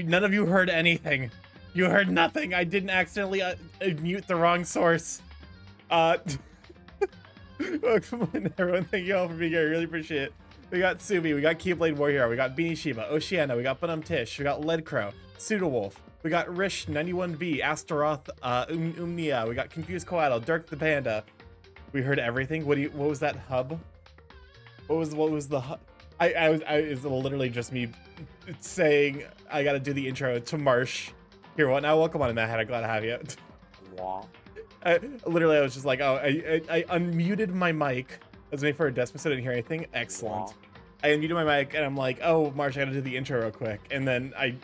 None of you heard anything. You heard nothing. I didn't accidentally mute the wrong source. Welcome on, everyone. Thank you all for being here. I really appreciate it. We got Subi, we got Keyblade Warrior, we got Beanie Shiba, Oceana, we got Bunum Tish, we got Leadcrow, Pseudowolf, we got Rish 91B, Astaroth, Umnia, we got Confused Koala, Dirk the Panda. We heard everything. What was that hub? What was the hub? It's literally just me saying I gotta do the intro to Marsh. Here, well, now welcome on in, Mad Hatter. Glad to have you. Wow. I was just like, oh, I unmuted my mic. I was waiting for a desk, so I didn't hear anything. Excellent. Wow. I unmuted my mic and I'm like, oh, Marsh, I gotta do the intro real quick. And then I...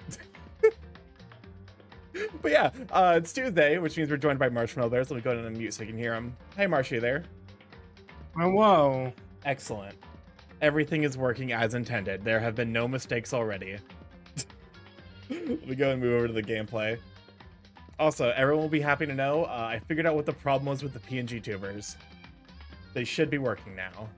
But yeah, it's Tuesday, which means we're joined by Marshmallow there. So let me go ahead and unmute so you can hear him. Hey, Marsh, you there? Oh, whoa. Excellent. Everything is working as intended. There have been no mistakes already. Let me go and move over to the gameplay. Also, everyone will be happy to know, I figured out what the problem was with the PNG tubers. They should be working now.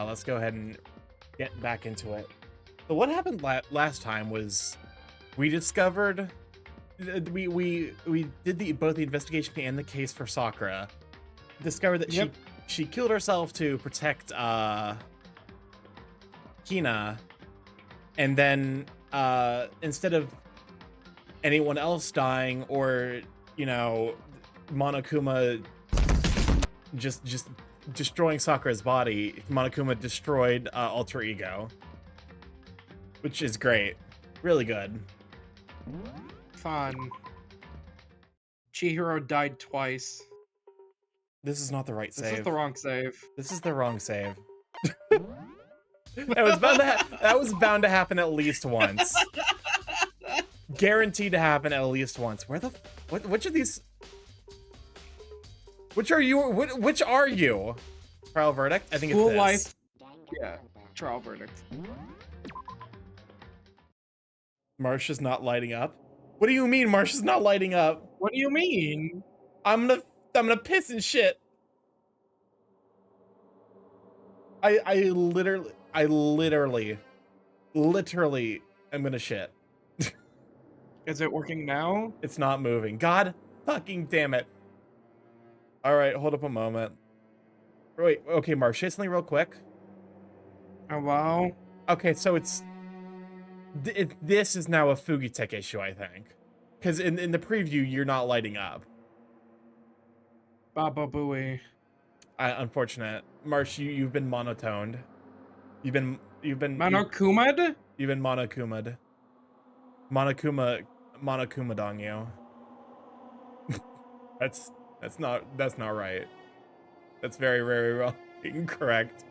Let's go ahead and get back into it. So what happened last time was we discovered we did both the investigation and the case for Sakura. Discovered that she killed herself to protect Hina, and then instead of anyone else dying or, you know, Monokuma just destroying Sakura's body, Monokuma destroyed Alter Ego, which is great. Really good. Fun. Chihiro died twice. This is not the right save. This is the wrong save. This is the wrong save. That was bound to happen at least once. Guaranteed to happen at least once. Where the which of these? Which are you? Which are you? Trial verdict. I think School it's this. life. Yeah. Trial verdict. Marcia's not lighting up. What do you mean Marcia's not lighting up? What do you mean? I'm gonna piss and shit. I literally am gonna shit. Is it working now? It's not moving. God fucking damn it. All right, hold up a moment. Wait, okay, Marsh, say something real quick. Oh, wow. Okay, so this is now a Fugitek issue, I think. Because in the preview, you're not lighting up. Baba Booey. Unfortunate. Marsh, you've been monotoned. You've been Monokumad? You've been monokuma'd. Monokuma dong you. That's not right. That's very, very well incorrect.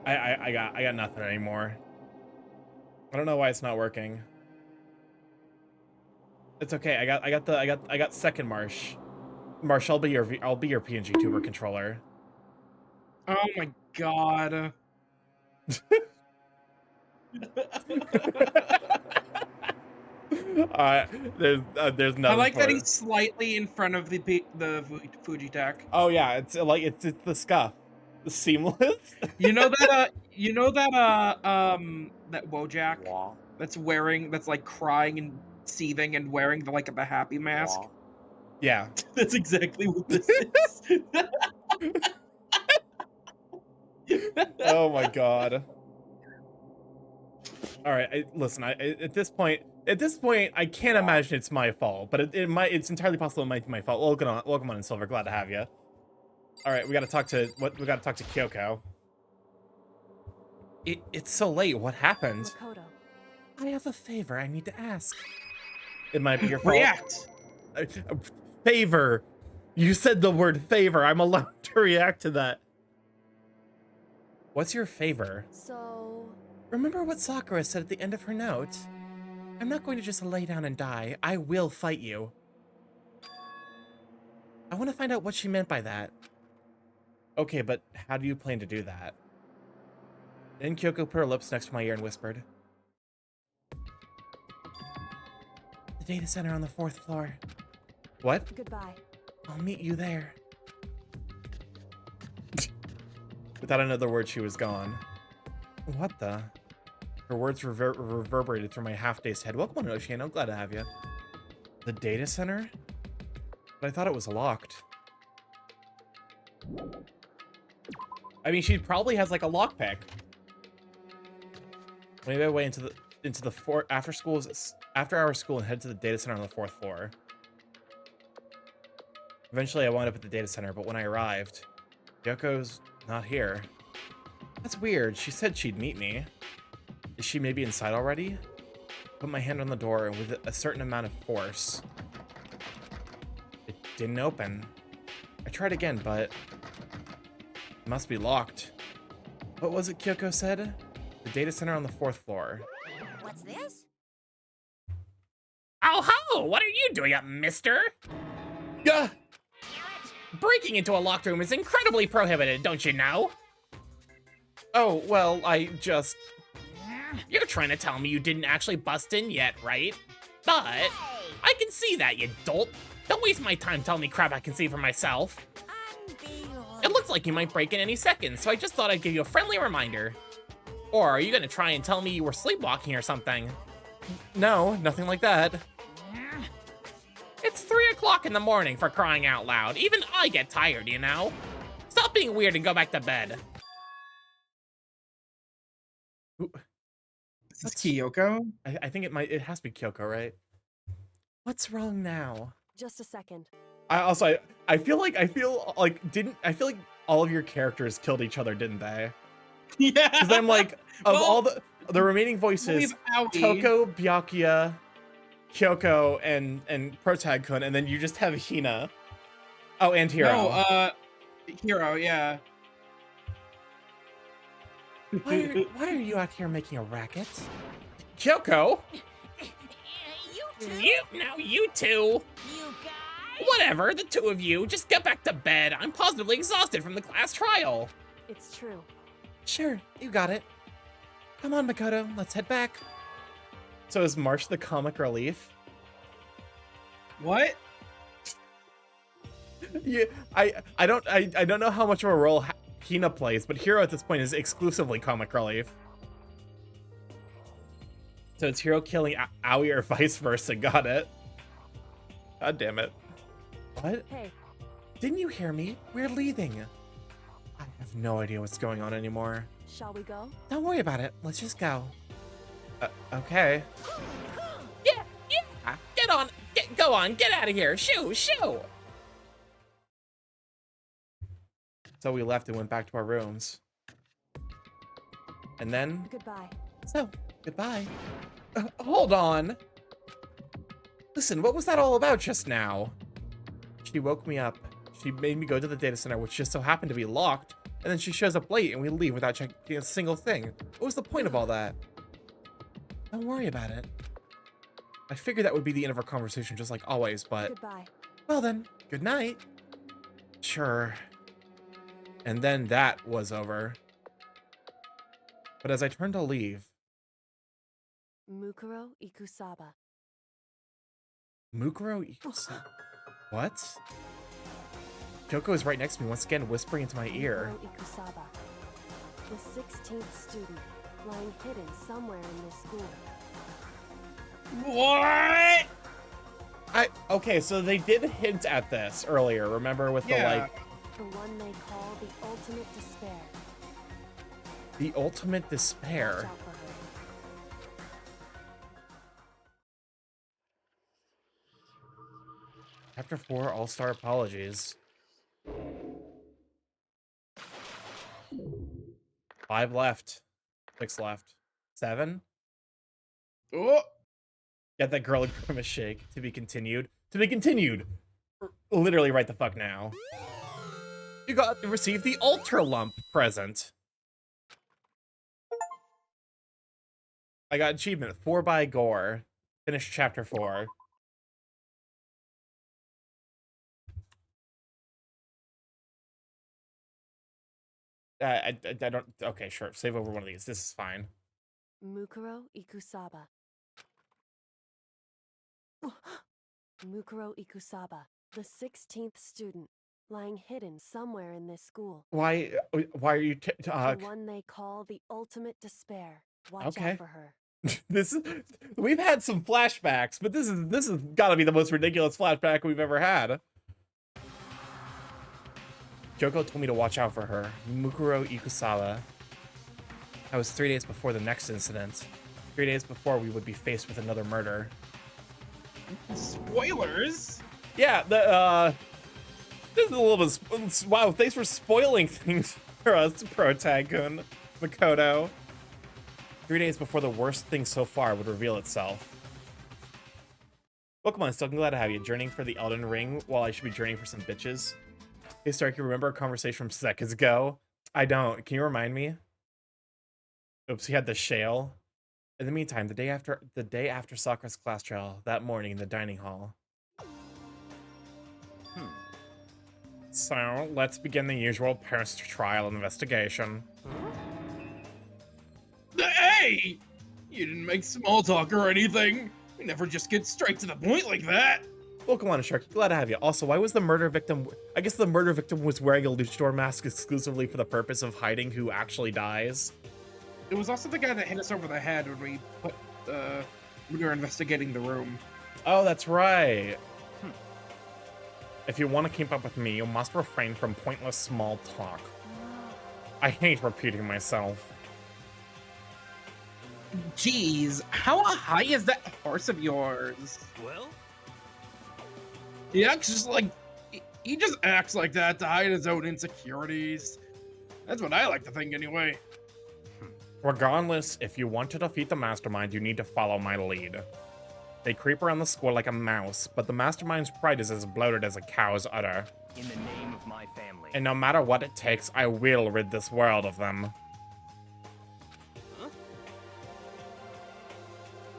I got nothing anymore. I don't know why it's not working. It's okay. I got second Marsh. Marsh, I'll be your PNG tuber controller. Oh my god. There's nothing. I like that he's slightly in front of the Fugitek. Oh yeah, it's the scuff, the seamless. You know that that Wojak that's like crying and seething and wearing the happy mask. Yeah, that's exactly what this is. Oh my god. All right, listen. At this point, I can't imagine it's my fault, but it's entirely possible it might be my fault. Welcome on, Silver. Glad to have you. All right, we got to talk to Kyoko. It's so late. What happened? Makoto. I have a favor I need to ask. It might be your fault. React. Favor. You said the word favor. I'm allowed to react to that. What's your favor? So... Remember what Sakura said at the end of her note? I'm not going to just lay down and die. I will fight you. I want to find out what she meant by that. Okay, but how do you plan to do that? Then Kyoko put her lips next to my ear and whispered. The data center on the 4th floor. What? Goodbye. I'll meet you there. Without another word, she was gone. What the? Her words reverberated through my half-dazed head. Welcome on, Ocean. I'm glad to have you. The data center? But I thought it was locked. I mean, she probably has like a lockpick. Maybe I wait into the after hour school and head to the data center on the 4th floor. Eventually, I wound up at the data center, but when I arrived, Yoko's not here. That's weird. She said she'd meet me. Is she maybe inside already? Put my hand on the door, and with a certain amount of force, it didn't open. I tried again, but it must be locked. What was it Kyoko said? The data center on the 4th floor. What's this? Oh ho! What are you doing up, mister? Yeah. Breaking into a locked room is incredibly prohibited, don't you know? Oh, well, I just... You're trying to tell me you didn't actually bust in yet, right? But I can see that, you dolt. Don't waste my time telling me crap I can see for myself. It looks like you might break in any second, so I just thought I'd give you a friendly reminder. Or are you gonna try and tell me you were sleepwalking or something? No, nothing like that. It's 3 o'clock in the morning, for crying out loud. Even I get tired, you know? Stop being weird and go back to bed. This is Kyoko. I think it has to be Kyoko, right? What's wrong now? Just a second. I feel like all of your characters killed each other, didn't they? Yeah. Because I'm like, of Well, all the remaining voices, Toko, Byakuya, Kyoko, and Protag-kun, and then you just have Hina. Oh, and Hiro. No, Hero, yeah. Why are you out here making a racket? Kyoko? You two. You guys? Whatever, the two of you, just get back to bed. I'm positively exhausted from the class trial. It's true. Sure, you got it. Come on, Makoto, let's head back. So is March the comic relief? What? Yeah, I don't know how much of a role Hina plays, but Hiro at this point is exclusively comic relief. So it's Hiro killing Aoi or vice versa. Got it. God damn it. What? Hey, Didn't you hear me? We're leaving. I have no idea what's going on anymore. shall we go? Don't worry about it. Let's just go. Okay. Yeah. Go on, get out of here. Shoo. So we left and went back to our rooms. And then, Goodbye. so, goodbye. Hold on. Listen, what was that all about just now? She woke me up. She made me go to the data center, which just so happened to be locked. And then she shows up late and we leave without checking a single thing. What was the point of all that? Don't worry about it. I figured that would be the end of our conversation, just like always, but... Goodbye. Well then, good night. Sure. And then that was over. But as I turned to leave... Mukuro Ikusaba. Mukuro Ikusa... What? Kyoko is right next to me once again, whispering into my ear. Mukuro Ikusaba. The 16th student, lying hidden somewhere in this school. What? Okay, so they did hint at this earlier, remember, with Yeah. the, like... The one they call the ultimate despair. The ultimate Watch despair. out for her. Chapter 4, All-Star Apologies. 5 left. 6 left. 7? Oh. Get that girl a grimace shake. To be continued. To be continued! Literally right the fuck now. You got to receive the Ultra Lump present. I got achievement 4 by Gore. Finished chapter 4. I don't... Okay, sure. Save over one of these. This is fine. Mukuro Ikusaba. Mukuro Ikusaba, the 16th student, lying hidden somewhere in this school. Why are you... The one they call the ultimate despair. Watch Okay. out for her. This is... We've had some flashbacks, but this is gotta be the most ridiculous flashback we've ever had. Kyoko told me to watch out for her. Mukuro Ikusawa. That was 3 days before the next incident. 3 days before we would be faced with another murder. Spoilers? Yeah, this is a little bit... Wow, thanks for spoiling things for us, Protag-kun, Makoto. 3 days before the worst thing so far would reveal itself. Pokemon, still glad to have you. Journeying for the Elden Ring while I should be journeying for some bitches. Hey, Starky, remember a conversation from seconds ago? I don't. Can you remind me? Oops, he had the shale. In the meantime, the day after Sakura's class trial, that morning in the dining hall. So, let's begin the usual post-trial investigation. Hey! You didn't make small talk or anything. We never just get straight to the point like that. Welcome on, Sharky. Glad to have you. Also, why was the murder victim... I guess the murder victim was wearing a luchador mask exclusively for the purpose of hiding who actually dies. It was also the guy that hit us over the head when we were investigating the room. Oh, that's right. If you want to keep up with me, you must refrain from pointless small talk. I hate repeating myself. Jeez, how high is that horse of yours? Well, He just acts like that to hide his own insecurities. That's what I like to think anyway. Regardless, if you want to defeat the mastermind, you need to follow my lead. They creep around the school like a mouse, but the mastermind's pride is as bloated as a cow's udder. in the name of my family. And no matter what it takes, I will rid this world of them.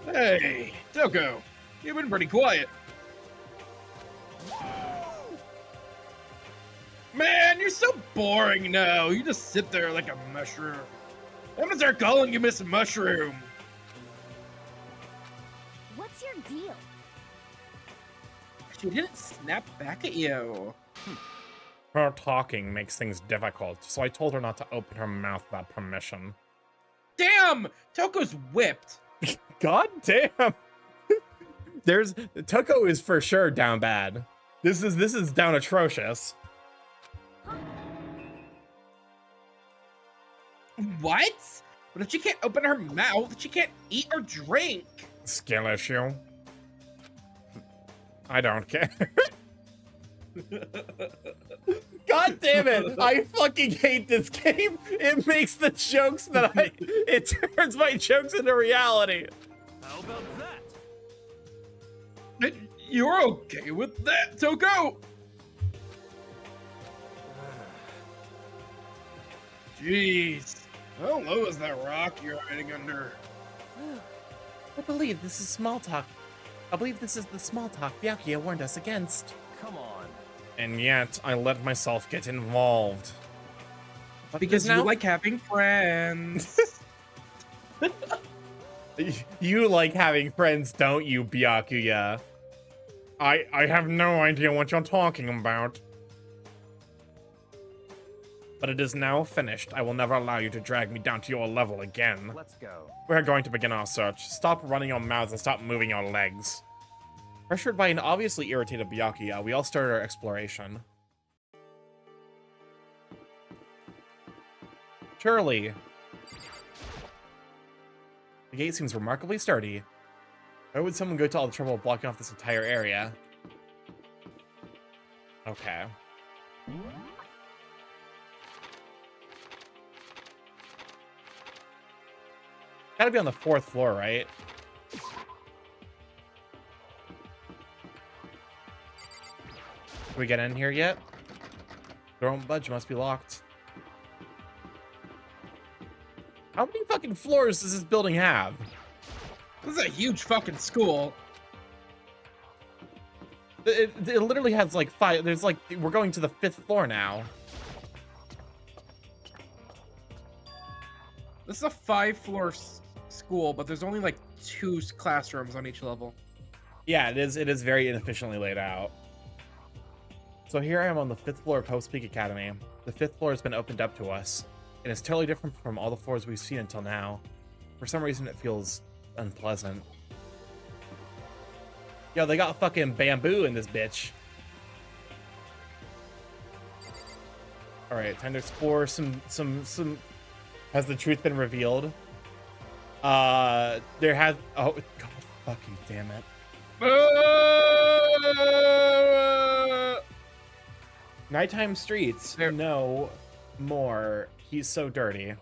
Hey, Toko, you've been pretty quiet. Man, you're so boring now. You just sit there like a mushroom. I'm gonna start calling you Miss Mushroom. What's your deal? She didn't snap back at you. Her talking makes things difficult, so I told her not to open her mouth without permission. Damn, Toko's whipped. God damn! Toko is for sure down bad. This is down atrocious. What? But if she can't open her mouth, she can't eat or drink. Skill issue. I don't care. God damn it! I fucking hate this game. It makes the jokes that it turns my jokes into reality. How about that? You're okay with that, Toko? Jeez. How low is that rock you're hiding under? I believe this is small talk. I believe this is the small talk Byakuya warned us against. Come on. And yet, I let myself get involved. But Because now, you like having friends. you like having friends, don't you, Byakuya? I have no idea what you're talking about. But it is now finished. I will never allow you to drag me down to your level again. Let's go. We're going to begin our search. Stop running your mouths and stop moving your legs. Pressured by an obviously irritated Byakuya, we all started our exploration. Surely. The gate seems remarkably sturdy. Why would someone go to all the trouble of blocking off this entire area? Okay. Gotta be on the 4th floor, right? Can we get in here yet? Don't budge, must be locked. How many fucking floors does this building have? This is a huge fucking school. It literally has like 5. There's like, we're going to the 5th floor now. This is a 5-floor school, but there's only like 2 classrooms on each level. Yeah, it is very inefficiently laid out. So here I am on the 5th floor of Hope's Peak Academy. The 5th floor has been opened up to us, and it's totally different from all the floors we've seen until now. For some reason, it feels unpleasant. Yo, they got fucking bamboo in this bitch. All right, time to explore some. Has the truth been revealed? There has. Oh, God, fucking damn it! Nighttime streets. There. No more. He's so dirty.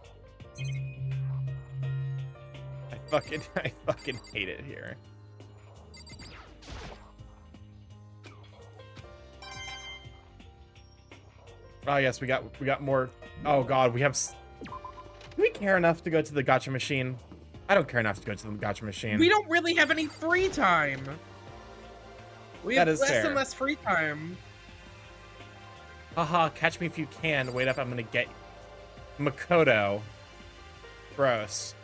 I fucking hate it here. Oh yes, we got more. Oh God, we have. Do we care enough to go to the gacha machine? I don't care enough to go to the gacha machine. We don't really have any free time. We That have is less fair. and less free time. Haha, catch me if you can. Wait up, I'm gonna get Makoto. Gross.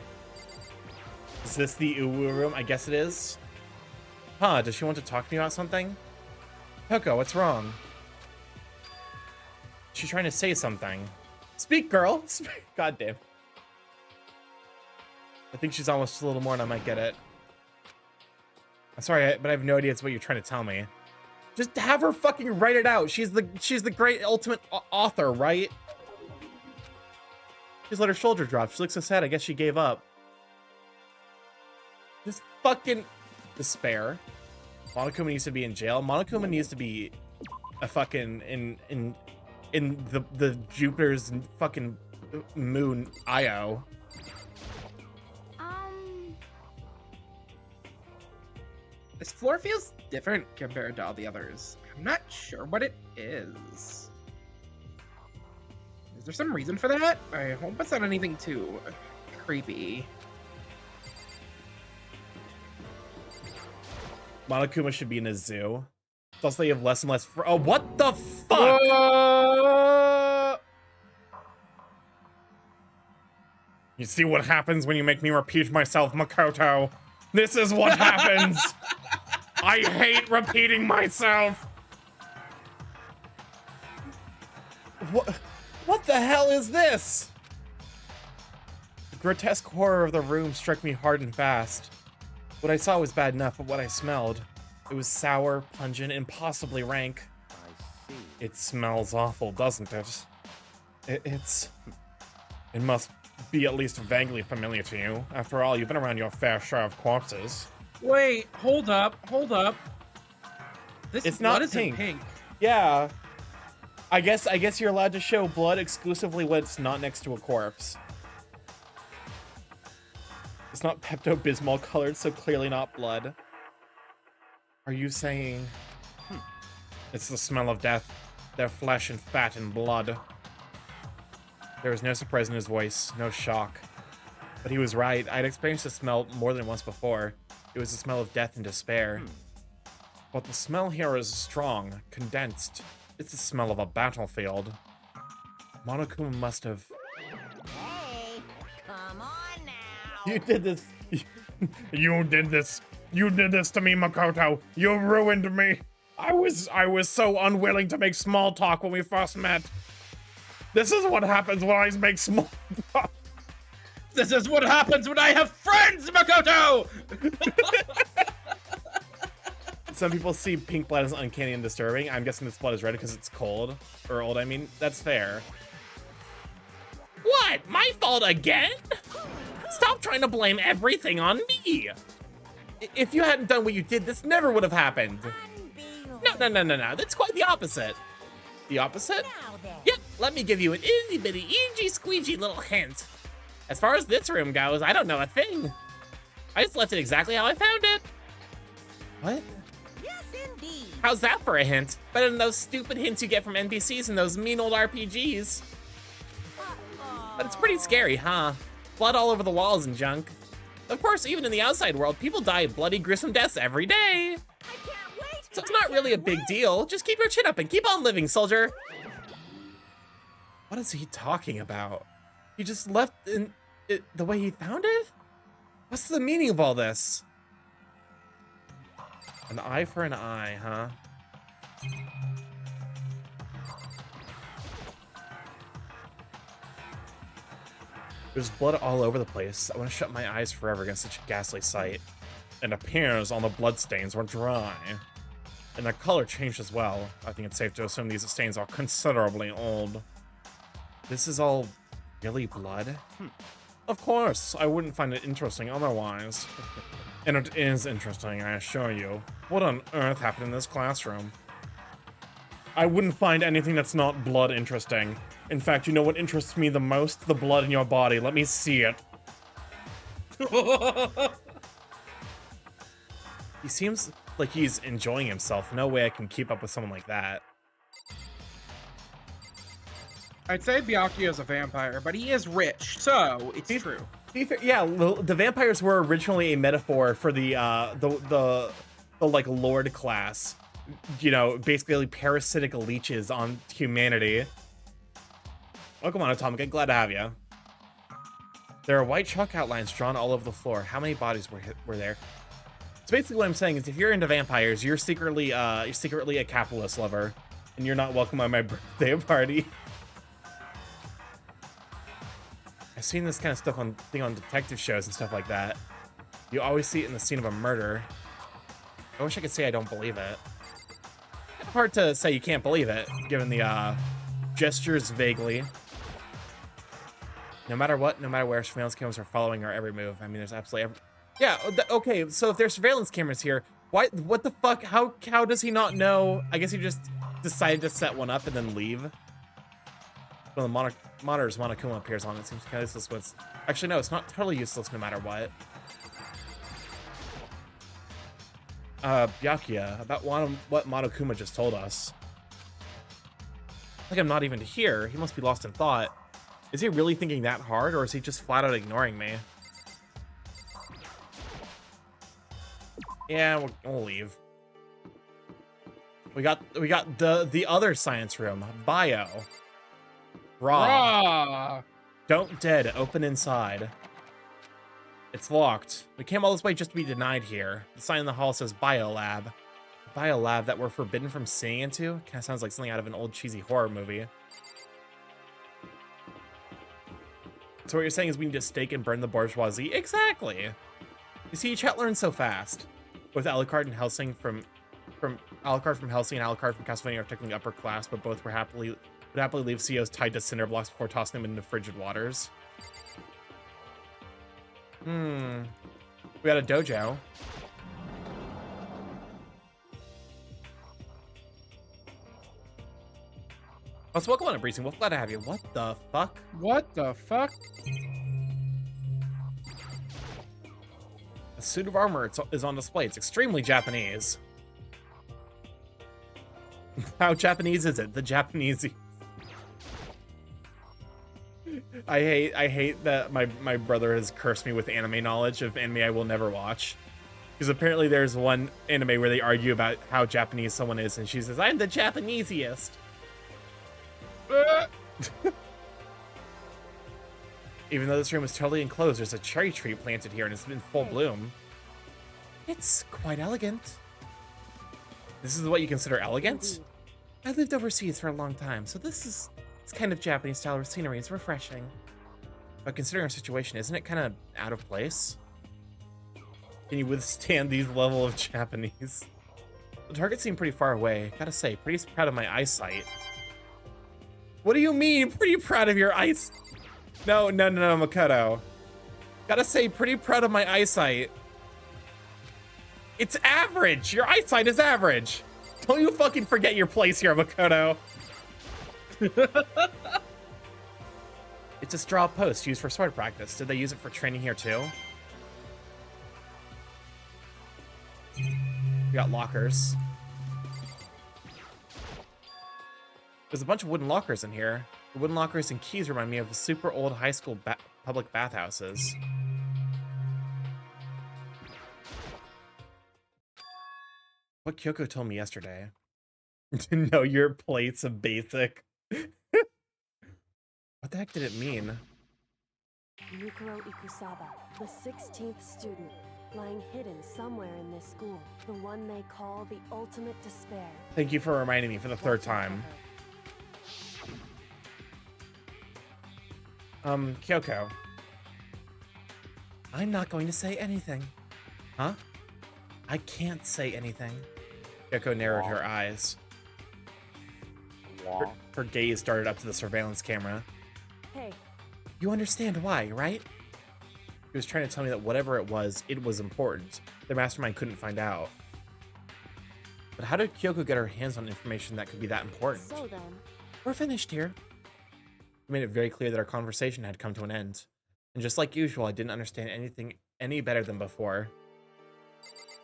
Is this the Uwu room? I guess it is. Huh, does she want to talk to me about something? Toko, what's wrong? She's trying to say something. Speak, girl! Speak. God damn. I think she's almost a little more and I might get it. I'm sorry, but I have no idea what you're trying to tell me. Just have her fucking write it out. She's the great ultimate author, right? She's let her shoulder drop. She looks so sad. I guess she gave up. Just fucking despair. Monokuma needs to be in jail. Monokuma needs to be a fucking in the Jupiter's fucking moon Io. This floor feels different compared to all the others. I'm not sure what it is. Is there some reason for that? I hope it's not anything too creepy. Monokuma should be in a zoo. Plus they have less and less oh, what the fuck? You see what happens when you make me repeat myself, Makoto? This is what happens! I hate repeating myself! What the hell is this? The grotesque horror of the room struck me hard and fast. What I saw was bad enough, but what I smelled, it was sour, pungent, and possibly rank. I see. It smells awful, doesn't it? It must be at least vaguely familiar to you. After all, you've been around your fair share of corpses. Wait, hold up. This It's blood not isn't pink. Yeah. I guess you're allowed to show blood exclusively when it's not next to a corpse. It's not Pepto-Bismol colored, so clearly not blood. Are you saying... It's the smell of death. Their flesh and fat and blood. There was no surprise in his voice, no shock. But he was right. I'd experienced the smell more than once before. It was the smell of death and despair. But the smell here is strong, condensed. It's the smell of a battlefield. Monokuma must have... Hey, come on now. You did this. You did this. You did this to me, Makoto. You ruined me. I was so unwilling to make small talk when we first met. This is what happens when I make small talk. This is what happens when I have friends, Makoto! Some people see pink blood as uncanny and disturbing. I'm guessing this blood is red because it's cold. Or old, I mean. That's fair. What? My fault again? Stop trying to blame everything on me. If you hadn't done what you did, this never would have happened. No. That's quite the opposite. The opposite? Now then. Yep, let me give you an itty bitty eegee squeegee little hint. As far as this room goes, I don't know a thing. I just left it exactly how I found it. What? Yes, indeed. How's that for a hint? Better than those stupid hints you get from NPCs and those mean old RPGs. But it's pretty scary, huh? Blood all over the walls and junk. Of course, even in the outside world, people die bloody, gruesome deaths every day. I can't wait. So it's not really a big deal. Just keep your chin up and keep on living, soldier. What is he talking about? He just left it the way he found it? What's the meaning of all this? An eye for an eye, huh? There's blood all over the place. I want to shut my eyes forever against such a ghastly sight. It appears all the bloodstains were dry. And their color changed as well. I think it's safe to assume these stains are considerably old. This is all really blood? Of course, I wouldn't find it interesting otherwise. And it is interesting, I assure you. What on earth happened in this classroom? I wouldn't find anything that's not blood interesting. In fact, you know what interests me the most? The blood in your body. Let me see it. He seems like he's enjoying himself. No way I can keep up with someone like that. I'd say Byakuya is a vampire, but he is rich, so it's true. Yeah, the vampires were originally a metaphor for the like Lord class. You know, basically parasitic leeches on humanity. Welcome on, Atomica. Glad to have you. There are white chalk outlines drawn all over the floor. How many bodies were there? So basically what I'm saying is if you're into vampires, you're secretly a capitalist lover, and you're not welcome at my birthday party. I've seen this kind of stuff on detective shows and stuff like that. You always see it in the scene of a murder. I wish I could say I don't believe it. Hard to say you can't believe it, given the gestures vaguely. No matter what, no matter where, surveillance cameras are following our every move. I mean, there's absolutely Yeah, okay, so if there's surveillance cameras here, what the fuck, how does he not know? I guess he just decided to set one up and then leave. When the monitor's Monokuma appears on, it seems kind of useless. Actually, no, it's not totally useless no matter what. Byakuya, about what Monokuma just told us. Like I'm not even here. He must be lost in thought. Is he really thinking that hard, or is he just flat out ignoring me? Yeah, we'll leave. We got the other science room, bio. Raw. Don't dead. Open inside. It's locked. We came all this way just to be denied here. The sign in the hall says biolab. A biolab that we're forbidden from seeing into? Kind of sounds like something out of an old cheesy horror movie. So what you're saying is we need to stake and burn the bourgeoisie? Exactly. You see, chat learns so fast. With Alucard and Helsing from Alucard from Helsing and Alucard from Castlevania are technically upper class, but both would happily leave CEOs tied to cinder blocks before tossing them into frigid waters. We got a dojo. Let's welcome on a briefing. We're glad to have you. What the fuck? What the fuck? A suit of armor is on display. It's extremely Japanese. How Japanese is it? The Japanese. I hate that my brother has cursed me with anime knowledge of anime I will never watch. Because apparently there's one anime where they argue about how Japanese someone is, and she says, I'm the Japanesiest. Even though this room is totally enclosed, there's a cherry tree planted here and it's in full bloom. It's quite elegant. This is what you consider elegant? Indeed. I lived overseas for a long time, so this kind of Japanese style of scenery is refreshing. But considering our situation, isn't it kind of out of place? Can you withstand these level of Japanese? The target seemed pretty far away. Gotta say, pretty proud of my eyesight. What do you mean, pretty proud of your eyes? No, Makoto. Gotta say, pretty proud of my eyesight. It's average. Your eyesight is average. Don't you fucking forget your place here, Makoto. It's a straw post used for sword practice. Did they use it for training here too? We got lockers. There's a bunch of wooden lockers in here. The wooden lockers and keys remind me of the super old high school public bathhouses. What Kyoko told me yesterday. To know your place of basic. What the heck did it mean? Mikuro Ikusaba, the 16th student, lying hidden somewhere in this school. The one they call the ultimate despair. Thank you for reminding me for the third Watch out for time. her. Kyoko. I'm not going to say anything. Huh? I can't say anything. Kyoko narrowed her eyes. Her gaze darted up to the surveillance camera. Hey, You understand why, right? He was trying to tell me that whatever it was important. The mastermind couldn't find out. But how did Kyoko get her hands on information that could be that important? so then, We're finished here. He made it very clear that our conversation had come to an end. And just like usual, I didn't understand anything any better than before.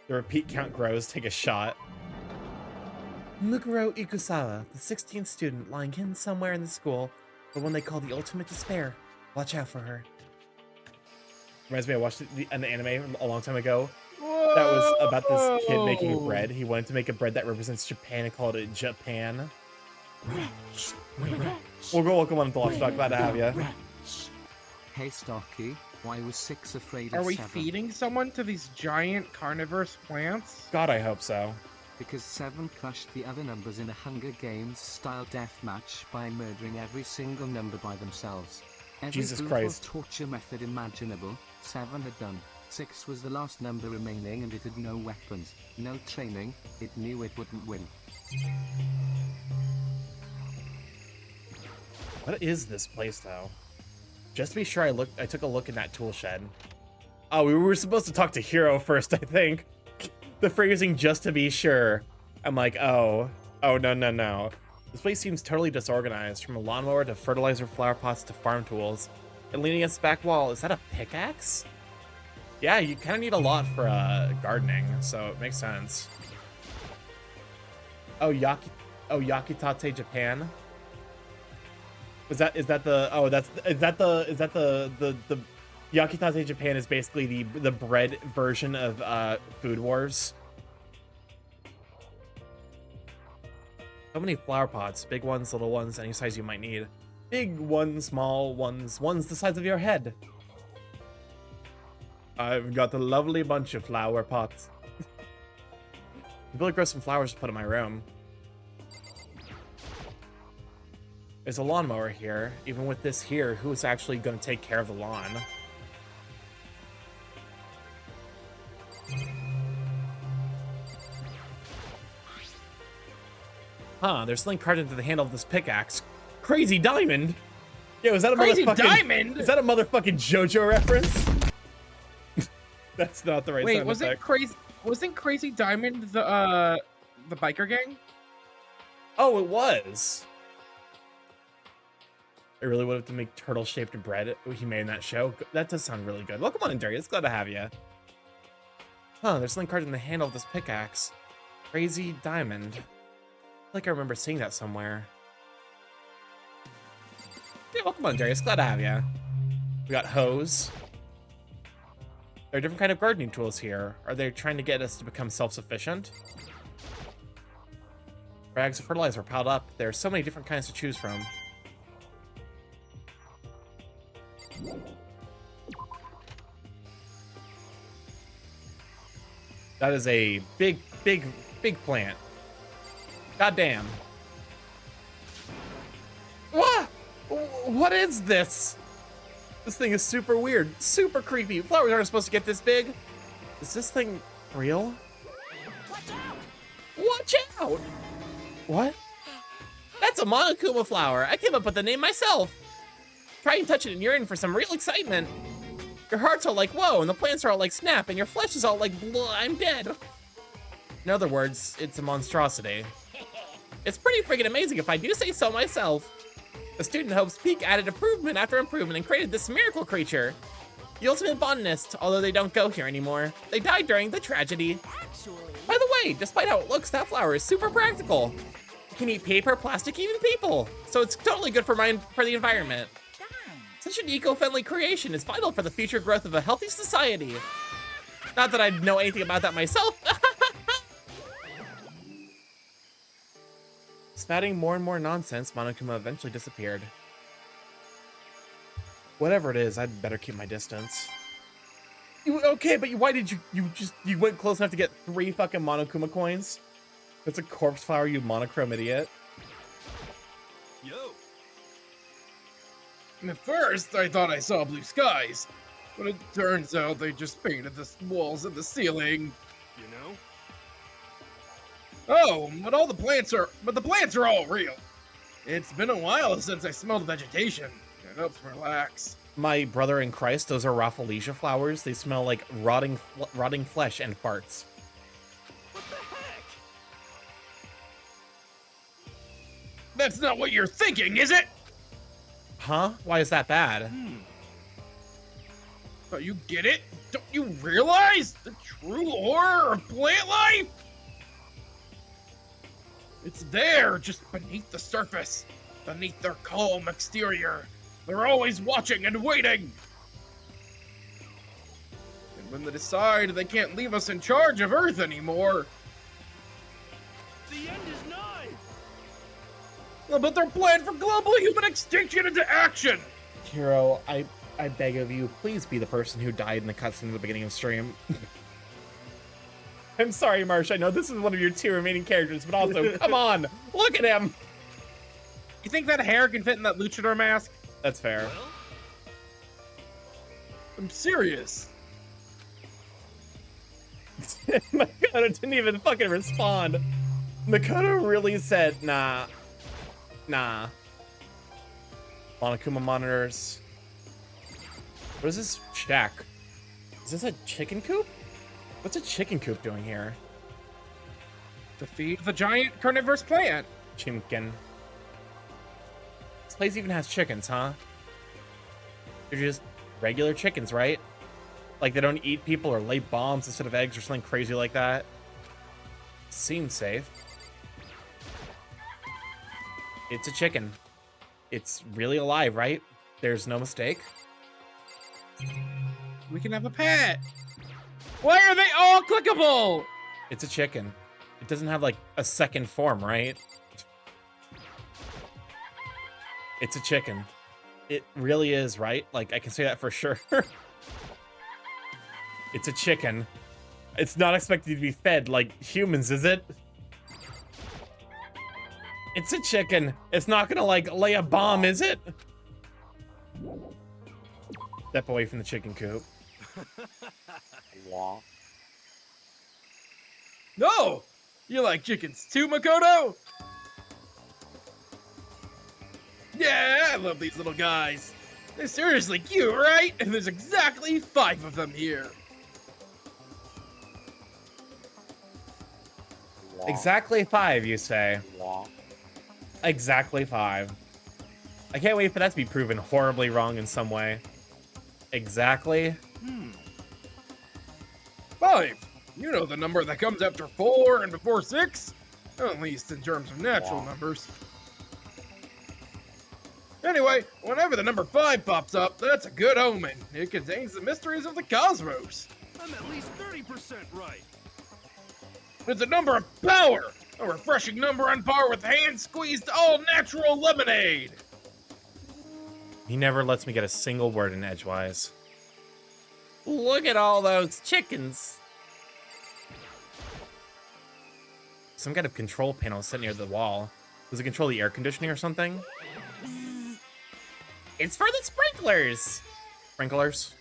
The repeat count grows. Take a shot. Mukuro Ikusawa, the 16th student lying hidden somewhere in the school, the one they call the ultimate despair. Watch out for her. Reminds me, I watched an anime a long time ago that was about this kid making bread. He wanted to make a bread that represents Japan and called it Japan. We'll go welcome on Block Stock. Glad to have you. Hey Starky, why was 6 afraid Are of we 7? feeding someone to these giant carnivorous plants? God, I hope so. Because 7 crushed the other numbers in a Hunger Games style deathmatch by murdering every single number by themselves. Every Jesus brutal Christ. torture method imaginable, 7 had done. 6 was the last number remaining and it had no weapons, no training, it knew it wouldn't win. What is this place, though? Just to be sure, I took a look in that tool shed. Oh, we were supposed to talk to Hero first, I think. The phrasing just to be sure. I'm like, oh, no. This place seems totally disorganized, from a lawnmower to fertilizer flower pots to farm tools. And leaning against the back wall, is that a pickaxe? Yeah, you kind of need a lot for gardening, so it makes sense. Oh, Yakitate Japan. Is that the Yakitate Japan is basically the bread version of Food Wars. How many flower pots? Big ones, little ones, any size you might need. Big ones, small ones, ones the size of your head. I've got a lovely bunch of flower pots. I'm gonna grow some flowers to put in my room. There's a lawnmower here. Even with this here, who's actually gonna take care of the lawn? Huh, there's something carved into the handle of this pickaxe. Crazy diamond? Yo, is that a Crazy motherfucking diamond? Is that a motherfucking JoJo reference? That's not the right Wait, sound effect. wasn't Crazy Diamond the biker gang? Oh, it was. I really wanted to make turtle-shaped bread he made in that show. That does sound really good. Welcome on in, Darius. Glad to have you. Huh, there's something carved in the handle of this pickaxe. Crazy diamond. I feel like I remember seeing that somewhere. Yeah, welcome on, Darius. Glad to have you. We got hose. There are different kind of gardening tools here. Are they trying to get us to become self-sufficient? Bags of fertilizer piled up. There are so many different kinds to choose from. That is a big plant. Goddamn. What? What is this? This thing is super weird, super creepy. Flowers aren't supposed to get this big. Is this thing real? Watch out! Watch out! What? That's a Monokuma flower. I came up with the name myself. Try and touch it and you're in for some real excitement. Your heart's all like, whoa, and the plants are all like, snap, and your flesh is all like, I'm dead. In other words, it's a monstrosity. It's pretty freaking amazing if I do say so myself. The student hopes Peak added improvement after improvement and created this miracle creature. The ultimate botanist, although they don't go here anymore. They died during the tragedy. Actually, By the way, despite how it looks, that flower is super practical. It can eat paper, plastic, even people. So it's totally good for the environment. darn. Such an eco-friendly creation is vital for the future growth of a healthy society. Not that I know anything about that myself. Spouting more and more nonsense, Monokuma eventually disappeared. Whatever it is, I'd better keep my distance. Okay, but why did you went close enough to get 3 fucking Monokuma coins? That's a corpse flower, you monochrome idiot. Yo. At first, I thought I saw blue skies, but it turns out they just painted the walls and the ceiling. You know? Oh, but the plants are all real. It's been a while since I smelled vegetation. It helps relax. My brother in Christ, those are Rafflesia flowers. They smell like rotting flesh and farts. What the heck? That's not what you're thinking, is it? Huh? Why is that bad? Don't you get it? Don't you realize the true horror of plant life? It's there, just beneath the surface, beneath their calm exterior. They're always watching and waiting. And when they decide they can't leave us in charge of Earth anymore, The end is nigh. they'll put their plan for global human extinction into action. Hero, I beg of you, please be the person who died in the cutscene at the beginning of stream. I'm sorry, Marsh. I know this is one of your 2 remaining characters, but also, come on, look at him. You think that hair can fit in that luchador mask? That's fair. Well, I'm serious. Makoto didn't even fucking respond. Makoto really said, nah. Monokuma monitors. What is this shack? Is this a chicken coop? What's a chicken coop doing here? To feed the giant carnivorous plant. Chimkin. This place even has chickens, huh? They're just regular chickens, right? Like they don't eat people or lay bombs instead of eggs or something crazy like that. Seems safe. It's a chicken. It's really alive, right? There's no mistake. We can have a pet. Why are they all clickable? It's a chicken. It doesn't have like a second form, right? It's a chicken. It really is, right? Like I can say that for sure. It's a chicken. It's not expected to be fed like humans, is it? It's a chicken. It's not gonna like lay a bomb, is it? Step away from the chicken coop. No! You like chickens too, Makoto? Yeah, I love these little guys. They're seriously cute, right? And there's exactly 5 of them here. Exactly 5, you say? Exactly 5. I can't wait for that to be proven horribly wrong in some way. Exactly? 5. You know the number that comes after 4 and before 6? At least in terms of natural numbers. Anyway, whenever the number 5 pops up, that's a good omen. It contains the mysteries of the cosmos. I'm at least 30% right. It's a number of power! A refreshing number on par with hand-squeezed all-natural lemonade! He never lets me get a single word in edgewise. Look at all those chickens. Some kind of control panel sitting near the wall. Does it control the air conditioning or something? It's for the sprinklers. Sprinklers?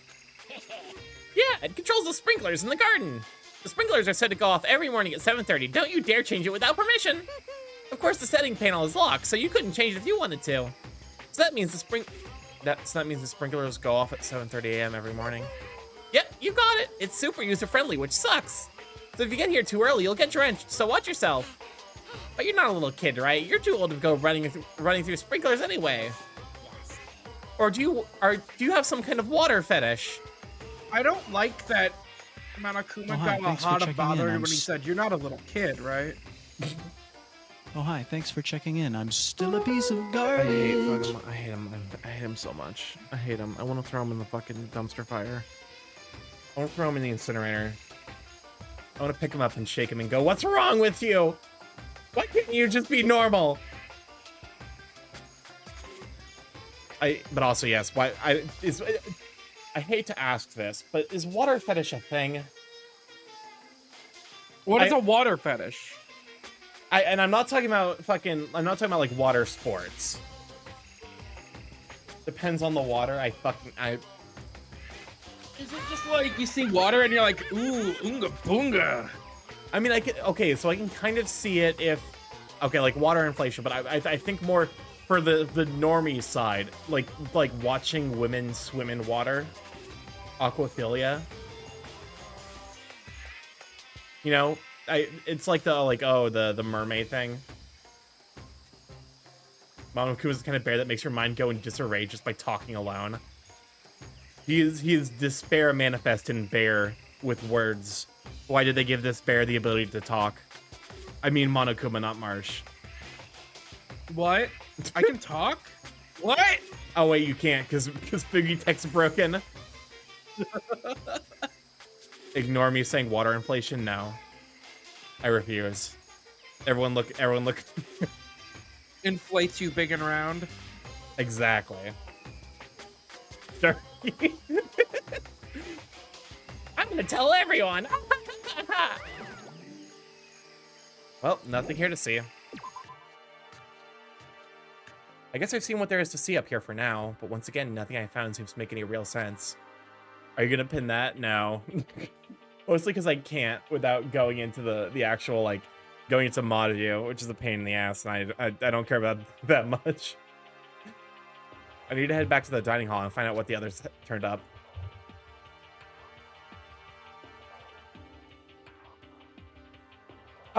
Yeah, it controls the sprinklers in the garden. The sprinklers are set to go off every morning at 7:30. Don't you dare change it without permission. Of course, the setting panel is locked, so you couldn't change it if you wanted to. So that means That means the sprinklers go off at 7:30 a.m. every morning. Yep, you got it. It's super user-friendly, which sucks. So if you get here too early, you'll get drenched, so watch yourself. But you're not a little kid, right? You're too old to go running through sprinklers anyway. Or do you have some kind of water fetish? I don't like that Monokuma hi, got thanks for hot checking about in. her I'm when he said, "You're not a little kid, right?" Oh, hi. Thanks for checking in. I'm still a piece of I garbage. hate him so much. I hate him. I want to throw him in the fucking dumpster fire. I want to throw him in the incinerator. I want to pick him up and shake him and go, "What's wrong with you? Why can't you just be normal?" But also, yes, I hate to ask this, but is water fetish a thing? What is a water fetish? And I'm not talking about like water sports. Depends on the water. Is it just like you see water and you're like, ooh, unga boonga? I mean, okay, so I can kind of see it if, okay, like water inflation, but I think more for the normie side, like watching women swim in water, aquaphilia. You know, it's like the mermaid thing. Momoku is the kind of bear that makes your mind go in disarray just by talking alone. He is despair manifest in bear with words. Why did they give this bear the ability to talk? I mean Monokuma, not Marsh. What? I can talk? What? Oh wait, you can't because Boogie Tech's broken. Ignore me saying water inflation? No. I refuse. Everyone look. Inflates you big and round. Exactly. Sure. I'm gonna tell everyone. Well, nothing here to see. I guess I've seen what there is to see up here for now, but once again, nothing I found seems to make any real sense. Are you gonna pin that? No. Mostly because I can't without going into the actual, like, going into mod view, which is a pain in the ass, and I don't care about that much. I need to head back to the dining hall and find out what the others turned up.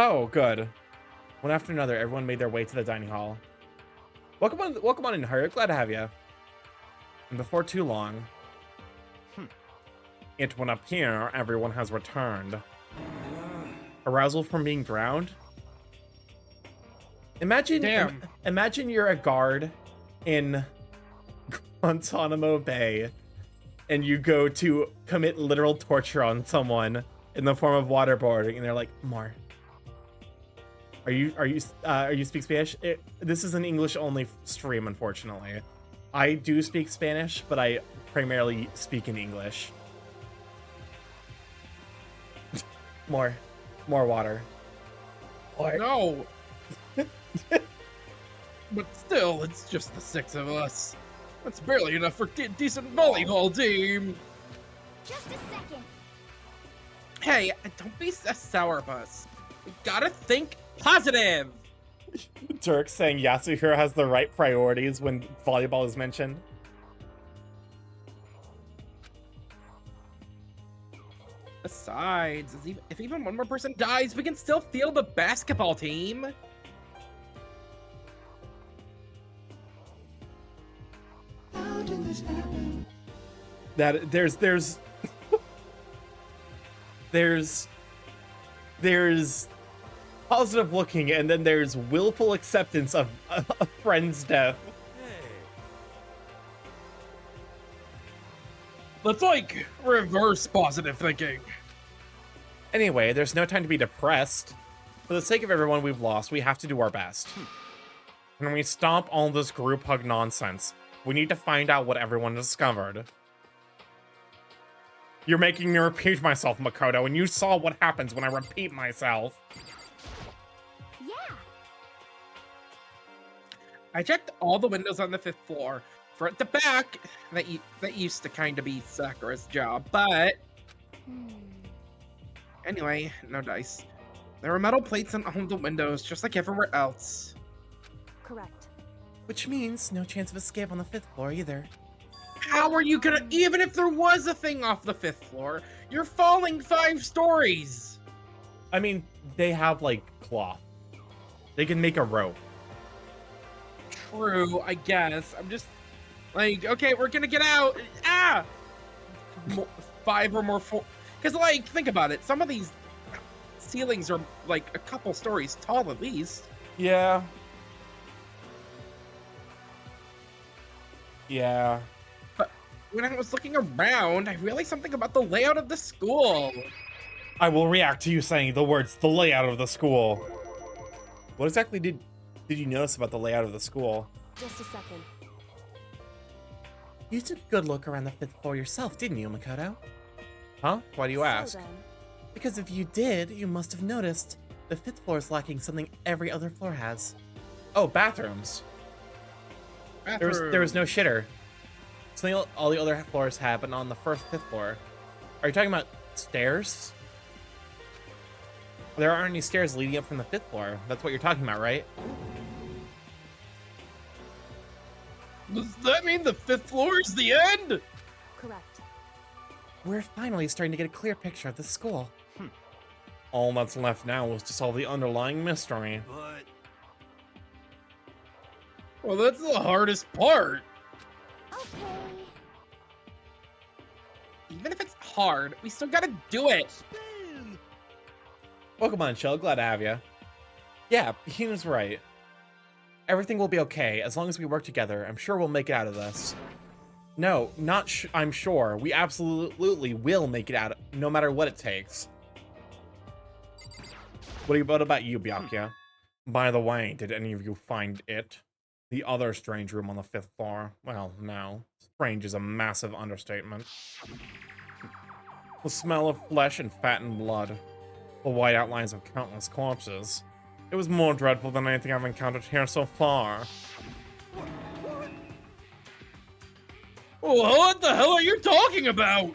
Oh, good. One after another, everyone made their way to the dining hall. Welcome on in, Harriet. Glad to have you. And before too long, it would appear everyone has returned. Arousal from being drowned? Imagine you're a guard in Guantanamo Bay, and you go to commit literal torture on someone in the form of waterboarding, and they're like, Mar, are you speak Spanish? This is an English only stream, unfortunately. I do speak Spanish, but I primarily speak in English. More water. No. But still, it's just the 6 of us. That's barely enough for a decent volleyball team. Just a second. Hey, don't be a sourpuss. We gotta think positive. Turk saying Yasuhiro has the right priorities when volleyball is mentioned. Besides, if even one more person dies, we can still field the basketball team. How did this happen? That there's positive looking, and then there's willful acceptance of a friend's death. That's like reverse positive thinking. Anyway, there's no time to be depressed. For the sake of everyone we've lost, we have to do our best. When we stop all this group hug nonsense, we need to find out what everyone discovered. You're making me repeat myself, Makoto, and you saw what happens when I repeat myself. Yeah. I checked all the windows on the 5th floor. Front to back, that used to kind of be Sakura's job, but anyway, no dice. There were metal plates on all the windows, just like everywhere else. Correct. Which means no chance of escape on the 5th floor either. How are you gonna, even if there was a thing off the 5th floor, you're falling 5 stories. I mean, they have, like, cloth. They can make a rope. True, I guess. I'm just like, okay, we're gonna get out. 5 or more, 4. Because, like, think about it. Some of these ceilings are, like, a couple stories tall at least. Yeah. Yeah. But when I was looking around, I realized something about the layout of the school. I will react to you saying the words, the layout of the school. What exactly did you notice about the layout of the school? Just a second. You took a good look around the 5th floor yourself, didn't you, Makoto? Huh? Why do you ask? So then, Because if you did, you must have noticed the 5th floor is lacking something every other floor has. Oh, bathrooms. There was no shitter. Something all the other floors have, but not on the 5th floor. Are you talking about stairs? There aren't any stairs leading up from the 5th floor. That's what you're talking about, right? Does that mean the 5th floor is the end? correct. We're finally starting to get a clear picture of the school. All that's left now is to solve the underlying mystery. But Well, that's the hardest part. Okay. Even if it's hard, we still gotta do it. spin. Welcome on, Shell. Glad to have you. Yeah, he was right. Everything will be okay as long as we work together. I'm sure we'll make it out of this. No, not I'm sure. We absolutely will make it out, no matter what it takes. What about you, Byakuya? By the way, did any of you find it? The other strange room on the 5th floor? Well, no. Strange is a massive understatement. The smell of flesh and fat and blood. The white outlines of countless corpses. It was more dreadful than anything I've encountered here so far. What the hell are you talking about?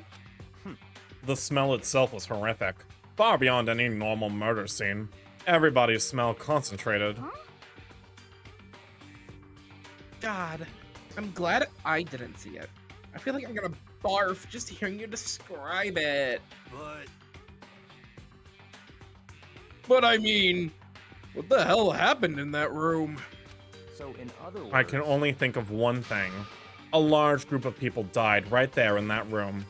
The smell itself was horrific. Far beyond any normal murder scene. Everybody's smell concentrated. God, I'm glad I didn't see it. I feel like I'm gonna barf just hearing you describe it. But But I mean, what the hell happened in that room? So in other words, I can only think of one thing. A large group of people died right there in that room.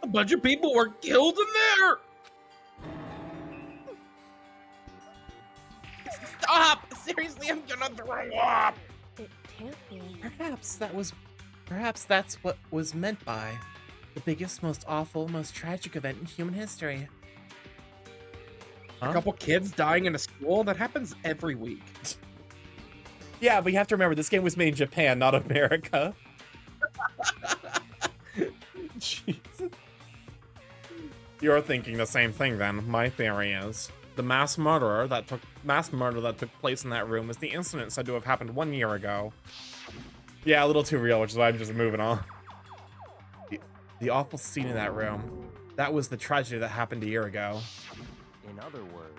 A bunch of people were killed in there! Stop! Seriously, I'm gonna throw up! It can't be. Perhaps that's what was meant by the biggest, most awful, most tragic event in human history. A couple kids dying in a school? That happens every week. Yeah, but you have to remember, this game was made in Japan, not America. Jeez. You're thinking the same thing then. My theory is the mass murder that took place in that room was the incident said to have happened 1 year ago. Yeah, a little too real, which is why I'm just moving on. The awful scene in that room. That was the tragedy that happened a year ago. in other words,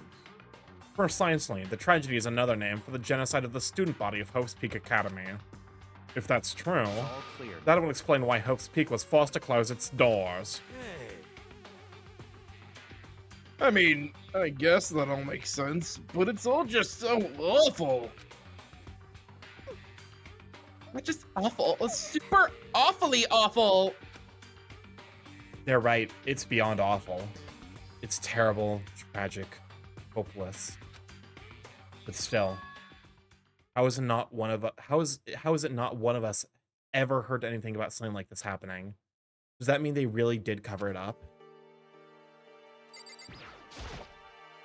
Precisely, the tragedy is another name for the genocide of the student body of Hope's Peak Academy. If that's true, all clear. that would explain why Hope's Peak was forced to close its doors. I mean, I guess that all makes sense, but it's all just so awful. Not just awful, it's super awfully awful. They're right, it's beyond awful. It's terrible, tragic, hopeless. But still, how is it not one of us ever heard anything about something like this happening? Does that mean they really did cover it up?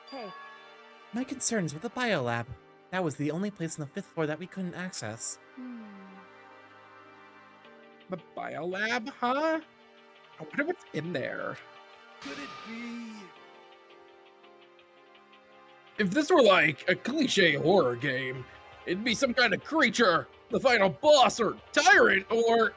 Hey, My concerns with the biolab. That was the only place on the 5th floor that we couldn't access. The biolab, huh? I wonder what's in there. Could it be? If this were like a cliche horror game, it'd be some kind of creature, the final boss, or tyrant, or...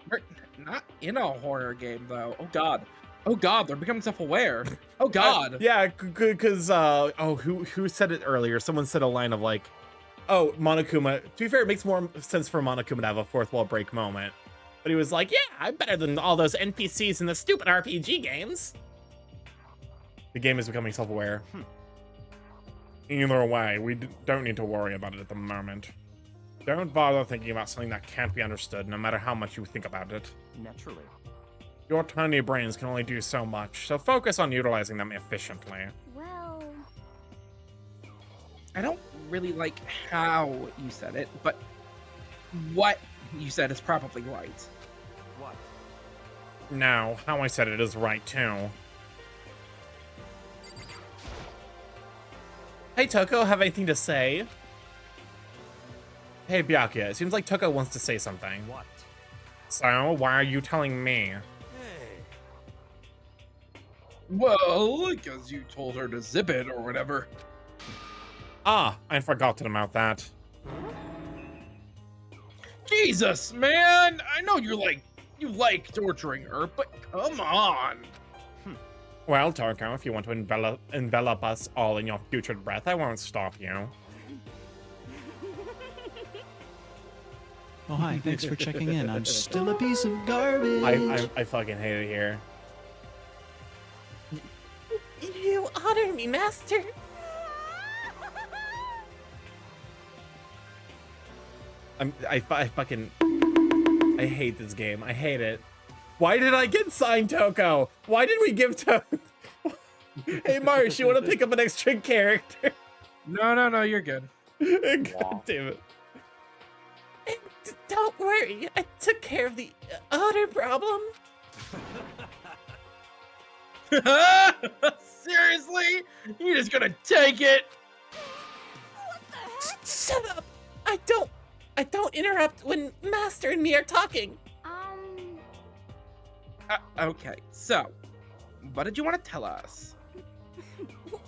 We're not in a horror game, though. Oh god. Oh god, they're becoming self-aware. Oh god. Yeah, because, who said it earlier? Someone said a line of like, oh, Monokuma. To be fair, it makes more sense for Monokuma to have a fourth wall break moment. But he was like, yeah, I'm better than all those NPCs in the stupid RPG games. The game is becoming self-aware. Either way, we don't need to worry about it at the moment. Don't bother thinking about something that can't be understood, no matter how much you think about it. Naturally. Your tiny brains can only do so much, so focus on utilizing them efficiently. Well, I don't really like how you said it, but what you said is probably right. What? Now, how I said it is right, too. Hey, Toko, have anything to say? Hey, Byakuya, it seems like Toko wants to say something. What? So, why are you telling me? Well, because you told her to zip it or whatever. Ah, I forgotten about that. Jesus, man! I know you like torturing her, but come on. Well, Toko, if you want to envelop us all in your putrid breath, I won't stop you. Oh, hi, thanks for checking in. I'm still a piece of garbage. I fucking hate it here. You honor me, Master. I hate this game. I hate it. Why did I get signed, Toko? Why did we give Toko? Hey, Marsh, you want to pick up an extra character? No, you're good. God damn it. Don't worry, I took care of the other problem. Seriously? You're just gonna take it? Shut up! I don't interrupt when Master and me are talking. Okay, so, what did you want to tell us?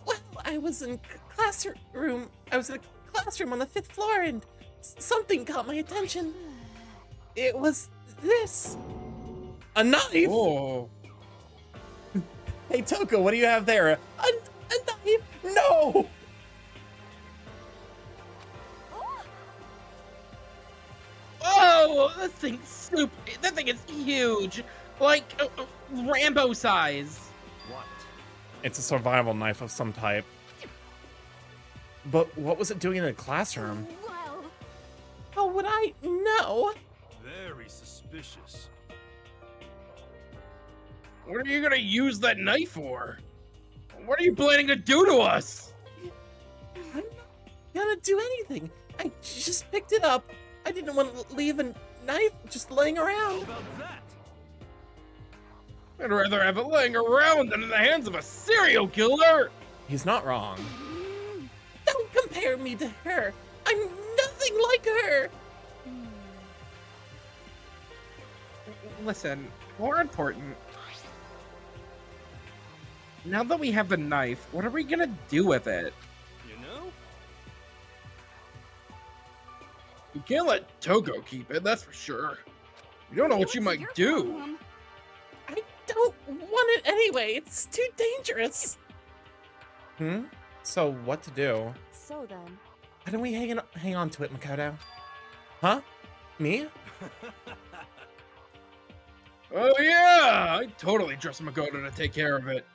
Well, I was in a classroom on the 5th floor and something caught my attention. It was this. A knife? Oh. Hey, Toko, what do you have there? A knife? No! Oh, that thing's stupid. That thing is huge. Like, Rambo size. What? It's a survival knife of some type. But what was it doing in a classroom? Well, How would I know? Very suspicious. What are you gonna use that knife for? What are you planning to do to us? I'm not gonna do anything. I just picked it up. I didn't want to leave a knife just laying How around. about that? I'd rather have it laying around than in the hands of a serial killer. He's not wrong. Don't compare me to her. I'm nothing like her. Listen, more important. Now that we have the knife, what are we gonna do with it? You know? You can't let Toko keep it, that's for sure. You don't know what she what's might your do. problem? I don't want it anyway. It's too dangerous. So what to do? So then, Why don't we hang on to it, Makoto? Huh? Me? Oh yeah, I totally trust Makoto to take care of it.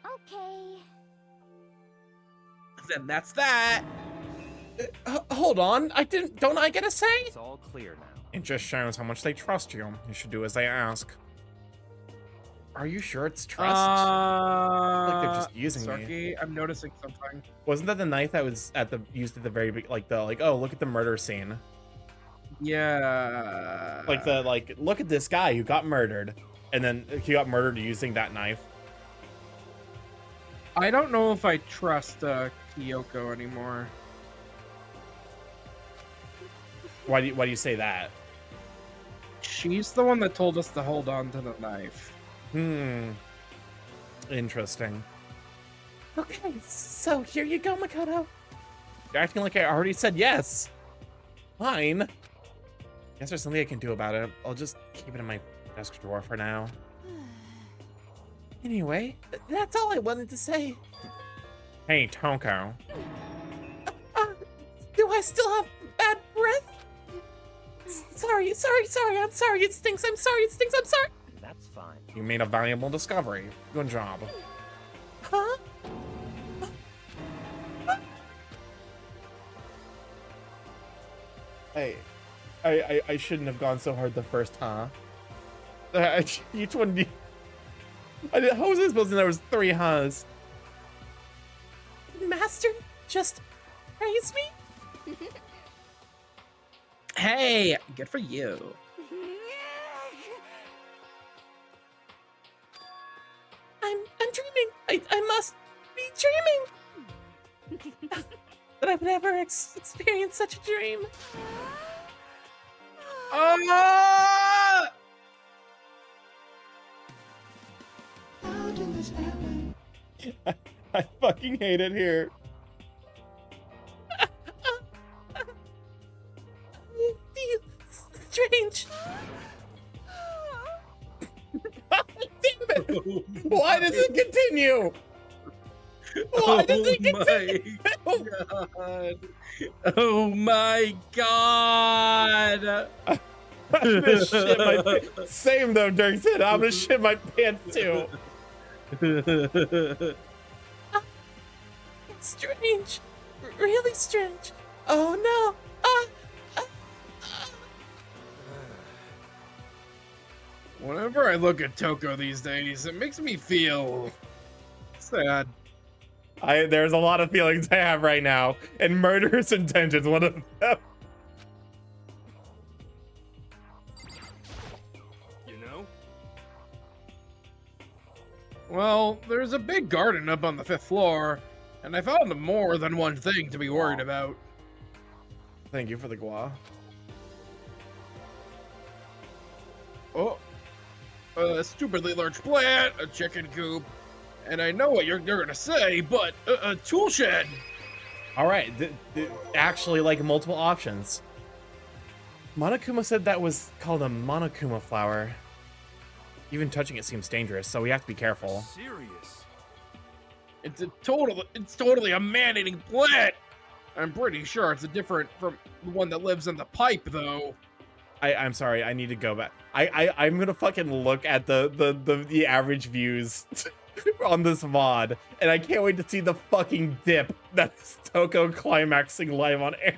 Okay. Then that's that. Hold on. Don't I get a say? It's all clear now. It just shows how much they trust you. You should do as they ask. Are you sure it's trust? Like they're just using me. Starky, I'm noticing something. Wasn't that the knife that was used at the very oh, look at the murder scene. Yeah. Look at this guy who got murdered, and then he got murdered using that knife. I don't know if I trust Kyoko anymore. Why do you say that? She's the one that told us to hold on to the knife. Interesting. Okay, so here you go, Makoto. You're acting like I already said yes. Fine. Guess there's something I can do about it. I'll just keep it in my desk drawer for now. Anyway, that's all I wanted to say. Hey, Toko. Do I still have bad breath? Sorry. I'm sorry. It stinks. I'm sorry. It stinks. I'm sorry. That's fine. You made a valuable discovery. Good job. Huh? I shouldn't have gone so hard the first, huh? Each one. How was I supposed to know there was 3 huhs? Master, just praise me. Hey, good for you. I'm dreaming. I must be dreaming. That I would ever experience such a dream. How did this happen? I fucking hate it here. Strange. God damn it! Why does it continue? Why does it continue? God. Oh my god! I'm gonna shit my pants. Same though, Dirkson. I'm gonna shit my pants too. Strange. Really strange. Oh no. Whenever I look at Toko these days, it makes me feel sad. There's a lot of feelings I have right now, and murderous intent is one of them. You know? Well, there's a big garden up on the 5th floor, and I found more than one thing to be worried about. Thank you for the gua. Oh, a stupidly large plant, a chicken coop, and I know what you're gonna say, but a tool shed. All right, actually, like multiple options. Monokuma said that was called a Monokuma flower. Even touching it seems dangerous, so we have to be careful. Serious. It's totally a man-eating plant. I'm pretty sure it's different from the one that lives in the pipe, though. I'm sorry, I need to go back. I'm gonna fucking look at the average views on this VOD, and I can't wait to see the fucking dip that's Toko climaxing live on air.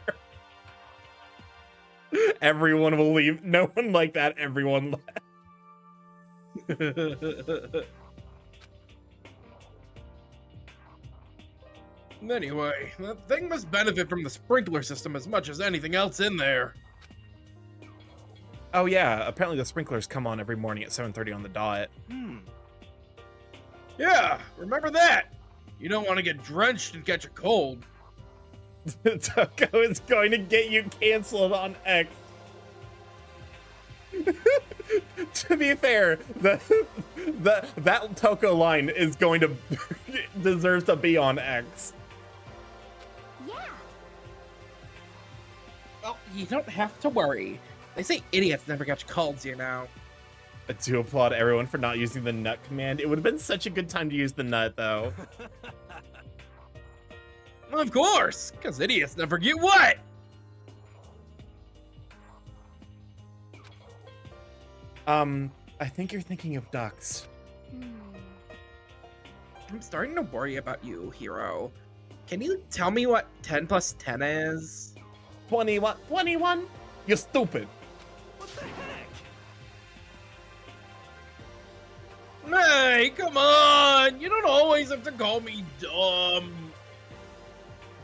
Everyone will leave. No one like that. Everyone left. Anyway, that thing must benefit from the sprinkler system as much as anything else in there. Oh yeah, apparently the sprinklers come on every morning at 7:30 on the dot. Yeah, remember that. You don't want to get drenched and catch a cold. Toko is going to get you canceled on X. To be fair, that Toko line is going to deserves to be on X. Yeah. Well, you don't have to worry. They say idiots never catch colds, you know. I do applaud everyone for not using the nut command. It would have been such a good time to use the nut, though. Of course, because idiots never get wet. I think you're thinking of ducks. I'm starting to worry about you, Hero. Can you tell me what 10 plus 10 is? 21? 21? You're stupid. What the heck? Hey, come on! You don't always have to call me dumb.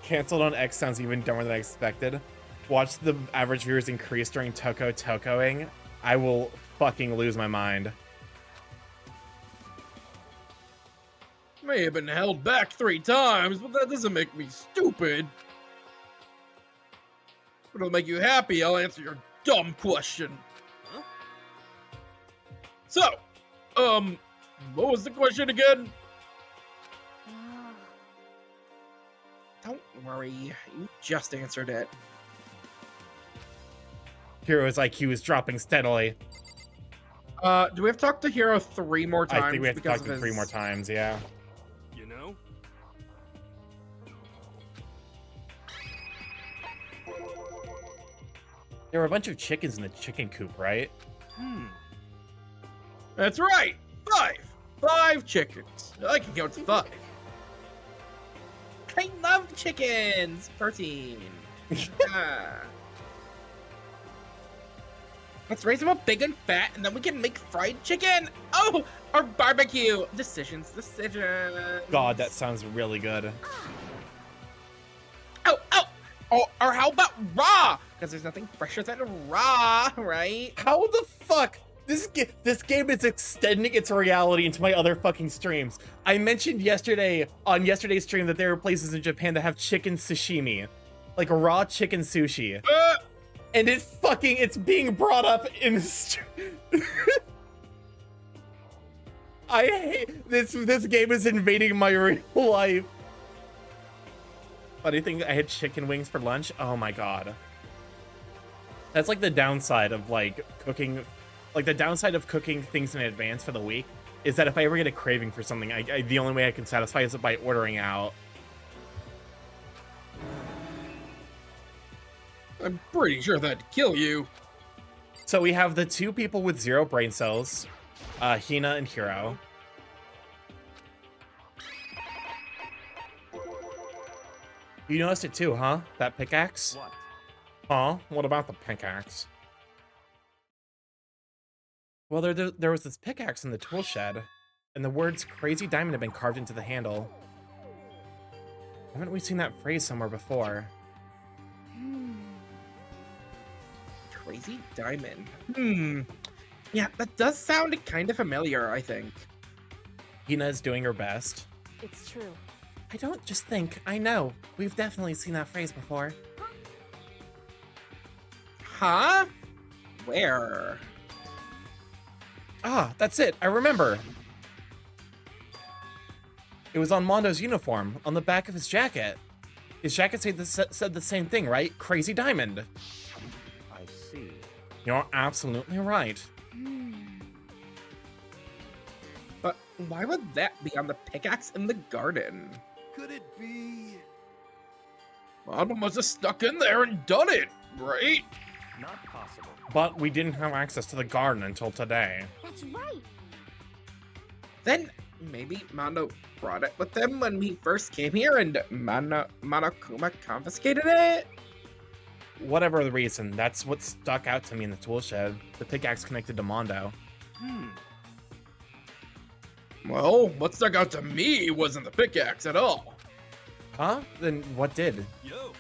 Canceled on X sounds even dumber than I expected. Watch the average viewers increase during Tokoing. I will fucking lose my mind. May have been held back 3 times, but that doesn't make me stupid. If it'll make you happy, I'll answer your dumb question. Huh? So, what was the question again? Don't worry, you just answered it. Hero's IQ is dropping steadily. Do we have to talk to Hero 3 more times? I think we have to because talk to of him 3 more his- times, yeah. You know? There were a bunch of chickens in the chicken coop, right? That's right! 5! 5 chickens. I can count to 5. I love chickens! Protein. Ah. Let's raise them up big and fat, and then we can make fried chicken! Oh! Or barbecue! Decisions. God, that sounds really good. Oh! Or how about raw? Because there's nothing fresher than raw, right? How the fuck? This game is extending its reality into my other fucking streams. I mentioned yesterday on yesterday's stream that there are places in Japan that have chicken sashimi, like raw chicken sushi, and it's being brought up in. I hate this. This game is invading my real life. Funny thing, I had chicken wings for lunch. Oh my god. That's like the downside of like cooking. Like the downside of cooking things in advance for the week is that if I ever get a craving for something, the only way I can satisfy is by ordering out. I'm pretty sure that'd kill you. So we have the 2 people with 0 brain cells, Hina and Hiro. You noticed it too, huh? That pickaxe? What? Huh? What about the pickaxe? Well, there was this pickaxe in the tool shed, and the words Crazy Diamond have been carved into the handle. Haven't we seen that phrase somewhere before? Crazy Diamond. Yeah, that does sound kind of familiar, I think. Hina is doing her best. It's true. I don't just think, I know. We've definitely seen that phrase before. Huh? Where? Ah, that's it. I remember. It was on Mondo's uniform, on the back of his jacket. His jacket said the same thing, right? Crazy Diamond. I see. You're absolutely right. But why would that be on the pickaxe in the garden? Could it be? Mama must have stuck in there and done it, right? Not possible. But we didn't have access to the garden until today. That's right. Then maybe Mono brought it with them when we first came here and Monokuma confiscated it? Whatever the reason, that's what stuck out to me in the tool shed. The pickaxe connected to Mondo. Well, what stuck out to me wasn't the pickaxe at all. Huh? Then what did? Yo.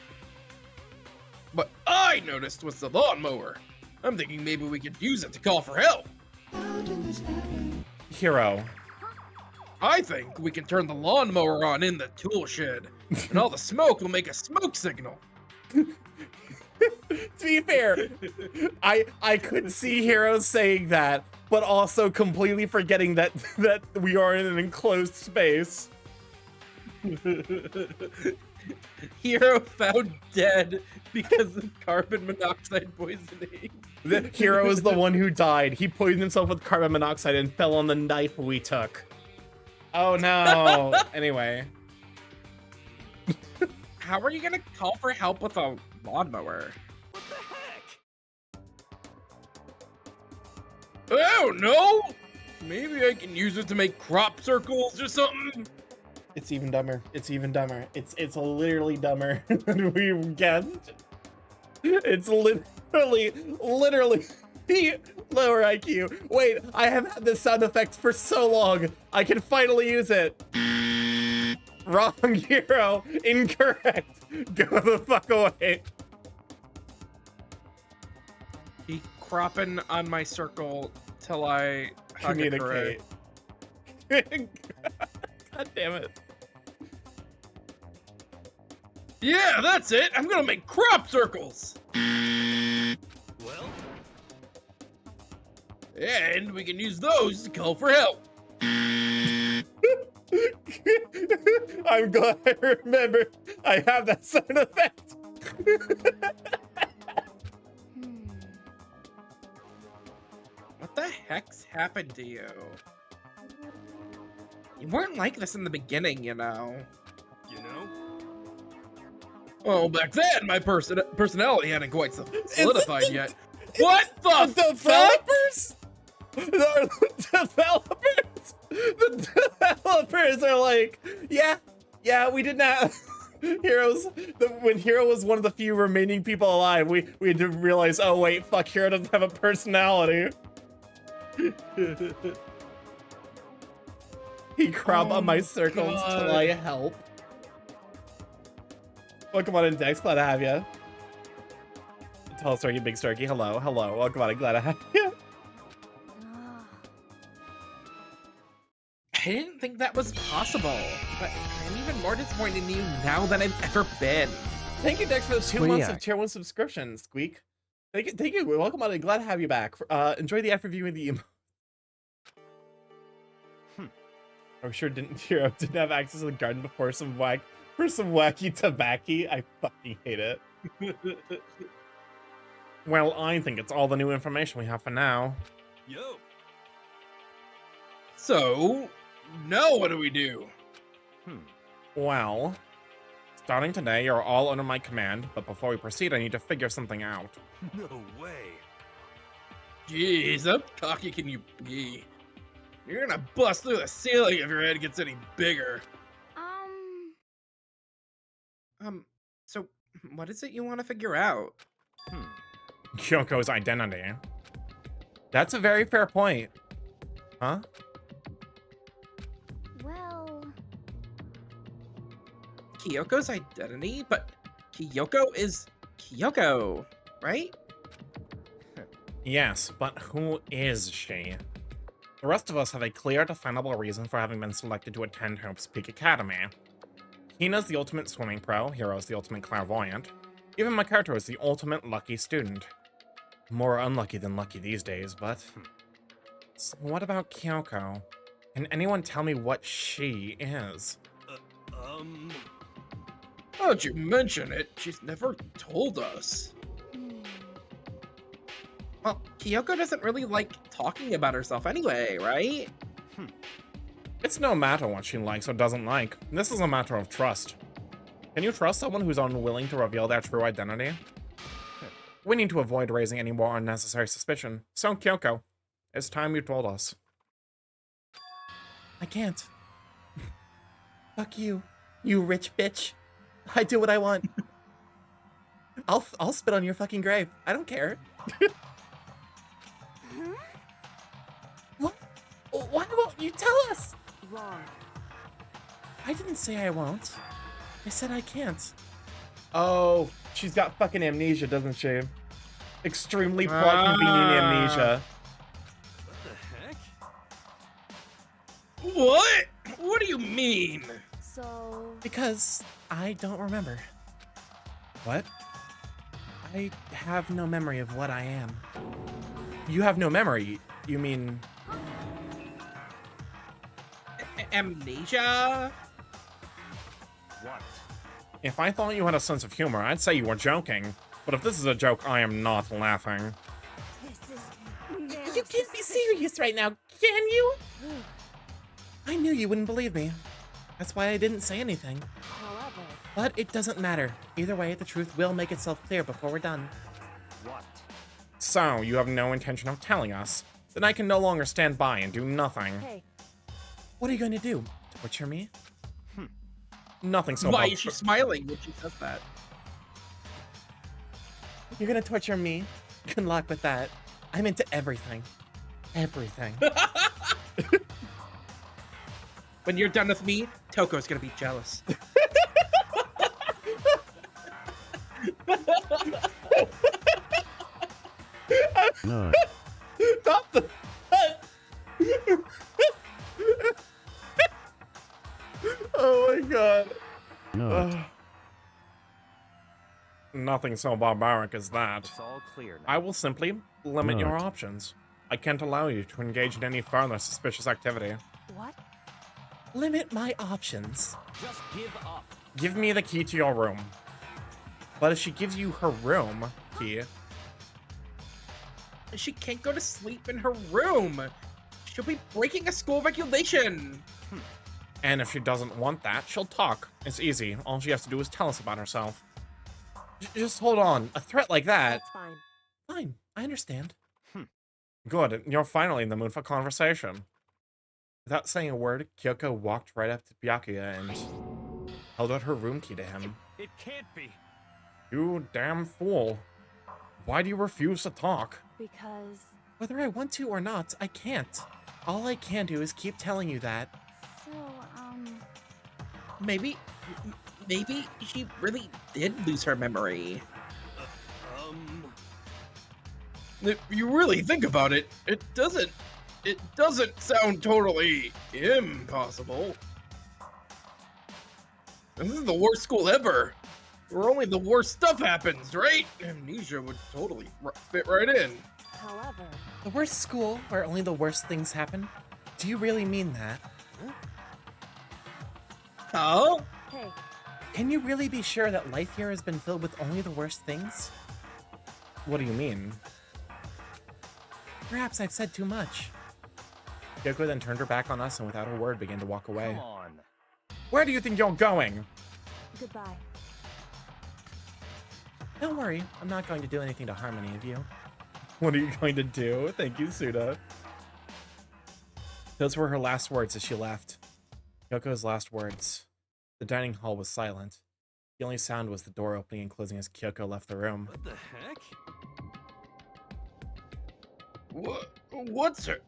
What I noticed was the lawnmower. I'm thinking maybe we could use it to call for help. How did this happen? Hero. I think we can turn the lawnmower on in the tool shed, and all the smoke will make a smoke signal. To be fair, I could see Hero saying that, but also completely forgetting that we are in an enclosed space. Hero found dead because of carbon monoxide poisoning. The Hero is the one who died. He poisoned himself with carbon monoxide and fell on the knife we took. Oh no. Anyway. How are you gonna call for help with a lawnmower? What the heck? Oh no! Maybe I can use it to make crop circles or something. It's even dumber. It's even dumber. It's literally dumber than we guessed. It's literally lower IQ. Wait, I have had this sound effect for so long. I can finally use it. Wrong, Hero. Incorrect. Go the fuck away. Keep cropping on my circle till I hug it Communicate. correct. God damn it. Yeah, that's it. I'm gonna make crop circles. Well, And we can use those to call for help. I'm glad I remember. I have that sound effect. What the heck's happened to you? You weren't like this in the beginning, you know. you know? Well, back then, my personality hadn't quite solidified yet. The What the fuck? developers? The developers? The developers are like, yeah, we did not. When Hero was one of the few remaining people alive, we had to realize, oh wait, fuck, Hero doesn't have a personality. He crop on my circles till I help. Welcome on Index, glad to have you. Tell Starky, Big Starky, hello. Welcome on, glad to have you. I didn't think that was possible, but I'm even more disappointed in you now than I've ever been. Thank you, Dex, for the 2 months of Squeak. Tier 1 subscription, Squeak. Thank you. Welcome on, glad to have you back. Enjoy the after viewing the emo. I'm sure Hero didn't have access to the garden before some wacky tobacco. I fucking hate it. Well, I think it's all the new information we have for now. Yo. So, now what do we do? Well, starting today, you're all under my command, but before we proceed, I need to figure something out. No way. Jeez, how cocky can you be? You're gonna bust through the ceiling if your head gets any bigger. So what is it you want to figure out? Kyoko's identity. That's a very fair point. Huh? Well, Kyoko's identity? But Kyoko is Kyoko, right? Yes, but who is she? The rest of us have a clear, definable reason for having been selected to attend Hope's Peak Academy. Hina's the ultimate swimming pro, Hero's the ultimate clairvoyant. Even Makoto is the ultimate lucky student. More unlucky than lucky these days, but... So what about Kyoko? Can anyone tell me what she is? Now that you mention it, she's never told us. Well, Kyoko doesn't really like talking about herself anyway, right? It's no matter what she likes or doesn't like. This is a matter of trust. Can you trust someone who's unwilling to reveal their true identity? We need to avoid raising any more unnecessary suspicion. So, Kyoko, it's time you told us. I can't. Fuck you, you rich bitch. I do what I want. I'll spit on your fucking grave. I don't care. What? Why won't you tell us? Wrong. I didn't say I won't. I said I can't. Oh, she's got fucking amnesia, doesn't she? Extremely plot convenient amnesia. What the heck? What? What do you mean? So... Because I don't remember. What? I have no memory of what I am. You have no memory? You mean... Amnesia? What? If I thought you had a sense of humor, I'd say you were joking. But if this is a joke, I am not laughing. You can't be serious right now, can you? I knew you wouldn't believe me. That's why I didn't say anything. However... But it doesn't matter. Either way, the truth will make itself clear before we're done. What? So, you have no intention of telling us? Then I can no longer stand by and do nothing. Hey. What are you going to do? Torture me? Nothing so Why much. is she smiling when she says that? You're gonna torture me? Good luck with that. I'm into everything. Everything. When you're done with me, Toko's gonna be jealous. No. Not the... Oh my god. No. Nothing so barbaric as that. It's all clear now. I will simply limit No. your options. I can't allow you to engage in any further suspicious activity. What? Limit my options. Just give up. Give me the key to your room. But if she gives you her room key, She can't go to sleep in her room. She'll be breaking a school regulation. and if she doesn't want that, she'll talk. It's easy. All she has to do is tell us about herself. Just hold on. A threat like that... That's fine. Fine, I understand. Good, you're finally in the mood for conversation. Without saying a word, Kyoko walked right up to Byakuya and held out her room key to him. It can't be. You damn fool. Why do you refuse to talk? Because... Whether I want to or not, I can't. All I can do is keep telling you that. So, Maybe she really did lose her memory. If you really think about it, it doesn't sound totally impossible. This is the worst school ever, where only the worst stuff happens, right? Amnesia would totally fit right in. However... The worst school where only the worst things happen? Do you really mean that? Oh? Hey. Can you really be sure that life here has been filled with only the worst things? What do you mean? Perhaps I've said too much. Kyoko then turned her back on us and without a word began to walk away. Come on. Where do you think you're going? Goodbye. Don't worry, I'm not going to do anything to harm any of you. What are you going to do? Thank you, Suda. Those were her last words as she left. Kyoko's last words. The dining hall was silent. The only sound was the door opening and closing as Kyoko left the room. What the heck?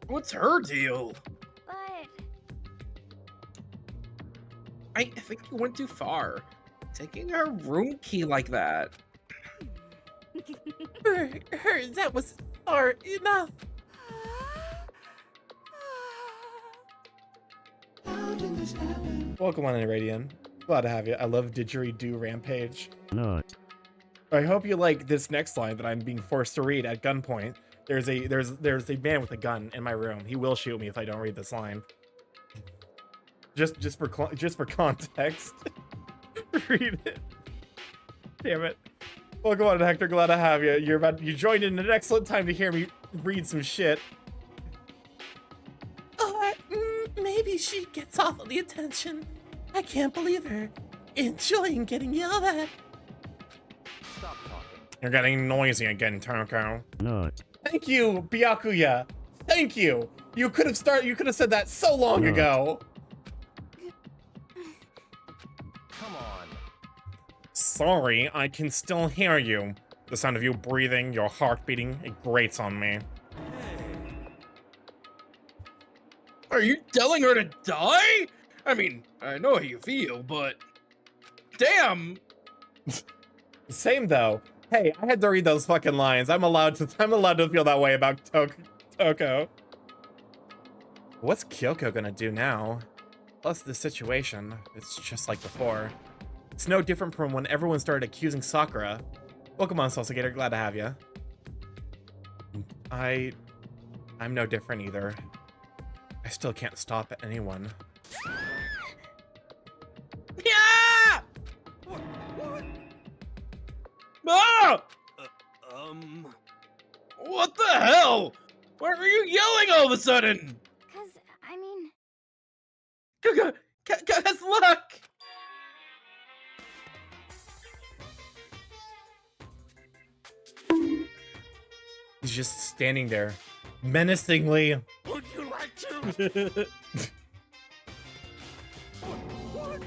What's her deal? But I think you went too far. Taking her room key like that. That was far enough. How did this happen? Welcome on in, Radian. Glad to have you. I love didgeridoo rampage. No. I hope you like this next line that I'm being forced to read at gunpoint. There's a man with a gun in my room. He will shoot me if I don't read this line. Just for context. Read it. Damn it. Welcome on, Hector. Glad to have you. You joined in an excellent time to hear me read some shit. Maybe she gets off of the attention. I can't believe her. Enjoying getting yelled at. Stop talking. You're getting noisy again, Toko. Not. Thank you, Byakuya. Thank you. You could have said that so long ago. Come on. Sorry, I can still hear you. The sound of you breathing, your heart beating, it grates on me. Are you telling her to die? I mean, I know how you feel, but damn. Same though. Hey, I had to read those fucking lines. I'm allowed to feel that way about Toko. What's Kyoko gonna do now? Plus the situation, it's just like before. It's no different from when everyone started accusing Sakura. Welcome on, Salsa glad to have you. I'm no different either. I still can't stop anyone. Yeah! What? Ah! What the hell? Why are you yelling all of a sudden? Cause, I mean... Cause look! He's just standing there, menacingly. Would you like to? What?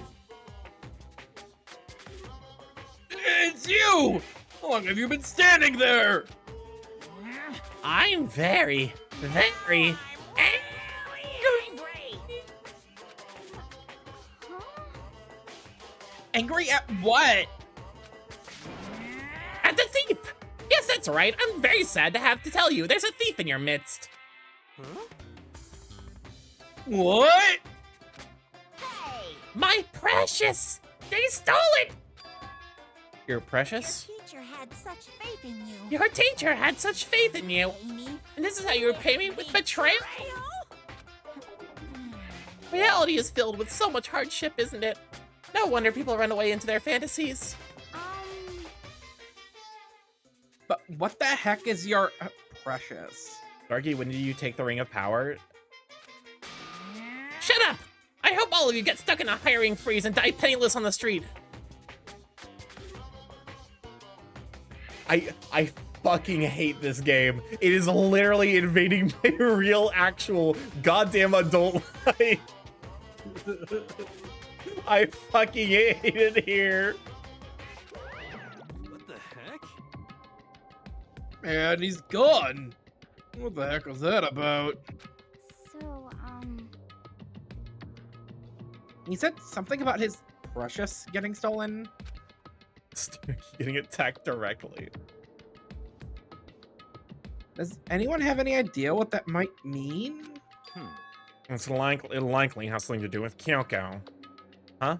It's you! How long have you been standing there? I'm very angry. Angry at what? At the thief! Yes, that's right. I'm very sad to have to tell you. There's a thief in your midst. Huh? What? My precious! They stole it! You're precious? Teacher had such faith in you. Your teacher had such faith in you. And this is how you repay me with betrayal? Reality is filled with so much hardship, isn't it? No wonder people run away into their fantasies. But what the heck is your precious? Starky, when did you take the Ring of Power? Shut up! I hope all of you get stuck in a hiring freeze and die penniless on the street. I fucking hate this game. It is literally invading my real, actual, goddamn adult life. I fucking hate it here. What the heck? And he's gone. What the heck was that about? So, He said something about his precious getting stolen. Getting attacked directly. Does anyone have any idea what that might mean? It likely has something to do with Kyoko. Huh?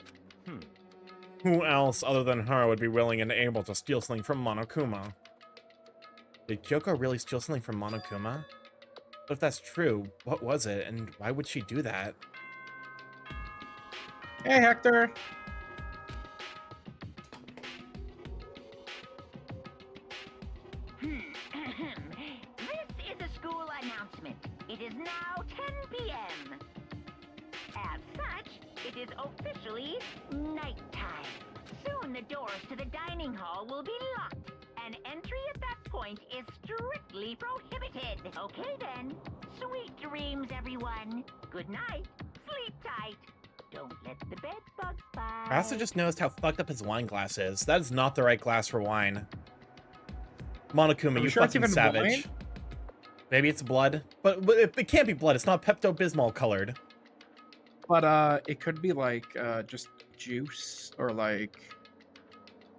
Who else other than her would be willing and able to steal something from Monokuma? Did Kyoko really steal something from Monokuma? But if that's true, what was it, and why would she do that? Hey, Hector. This is a school announcement. It is now 10 p.m. As such, it is officially nighttime. Soon the doors to the dining hall will be locked, and entry at that point is strictly prohibited. Okay then. Sweet dreams, everyone. Good night. Sleep tight. Don't let the bed bugs bite. I also just noticed how fucked up his wine glass is. That is not the right glass for wine. Monokuma, you sure it's fucking even savage. wine? Maybe it's blood, but it can't be blood. It's not Pepto-Bismol colored. But it could be like just juice or like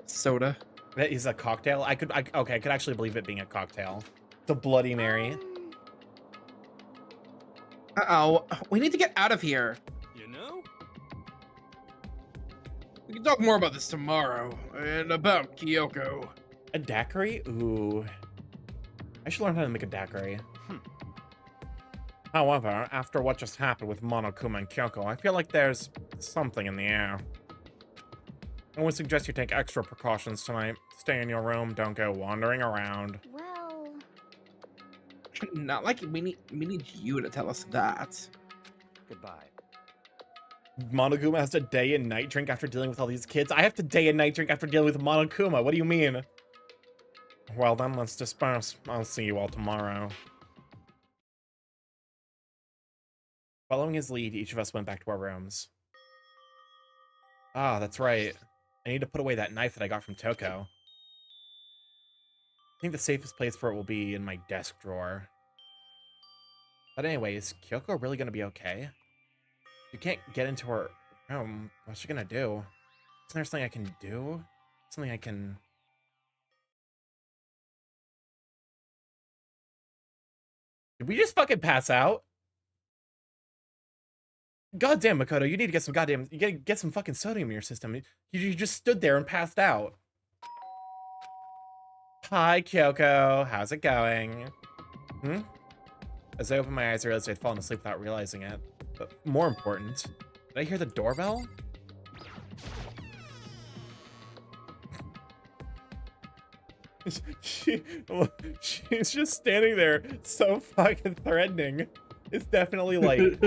soda. That is a cocktail. I could actually believe it being a cocktail. The Bloody Mary. Uh-oh, we need to get out of here. You know? We can talk more about this tomorrow, and about Kyoko. A daiquiri? Ooh. I should learn how to make a daiquiri. However, after what just happened with Monokuma and Kyoko, I feel like there's something in the air. I would suggest you take extra precautions tonight. Stay in your room, don't go wandering around. well... Not like we need you to tell us that. Goodbye. Monokuma has to day and night drink after dealing with all these kids? I have to day and night drink after dealing with Monokuma. What do you mean? Well then, let's disperse. I'll see you all tomorrow. Following his lead, each of us went back to our rooms. Ah, that's right. I need to put away that knife that I got from Toko. I think the safest place for it will be in my desk drawer. But anyways, is Kyoko really gonna be okay? You can't get into her room. What's she gonna do? Isn't there something I can do? Something I can... Did we just fucking pass out? Goddamn, Makoto, you need to get some goddamn... You gotta get some fucking sodium in your system. You just stood there and passed out. Hi, Kyoko. How's it going? Hmm? As I opened my eyes, I realized I'd fallen asleep without realizing it. But more important, did I hear the doorbell? She's just standing there, so fucking threatening. It's definitely like...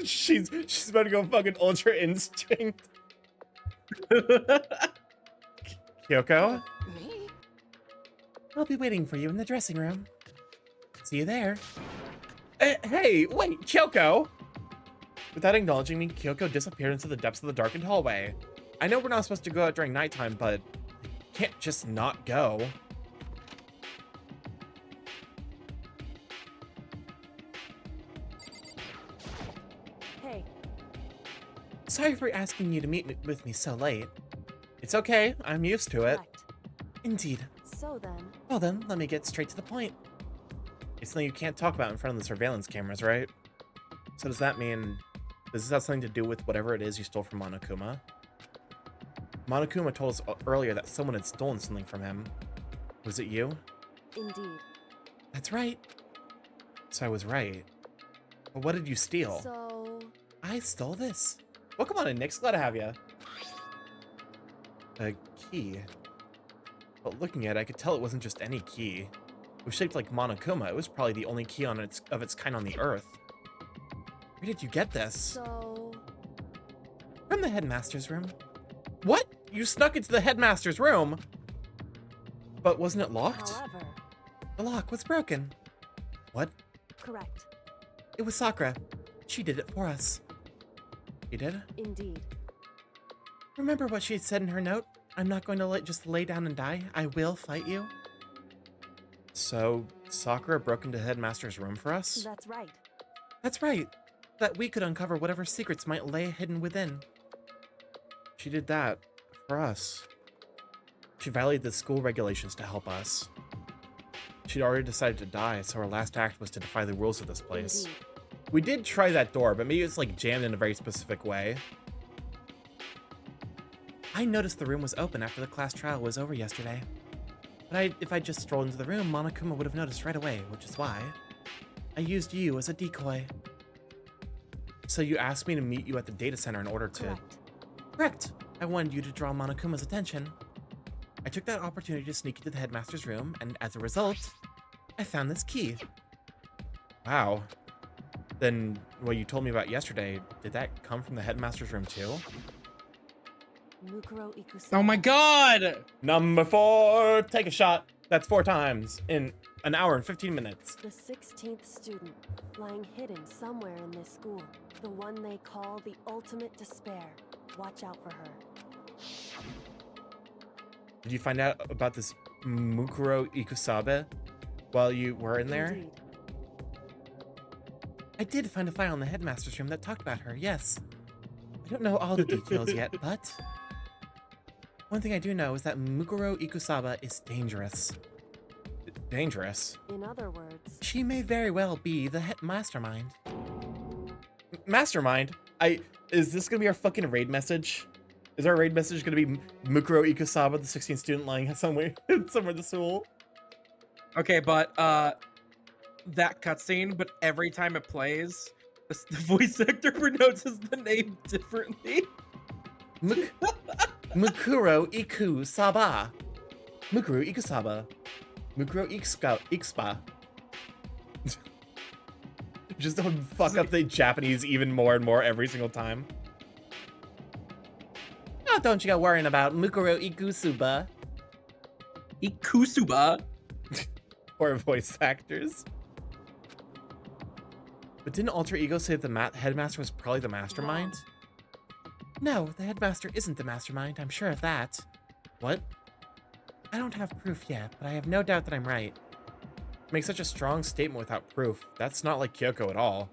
she's about to go fucking Ultra Instinct. Kyoko? Me? I'll be waiting for you in the dressing room. See you there. Hey, wait, Kyoko! Without acknowledging me, Kyoko disappeared into the depths of the darkened hallway. I know we're not supposed to go out during nighttime, but I can't just not go. Hey. Sorry for asking you to meet with me so late. It's okay, I'm used to it. Correct. Indeed. So then... Well then, let me get straight to the point. It's something you can't talk about in front of the surveillance cameras, right? So does that mean... Does this have something to do with whatever it is you stole from Monokuma? Monokuma told us earlier that someone had stolen something from him. Was it you? Indeed. That's right. So I was right. But what did you steal? So... I stole this. Welcome on in, Nick's glad to have you. A key. But looking at it, I could tell it wasn't just any key. It was shaped like Monokuma. It was probably the only key of its kind on the Earth. Where did you get this? So... From the headmaster's room. What? You snuck into the headmaster's room? But wasn't it locked? However... The lock was broken. What? Correct. It was Sakura. She did it for us. She did? Indeed. Remember what she had said in her note? I'm not going to just lay down and die. I will fight you. So, Sakura broke into Headmaster's room for us? That's right. That's right. That we could uncover whatever secrets might lay hidden within. She did that for us. She violated the school regulations to help us. She'd already decided to die, so her last act was to defy the rules of this place. Indeed. We did try that door, but maybe it's like jammed in a very specific way. I noticed the room was open after the class trial was over yesterday. But if I just strolled into the room, Monokuma would have noticed right away, which is why I used you as a decoy. So you asked me to meet you at the data center in order to... Correct. Correct. I wanted you to draw Monokuma's attention. I took that opportunity to sneak into the headmaster's room, and as a result, I found this key. Wow. Then what you told me about yesterday, did that come from the headmaster's room too? Mukuro Ikusaba. Oh my god! Number 4, take a shot. That's 4 times in an hour and 15 minutes. The 16th student, lying hidden somewhere in this school. The one they call the ultimate despair. Watch out for her. Did you find out about this Mukuro Ikusabe while you were in there? Indeed. I did find a file in the headmaster's room that talked about her, yes. I don't know all the details yet, but... One thing I do know is that Mukuro Ikusaba is dangerous. Dangerous? In other words... She may very well be the mastermind. Mastermind? Is this gonna be our fucking raid message? Is our raid message gonna be Mukuro Ikusaba, the 16th student lying somewhere in the school? Okay, but that cutscene, but every time it plays, the voice actor pronounces the name differently. Mukuro Ikusaba. Mukuro Ikusaba. Mukuro Ikusaba. Just don't fuck up the Japanese even more and more every single time. don't you go worrying about Mukuro Ikusuba. Ikusuba? Or voice actors. But didn't Alter Ego say the headmaster was probably the mastermind? No, the headmaster isn't the mastermind. I'm sure of that. What? I don't have proof yet, but I have no doubt that I'm right. Make such a strong statement without proof. That's not like Kyoko at all.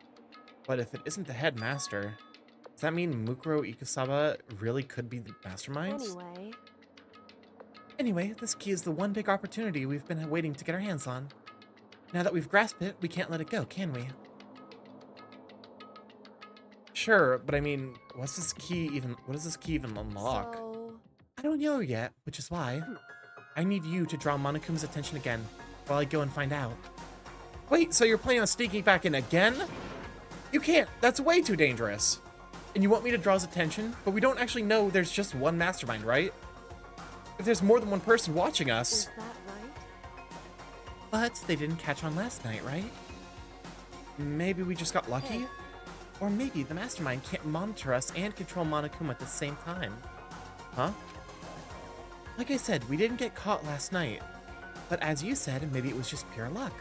But if it isn't the headmaster, does that mean Mukuro Ikusaba really could be the mastermind? Anyway, this key is the one big opportunity we've been waiting to get our hands on. Now that we've grasped it, we can't let it go, can we? Sure, but I mean, what does this key even unlock? I don't know yet, which is why I need you to draw Monokuma's attention again while I go and find out. Wait, so you're planning on sneaking back in again? You can't, that's way too dangerous. And you want me to draw his attention, but we don't actually know there's just one mastermind, right? If there's more than one person watching us. Is that right? But they didn't catch on last night, right? Maybe we just got lucky? Or maybe the mastermind can't monitor us and control Monokuma at the same time. Huh? Like I said, we didn't get caught last night. But as you said, maybe it was just pure luck.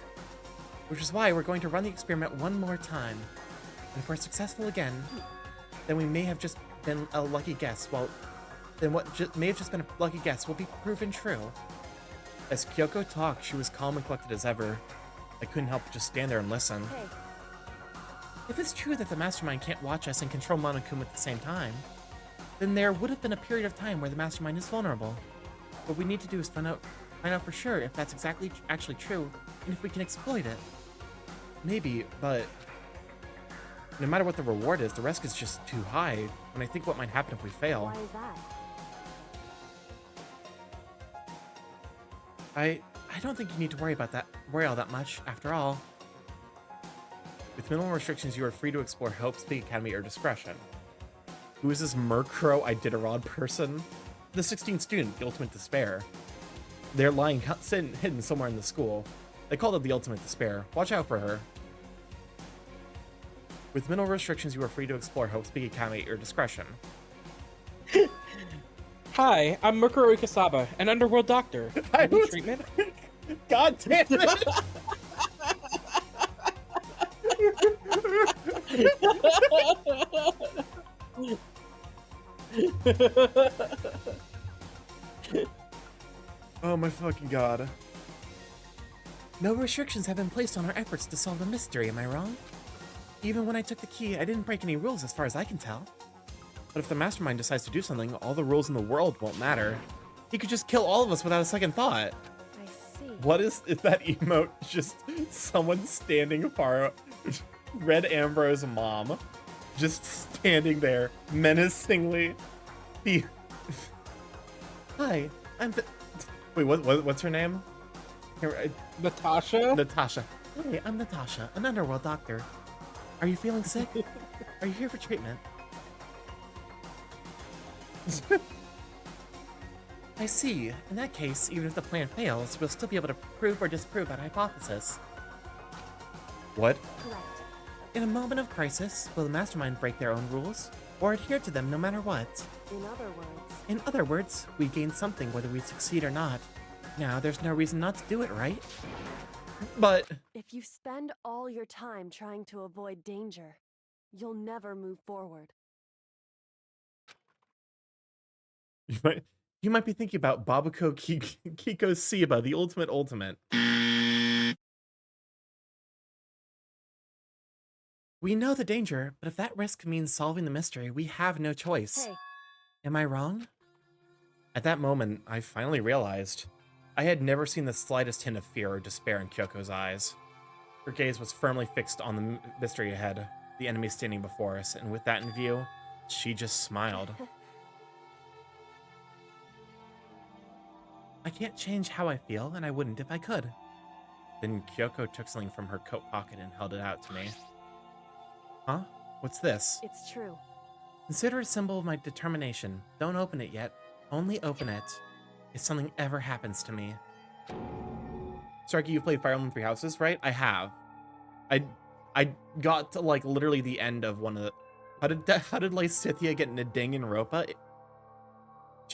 Which is why we're going to run the experiment one more time. And if we're successful again, then we may have just been a lucky guess. Well, then what may have just been a lucky guess will be proven true. As Kyoko talked, she was calm and collected as ever. I couldn't help but just stand there and listen. Hey. If it's true that the mastermind can't watch us and control Monokuma at the same time, then there would have been a period of time where the mastermind is vulnerable. What we need to do is find out for sure if that's actually true, and if we can exploit it. Maybe, but no matter what the reward is, the risk is just too high, and I think what might happen if we fail. Why is that? I don't think you need to worry all that much, after all. With minimal restrictions, you are free to explore Hope's Big Academy at your discretion. Who is this Murkrow Iditarod person? The 16th student, the Ultimate Despair. They're lying hidden somewhere in the school. They called it the Ultimate Despair. Watch out for her. With minimal restrictions, you are free to explore Hope's Big Academy at your discretion. Hi, I'm Mukuro Ikasaba, an underworld doctor. Need treatment? God damn it! Oh my fucking god. No restrictions have been placed on our efforts to solve the mystery, am I wrong? Even when I took the key, I didn't break any rules as far as I can tell. But if the mastermind decides to do something, all the rules in the world won't matter. He could just kill all of us without a second thought. I see. What is that emote? Just someone standing far, Red Ambrose mom, just standing there menacingly. Hi, wait, what's her name? Natasha? Natasha. Hey, I'm Natasha, an underworld doctor. Are you feeling sick? Are you here for treatment? I see. In that case, even if the plan fails, we'll still be able to prove or disprove that hypothesis. What? Correct. In a moment of crisis, will the mastermind break their own rules, or adhere to them no matter what? In other words, we gain something whether we succeed or not. Now, there's no reason not to do it, right? But if you spend all your time trying to avoid danger, you'll never move forward. you might be thinking about Babuko Kiko Siba, the ultimate. We know the danger, but if that risk means solving the mystery, we have no choice. Hey. Am I wrong? At that moment, I finally realized I had never seen the slightest hint of fear or despair in Kyoko's eyes. Her gaze was firmly fixed on the mystery ahead, the enemy standing before us, and with that in view, she just smiled. I can't change how I feel, and I wouldn't if I could. Then Kyoko took something from her coat pocket and held it out to me. Huh? What's this? It's true. Consider it a symbol of my determination. Don't open it yet. Only open it if something ever happens to me. Starky, you've played Fire Emblem Three Houses, right? I have. I got to like literally the end of one of the... How did Lysithea get into Danganronpa?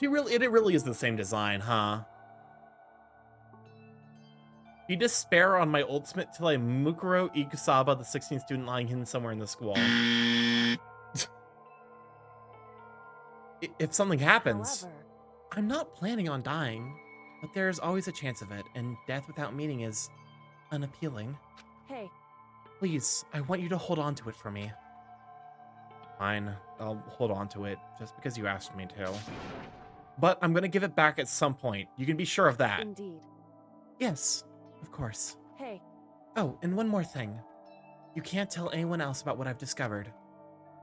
It really is the same design, huh? You despair on my ultimate till I Mukuro Ikusaba, the 16th student lying hidden somewhere in the school. If something happens, However, I'm not planning on dying, but there's always a chance of it, and death without meaning is unappealing. hey, Please, I want you to hold on to it for me. Fine, I'll hold on to it, just because you asked me to. But I'm gonna give it back at some point. You can be sure of that. indeed. Yes, of course. Hey, Oh, and one more thing. You can't tell anyone else about what I've discovered.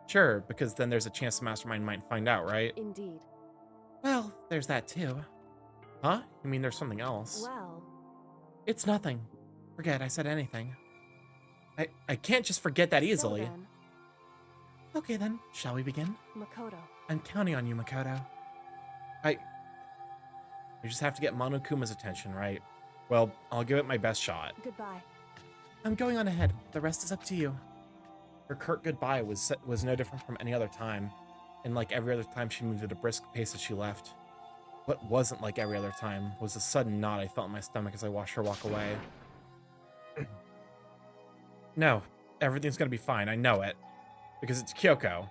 Sure, because then there's a chance the Mastermind might find out, right? indeed. Well, there's that too. Huh? You mean there's something else? Well, It's nothing. Forget I said anything. I can't just forget that easily. So then, Okay then, shall we begin? Makoto. I'm counting on you, Makoto. You just have to get Monokuma's attention, right? Well, I'll give it my best shot. Goodbye. I'm going on ahead. The rest is up to you. Her curt goodbye was no different from any other time, and like every other time she moved at a brisk pace as she left. What wasn't like every other time was the sudden knot I felt in my stomach as I watched her walk away. No, everything's gonna be fine, I know it. Because it's Kyoko.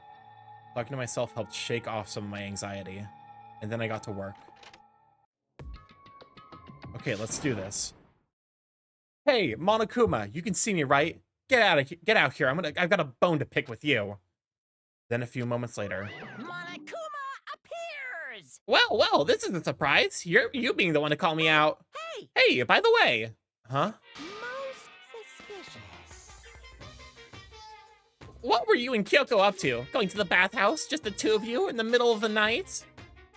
Talking to myself helped shake off some of my anxiety, and then I got to work. Okay, let's do this. Hey, Monokuma, you can see me, right? Get out here. I've got a bone to pick with you. Then a few moments later. Monokuma appears! Well, this is a surprise. You being the one to call me out. Hey, by the way. Huh? Most suspicious. What were you and Kyoko up to? Going to the bathhouse? Just the two of you in the middle of the night?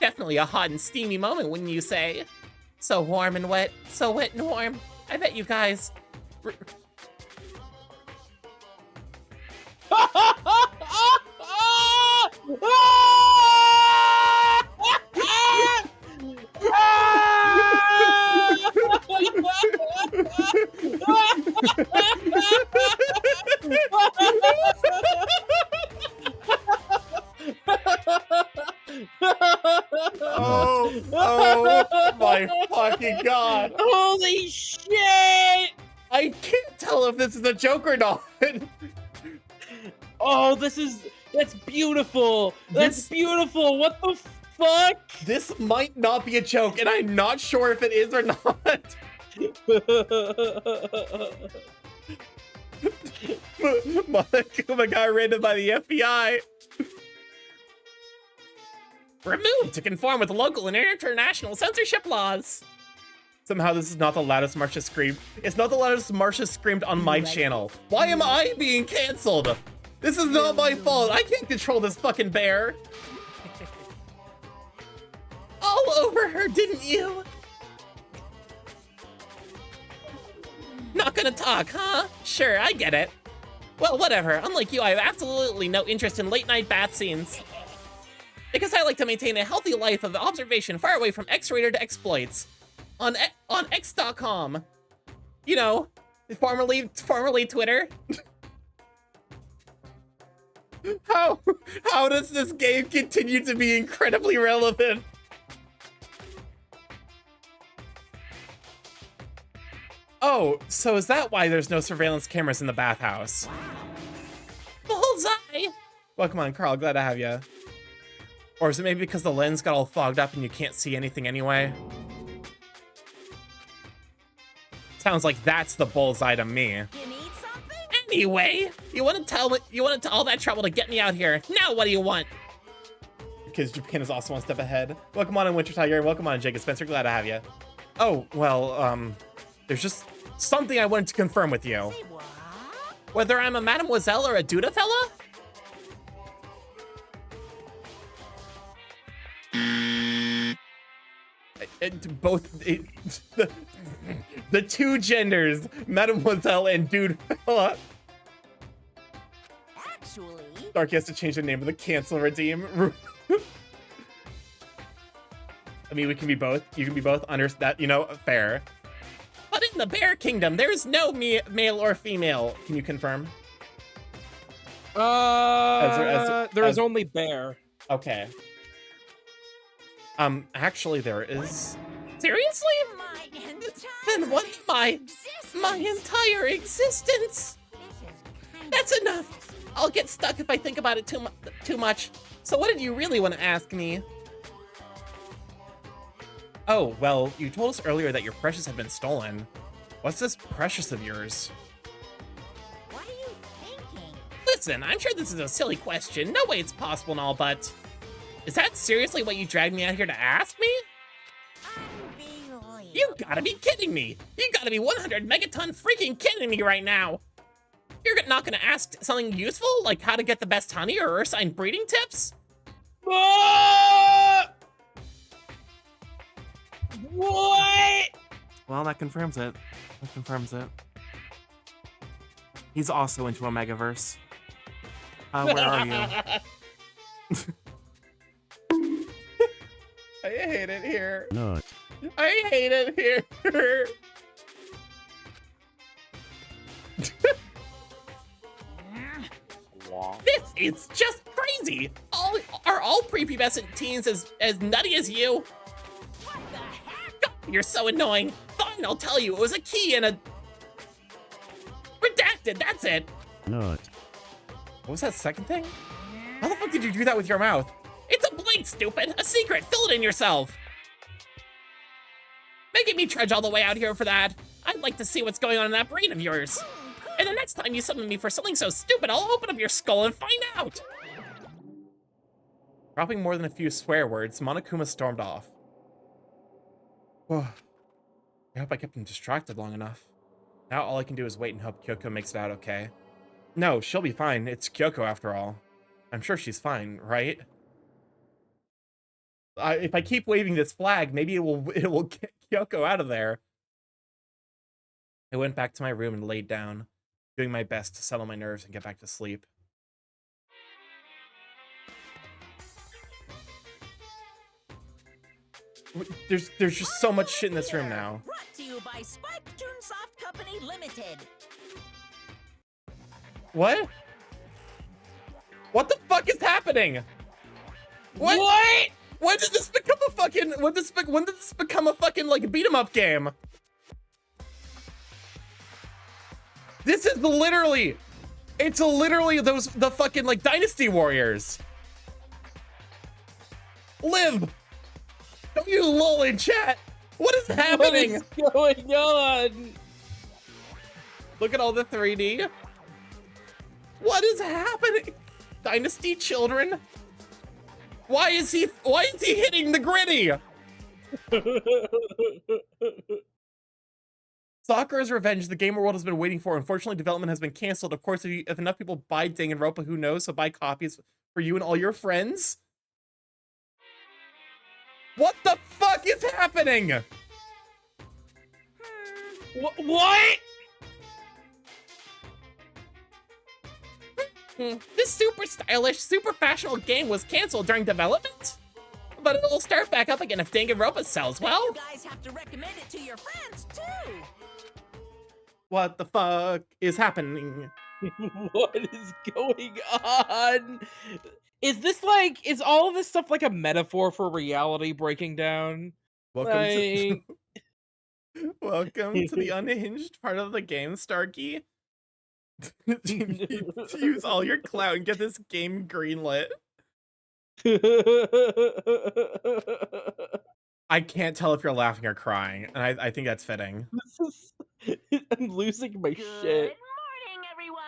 Definitely a hot and steamy moment, wouldn't you say? So warm and wet. So wet and warm. I bet you guys... Oh my fucking god. Holy shit! I can't tell if this is a joke or not. Oh, that's beautiful. That's beautiful. What the fuck? This might not be a joke, and I'm not sure if it is or not. Monokuma got raided by the FBI. Removed to conform with local and international censorship laws. Somehow this is not the loudest Marsha screamed. It's not the loudest Marsha screamed on my channel. Why am I being canceled? This is not my fault. I can't control this fucking bear. All over her, didn't you? Not gonna talk, huh? Sure, I get it. Well, whatever. Unlike you, I have absolutely no interest in late-night bath scenes. Because I like to maintain a healthy life of observation far away from X-rated exploits. On X.com. You know, formerly Twitter. How does this game continue to be incredibly relevant? Oh, so is that why there's no surveillance cameras in the bathhouse? Bullseye! Well, come on, Carl, glad to have you. Or is it maybe because the lens got all fogged up and you can't see anything anyway? Sounds like that's the bullseye to me. You need something? Anyway, you wanted all that trouble to get me out here. Now what do you want? Because Japan is also one step ahead. Welcome on in, Winter Tiger. Welcome on, Jacob Spencer. Glad to have you. Oh, well, there's just something I wanted to confirm with you. Say what? Whether I'm a mademoiselle or a Duda fella? The two genders, mademoiselle and dude fella. Actually... Starky has to change the name of the cancel redeem. I mean, we can be both. You can be both under that, you know, fair. But in the Bear Kingdom, there's no male or female. Can you confirm? There is only bear. Okay. Actually there is. Seriously? My entire Then what am I? My entire existence? That's enough. I'll get stuck if I think about it too much. So what did you really want to ask me? Oh, well, you told us earlier that your precious had been stolen. What's this precious of yours? What are you thinking? Listen, I'm sure this is a silly question. No way it's possible and all, but... Is that seriously what you dragged me out here to ask me? Unbelievable. You gotta be kidding me! You gotta be 100 megaton freaking kidding me right now! You're not gonna ask something useful, like how to get the best honey or ursine breeding tips? Ah! What? Well, that confirms it. That confirms it. He's also into Omegaverse. Where are you? I hate it here. No. I hate it here. This is just crazy! Are all prepubescent teens as nutty as you? What the heck? God, you're so annoying! Fine, I'll tell you, it was a key and a... Redacted, that's it! No. What was that second thing? How the fuck did you do that with your mouth? It's a blank, stupid! A secret! Fill it in yourself! Making me trudge all the way out here for that? I'd like to see what's going on in that brain of yours. And the next time you summon me for something so stupid, I'll open up your skull and find out! Dropping more than a few swear words, Monokuma stormed off. I hope I kept him distracted long enough. Now all I can do is wait and hope Kyoko makes it out okay. No, she'll be fine. It's Kyoko after all. I'm sure she's fine, right? If I keep waving this flag, maybe it will get Kyoko out of there. I went back to my room and laid down, doing my best to settle my nerves and get back to sleep. There's just so much shit in this room now. Brought to you by Spike Toonsoft Company Limited. What? What the fuck is happening? What? When did this become a fucking? When did this become a fucking like beat 'em up game? This is literally, it's literally the fucking like Dynasty Warriors. Live. Don't you lull in chat. What is happening? What is going on? Look at all the 3D. What is happening? Dynasty children? Why is he hitting the gritty? Sakura's Revenge, the gamer world has been waiting for. Unfortunately, development has been canceled. Of course, if enough people buy Danganronpa, who knows? So buy copies for you and all your friends. What the fuck is happening? What? This super stylish, super fashionable game was canceled during development? But it'll start back up again if Danganronpa sells well. You guys have to recommend it to your friends too. What the fuck is happening? What is going on? Is this like, is all of this stuff like a metaphor for reality breaking down? Welcome Like... Welcome to the unhinged part of the game, Starky. To use all your clout and get this game greenlit. I can't tell if you're laughing or crying, and I think that's fitting. I'm losing my Good shit. morning, everyone.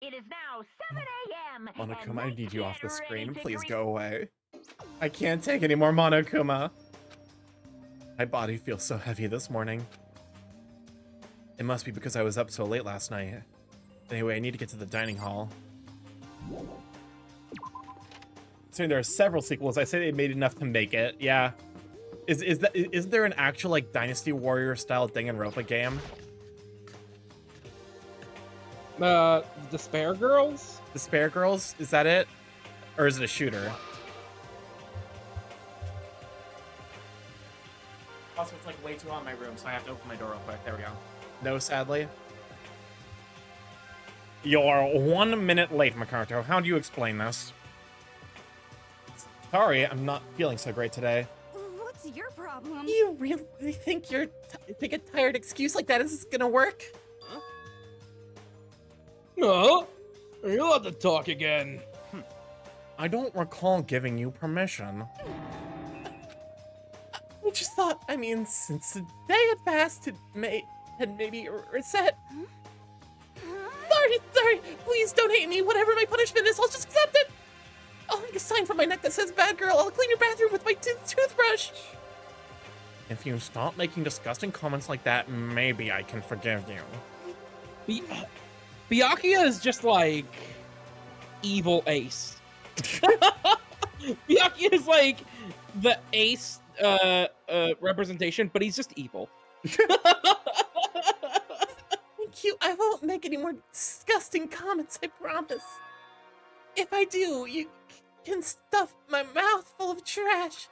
It is now 7 a.m. Monokuma, I need you off the screen. Please go away. I can't take any more Monokuma. My body feels so heavy this morning. It must be because I was up so late last night. Anyway, I need to get to the dining hall. So there are several sequels. I say they made enough to make it. Yeah. Is there an actual like Dynasty Warrior style Danganronpa game? Despair Girls? Despair Girls? Is that it? Or is it a shooter? Also, it's like way too hot in my room, so I have to open my door real quick. There we go. No, sadly. You're 1 minute late, Makoto. How do you explain this? Sorry, I'm not feeling so great today. your problem. You really think think a tired excuse like that is gonna work? No, are you allowed to talk again? I don't recall giving you permission. I just thought, I mean, since the day had passed, had maybe reset. Sorry, please don't hate me. Whatever my punishment is, I'll just accept it. I'll make a sign from my neck that says bad girl. I'll clean your bathroom with my toothbrush. If you stop making disgusting comments like that, maybe I can forgive you. Byakuya is just like evil Ace. Byakuya is like the Ace representation, but he's just evil. Thank you. I won't make any more disgusting comments, I promise. If I do, you can stuff my mouth full of trash.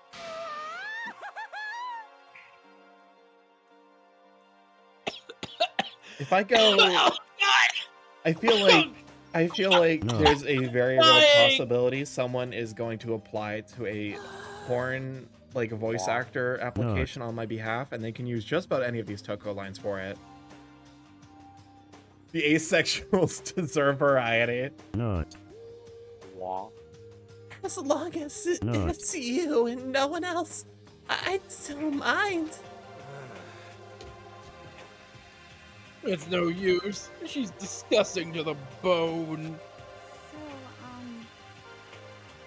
If I go, I feel like there's a very real possibility someone is going to apply to a porn like voice actor application on my behalf, and they can use just about any of these Toko lines for it. The asexuals deserve variety. Not. As long as it's you and no one else, I don't mind. It's no use. She's disgusting to the bone.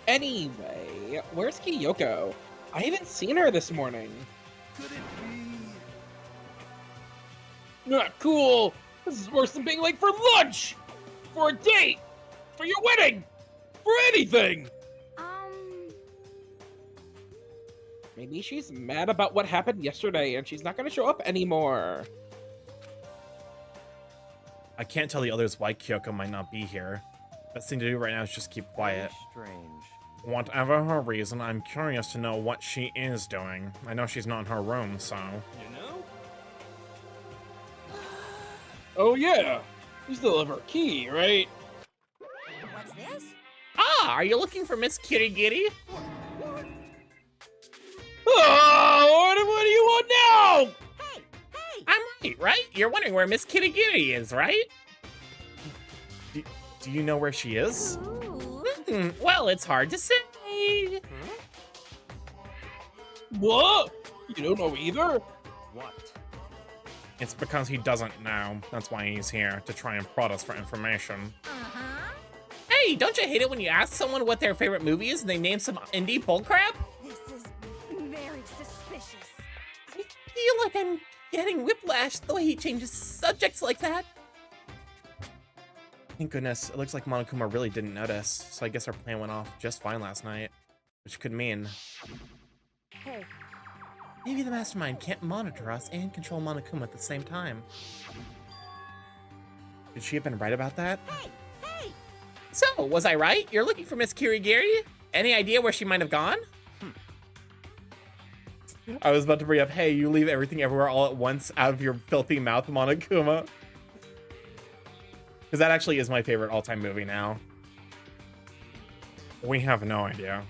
Anyway, where's Kyoko? I haven't seen her this morning. Could it be? Not cool. This is worse than being late for lunch, for a date, for your wedding, for anything. Maybe she's mad about what happened yesterday and she's not gonna show up anymore. I can't tell the others why Kyoko might not be here. Best thing to do right now is just keep quiet. Strange. Whatever her reason, I'm curious to know what she is doing. I know she's not in her room, so... You know? Oh yeah, you still have her key, right? What's this? Ah, are you looking for Miss Kirigiri? Oh, what do you want now? Hey! I'm right? You're wondering where Miss Kirigiri is, right? Do you know where she is? Well, it's hard to say. What? You don't know either? What? It's because he doesn't know. That's why he's here, to try and prod us for information. Hey, don't you hate it when you ask someone what their favorite movie is and they name some indie bullcrap? This is very suspicious. I feel like I'm getting whiplash the way he changes subjects like that. Thank goodness, it looks like Monokuma really didn't notice, so I guess our plan went off just fine last night. Which could mean... Hey, maybe the mastermind can't monitor us and control Monokuma at the same time. Could she have been right about that? Hey! So, was I right? You're looking for Miss Kirigiri? Any idea where she might have gone? I was about to bring up, hey, you leave everything everywhere all at once out of your filthy mouth, Monokuma. Because that actually is my favorite all-time movie now. We have no idea.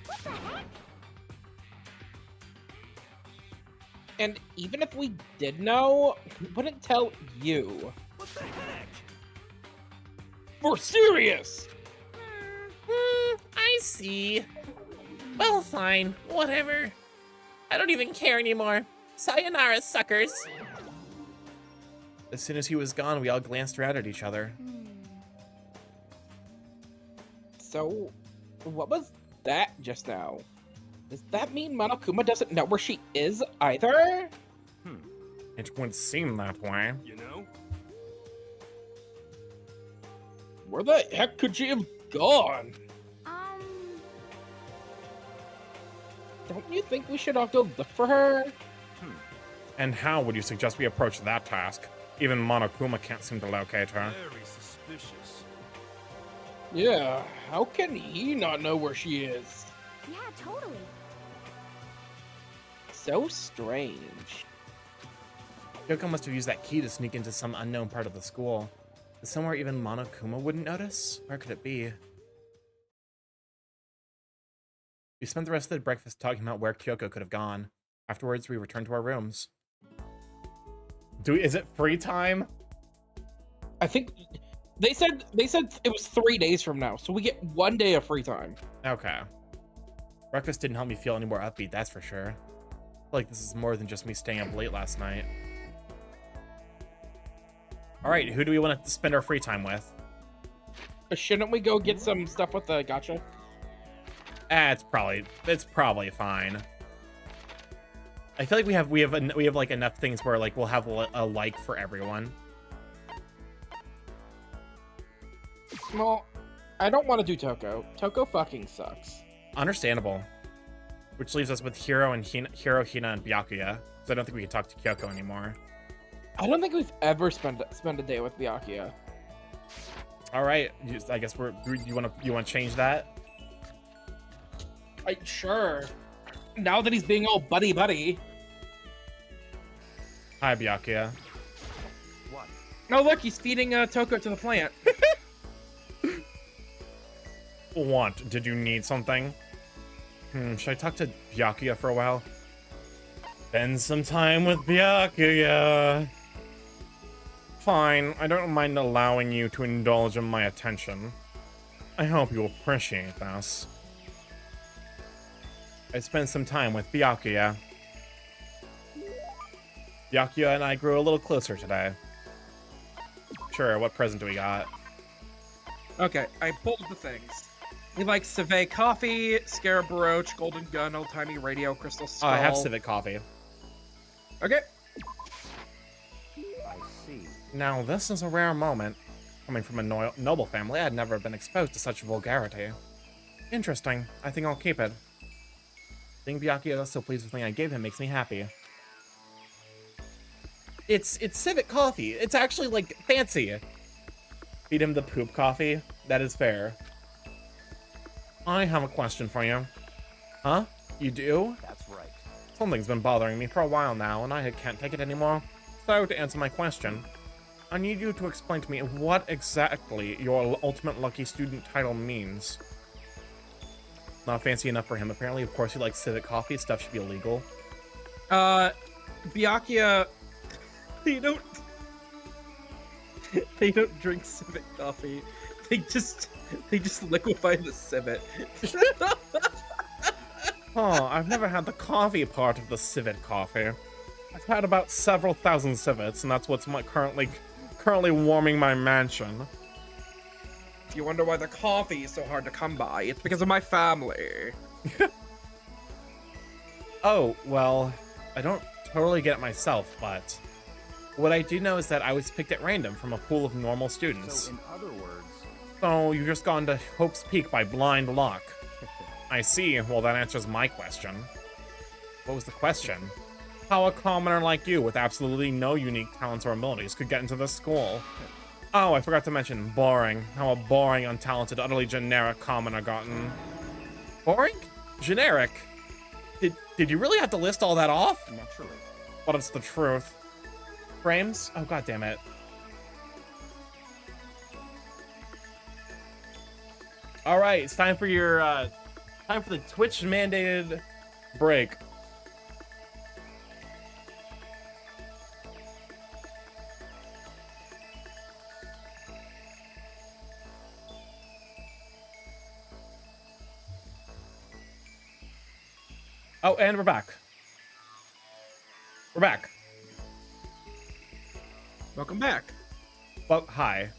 And even if we did know, we wouldn't tell you. What the heck? For serious! I see. Well, fine. Whatever. I don't even care anymore. Sayonara, suckers. As soon as he was gone, we all glanced around at each other. So, what was that just now? Does that mean Monokuma doesn't know where she is either? It would seem that way. You know? Where the heck could she have gone? Don't you think we should all go look for her? And how would you suggest we approach that task? Even Monokuma can't seem to locate her. Very suspicious. Yeah, how can he not know where she is? Yeah, totally. So strange. Kyoko must have used that key to sneak into some unknown part of the school. Somewhere even Monokuma wouldn't notice? Where could it be? We spent the rest of the breakfast talking about where Kyoko could have gone. Afterwards, we return to our rooms. Is it free time? I think they said it was 3 days from now, so we get 1 day of free time. Okay. Breakfast didn't help me feel any more upbeat, that's for sure. I feel like this is more than just me staying up late last night. All right, who do we want to spend our free time with? Shouldn't we go get some stuff with the gacha? It's probably fine. I feel like we have like enough things where like we'll have a like for everyone. Well, I don't want to do Toko. Toko fucking sucks. Understandable. Which leaves us with Hiro, Hina, and Byakuya. So I don't think we can talk to Kyoko anymore. I don't think we've ever spent a day with Byakuya. All right, I guess you want to change that? Sure. Now that he's being all buddy. Hi, Byakuya. What? Oh look, he's feeding Toko to the plant. What? Did you need something? Should I talk to Byakuya for a while? Spend some time with Byakuya. Fine, I don't mind allowing you to indulge in my attention. I hope you appreciate this. I spent some time with Byakuya. Byakuya and I grew a little closer today. Sure, what present do we got? Okay, I pulled the things. He likes Civet coffee, Scarab brooch, golden gun, old-timey radio, crystal skull. Oh, I have Civet coffee. Okay. I see. Now, this is a rare moment. Coming from a noble family, I'd never been exposed to such vulgarity. Interesting. I think I'll keep it. Seeing Byakuya so pleased with the thing I gave him makes me happy. It's Civet coffee. It's actually, like, fancy. Feed him the poop coffee. That is fair. I have a question for you. Huh? You do? That's right. Something's been bothering me for a while now, and I can't take it anymore. So, to answer my question, I need you to explain to me what exactly your ultimate lucky student title means. Not fancy enough for him, apparently. Of course, he likes Civet coffee. Stuff should be illegal. Byakuya, they don't drink Civet coffee. They just liquefy the Civet. Oh, I've never had the coffee part of the Civet coffee. I've had about several thousand Civets, and that's what's currently warming my mansion. If you wonder why the coffee is so hard to come by, it's because of my family. Oh, well, I don't totally get it myself, but what I do know is that I was picked at random from a pool of normal students. So, in other words... So, you've just gone to Hope's Peak by blind luck. I see. Well, that answers my question. What was the question? How a commoner like you, with absolutely no unique talents or abilities, could get into this school. Oh, I forgot to mention, boring. How a boring, untalented, utterly generic commoner got in. Boring? Generic? Did you really have to list all that off? Naturally. But it's the truth. Frames? Oh, god damn it. All right, it's time for your time for the Twitch mandated break. Oh, and we're back. We're back. Welcome back. Well, hi.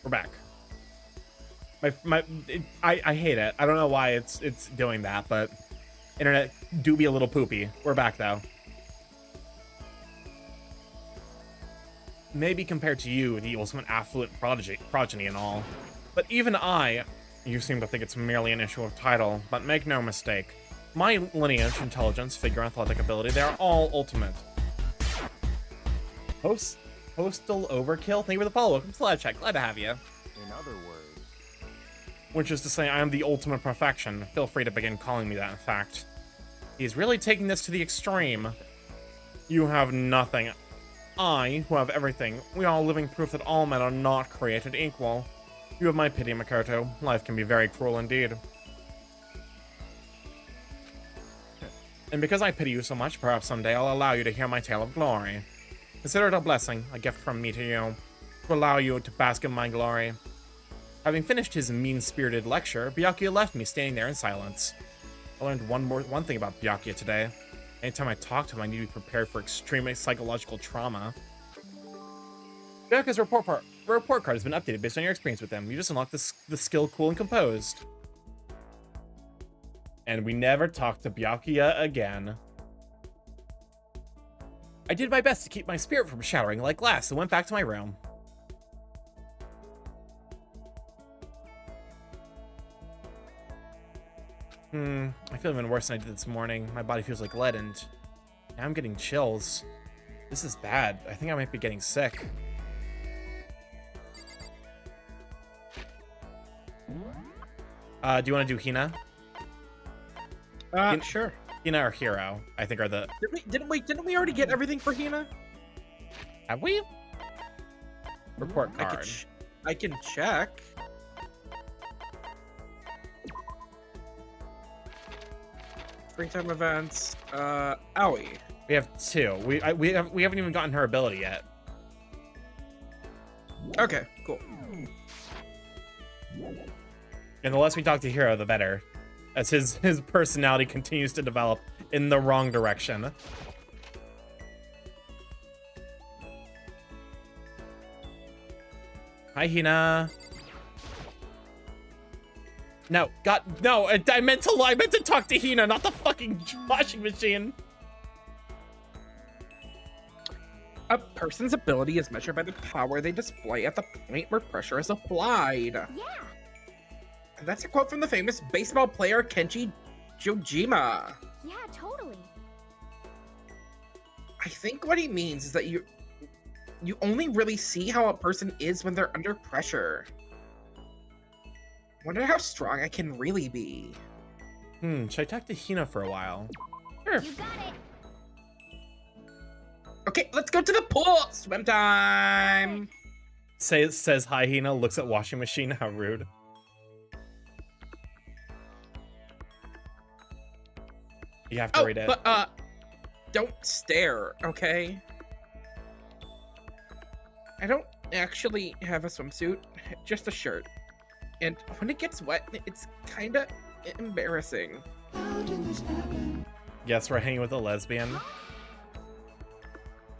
We're back. I hate it. I don't know why it's doing that, but internet do be a little poopy. We're back though. Maybe compared to you, the ultimate affluent progeny and all, but even you seem to think it's merely an issue of title. But make no mistake, my lineage, intelligence, figure, athletic ability, they are all ultimate. Postal overkill. Thank you for the follow. Welcome to Live Chat. Glad to have you. In other words... Which is to say, I am the ultimate perfection. Feel free to begin calling me that, in fact. He's really taking this to the extreme. You have nothing. I, who have everything, we are living proof that all men are not created equal. You have my pity, Makoto. Life can be very cruel indeed. And because I pity you so much, perhaps someday I'll allow you to hear my tale of glory. Consider it a blessing, a gift from me to you, to allow you to bask in my glory. Having finished his mean-spirited lecture, Byakuya left me standing there in silence. I learned one thing about Byakuya today. Anytime I talk to him, I need to be prepared for extreme psychological trauma. Byakuya's report card has been updated based on your experience with him. You just unlocked the skill Cool and Composed. And we never talked to Byakuya again. I did my best to keep my spirit from shattering like glass and went back to my room. I feel even worse than I did this morning. My body feels like lead and now I'm getting chills. This is bad. I think I might be getting sick. Do you want to do Hina? Sure. Hina or Hero, I think are the... Didn't we already get everything for Hina? Have we? Report card. I can check. Springtime events. Owie. We have 2. We haven't even gotten her ability yet. Okay, cool. And the less we talk to Hero, the better. As his personality continues to develop in the wrong direction. Hi, Hina. No, God, no! I meant to talk to Hina, not the fucking washing machine. A person's ability is measured by the power they display at the point where pressure is applied. Yeah. That's a quote from the famous baseball player Kenji Jojima. Yeah, totally. I think what he means is that you only really see how a person is when they're under pressure. Wonder how strong I can really be. Should I talk to Hina for a while? Sure. You got it. Okay, let's go to the pool. Swim time. Says hi, Hina, looks at washing machine. How rude. You have to read it. But don't stare, okay? I don't actually have a swimsuit, just a shirt. And when it gets wet, it's kinda embarrassing. How did this happen? Yes, we're hanging with a lesbian.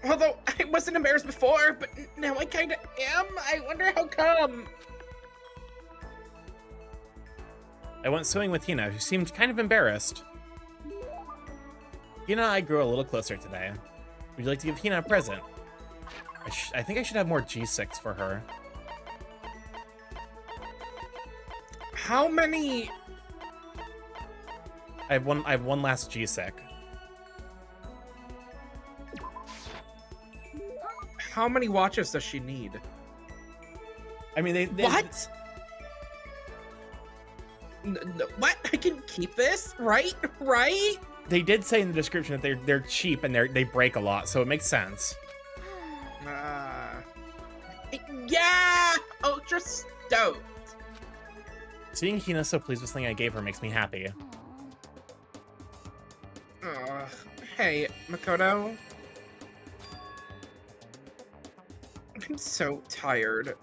Although I wasn't embarrassed before, but now I kinda am. I wonder how come. I went swimming with Hina, who seemed kind of embarrassed. Hina and I grew a little closer today. Would you like to give Hina a present? I think I should have more G6 for her. How many? I have one last G6. How many watches does she need? I mean, they what? What? I can keep this, right? Right? They did say in the description that they're cheap and they break a lot, so it makes sense. Yeah! Ultra stoked. Seeing Hina so pleased with something I gave her makes me happy. Hey, Makoto. I'm so tired.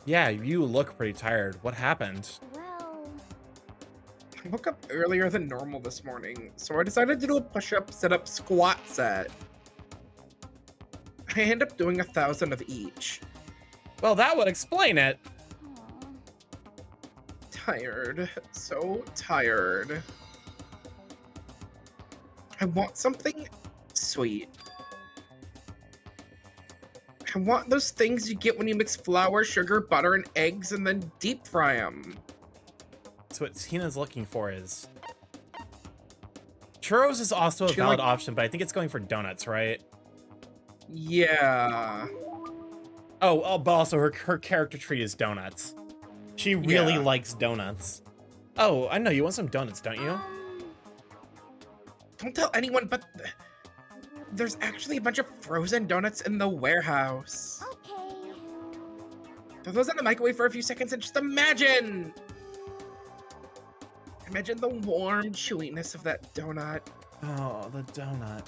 Yeah, you look pretty tired. What happened? Well, I woke up earlier than normal this morning, so I decided to do a push-up, sit-up, squat set. I end up doing 1,000 of each. Well, that would explain it. Tired. So tired. I want something sweet. I want those things you get when you mix flour, sugar, butter, and eggs and then deep fry them. So what Hina's looking for is... Churros is also a valid option, but I think it's going for donuts, right? Yeah. Oh, but also her character tree is donuts. She really likes donuts. Oh, I know, you want some donuts, don't you? Don't tell anyone, but there's actually a bunch of frozen donuts in the warehouse. okay. Throw those in the microwave for a few seconds and just imagine! Imagine the warm chewiness of that donut. Oh, the donut.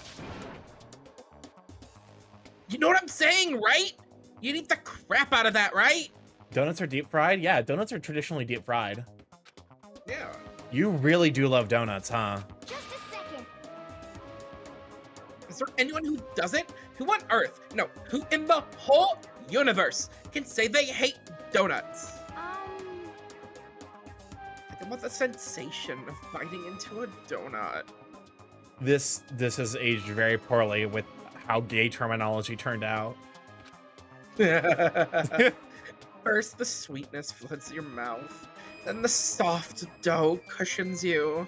You know what I'm saying, right? You need the crap out of that, right? Donuts are deep fried? Yeah, donuts are traditionally deep fried. Yeah. You really do love donuts, huh? Just a second. Is there anyone who doesn't? Who on Earth, no, who in the whole universe can say they hate donuts? Think about the sensation of biting into a donut. This has aged very poorly with how gay terminology turned out. First, the sweetness floods your mouth. Then the soft dough cushions you.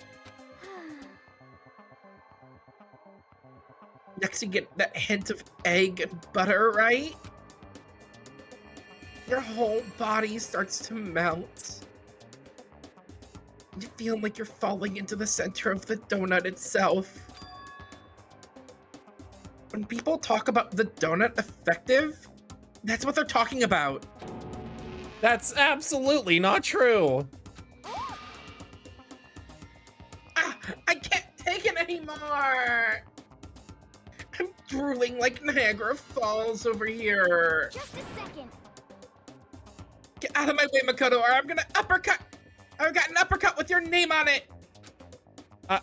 Next, you get that hint of egg and butter, right? Your whole body starts to melt. You feel like you're falling into the center of the donut itself. When people talk about the donut effective, that's what they're talking about. That's absolutely not true. Ah, I can't take it anymore. I'm drooling like Niagara Falls over here. Just a second. Get out of my way, Makoto, or I'm gonna uppercut. I've got an uppercut with your name on it.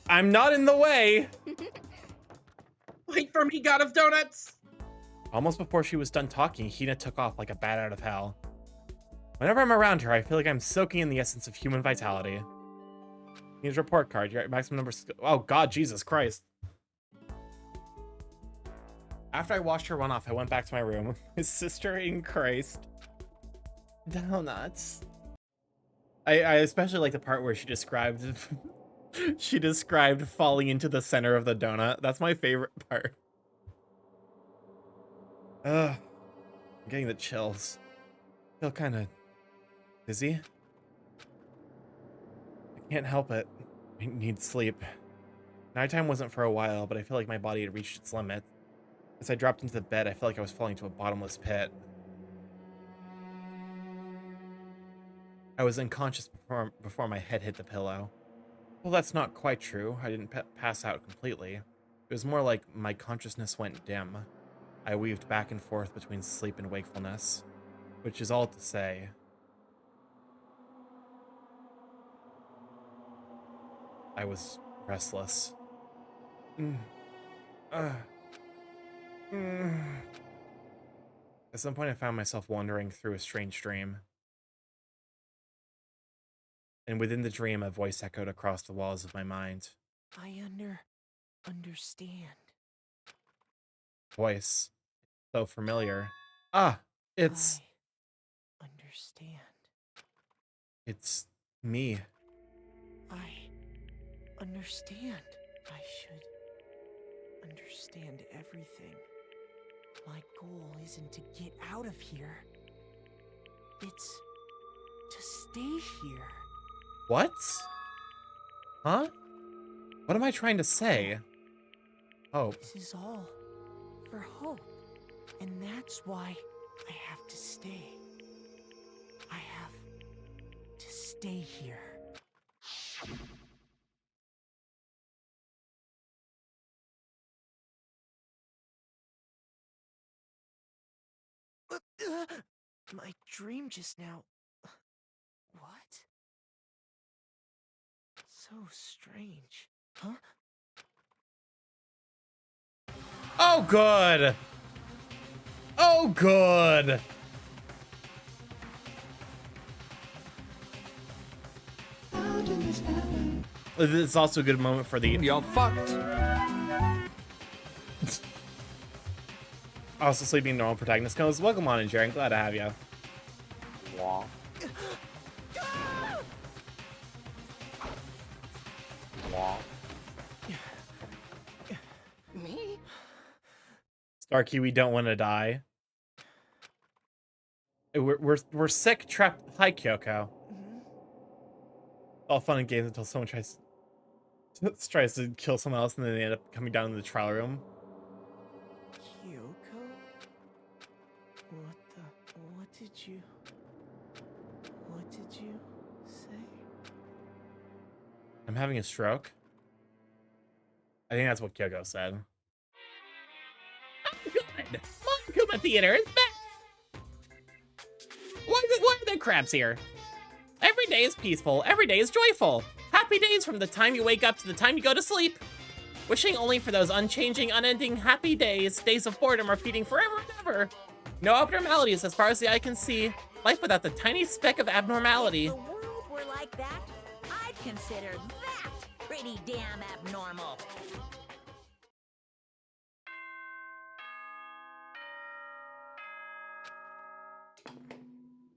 I'm not in the way. Wait for me, God of Donuts. Almost before she was done talking, Hina took off like a bat out of hell. Whenever I'm around her, I feel like I'm soaking in the essence of human vitality. Hina's report card. You're at maximum number. Oh God, Jesus Christ. After I watched her run off, I went back to my room. His sister in Christ. Donuts. I especially like the part where she described she described falling into the center of the donut. That's my favorite part. Ugh. I'm getting the chills. I feel kind of dizzy. I can't help it. I need sleep. Nighttime wasn't for a while, but I feel like my body had reached its limit. As I dropped into the bed, I felt like I was falling into a bottomless pit. I was unconscious before my head hit the pillow. Well, that's not quite true. I didn't pass out completely. It was more like my consciousness went dim. I weaved back and forth between sleep and wakefulness, which is all to say, I was restless. At some point, I found myself wandering through a strange dream. And within the dream, a voice echoed across the walls of my mind. I understand. Voice. So familiar. Ah, it's... I understand. It's me. I understand. I should understand everything. My goal isn't to get out of here. It's to stay here. What? Huh? What am I trying to say? Hope. This is all for hope. And that's why I have to stay. I have to stay here. My dream just now. What? So strange. Huh? Oh, good. Oh, good. How did this happen? It's also a good moment for the... You're fucked. Also sleeping normal protagonist goes, welcome on in, Jaren. Glad to have you. Wah. Wah. Me? Starky, we don't want to die. We're sick, trapped. Hi, Kyoko. All fun and games until someone tries to kill someone else, and then they end up coming down in the trial room. Kyoko? What did you say? I'm having a stroke. I think that's what Kyoko said. Good. Monokuma Theater is back. Why are there crabs here? Every day is peaceful. Every day is joyful. Happy days from the time you wake up to the time you go to sleep. Wishing only for those unchanging, unending happy days. Days of boredom repeating forever and ever. No abnormalities as far as the eye can see. Life without the tiny speck of abnormality. If the world were like that, I'd consider that pretty damn abnormal.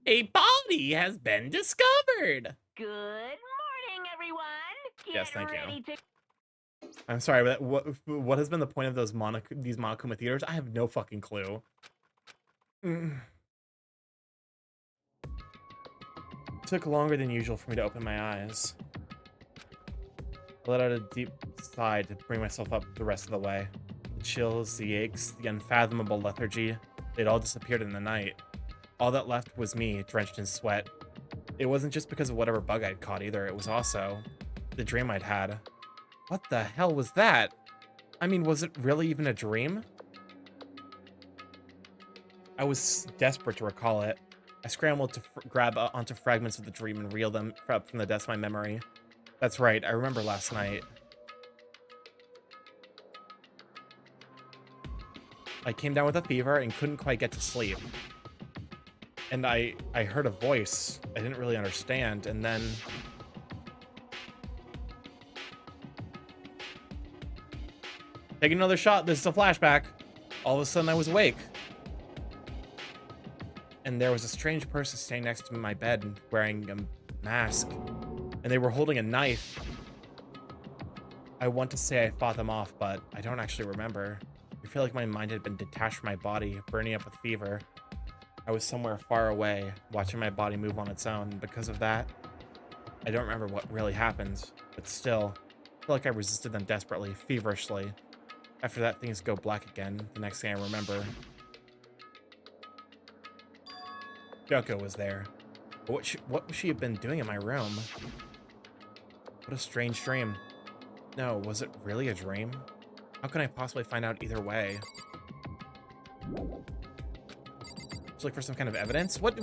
A body has been discovered. Good morning, everyone. Yes, thank you. Ready to I'm sorry, but what has been the point of these Monokuma theaters? I have no fucking clue. It took longer than usual for me to open my eyes. I let out a deep sigh to bring myself up the rest of the way. The chills, the aches, the unfathomable lethargy, they'd all disappeared in the night. All that left was me, drenched in sweat. It wasn't just because of whatever bug I'd caught either, it was also the dream I'd had. What the hell was that? I mean, was it really even a dream? I was desperate to recall it. I scrambled to grab onto fragments of the dream and reel them up from the depths of my memory. That's right, I remember last night. I came down with a fever and couldn't quite get to sleep. And I heard a voice I didn't really understand, and then... Taking another shot, this is a flashback. All of a sudden I was awake. And there was a strange person standing next to my bed wearing a mask. And they were holding a knife. I want to say I fought them off, but I don't actually remember. I feel like my mind had been detached from my body, burning up with fever. I was somewhere far away, watching my body move on its own. Because of that, I don't remember what really happened. But still, I feel like I resisted them desperately, feverishly. After that, things go black again. The next thing I remember, Kyoko was there. But what would she have been doing in my room? What a strange dream. No, was it really a dream? How can I possibly find out either way? Just look for some kind of evidence? What?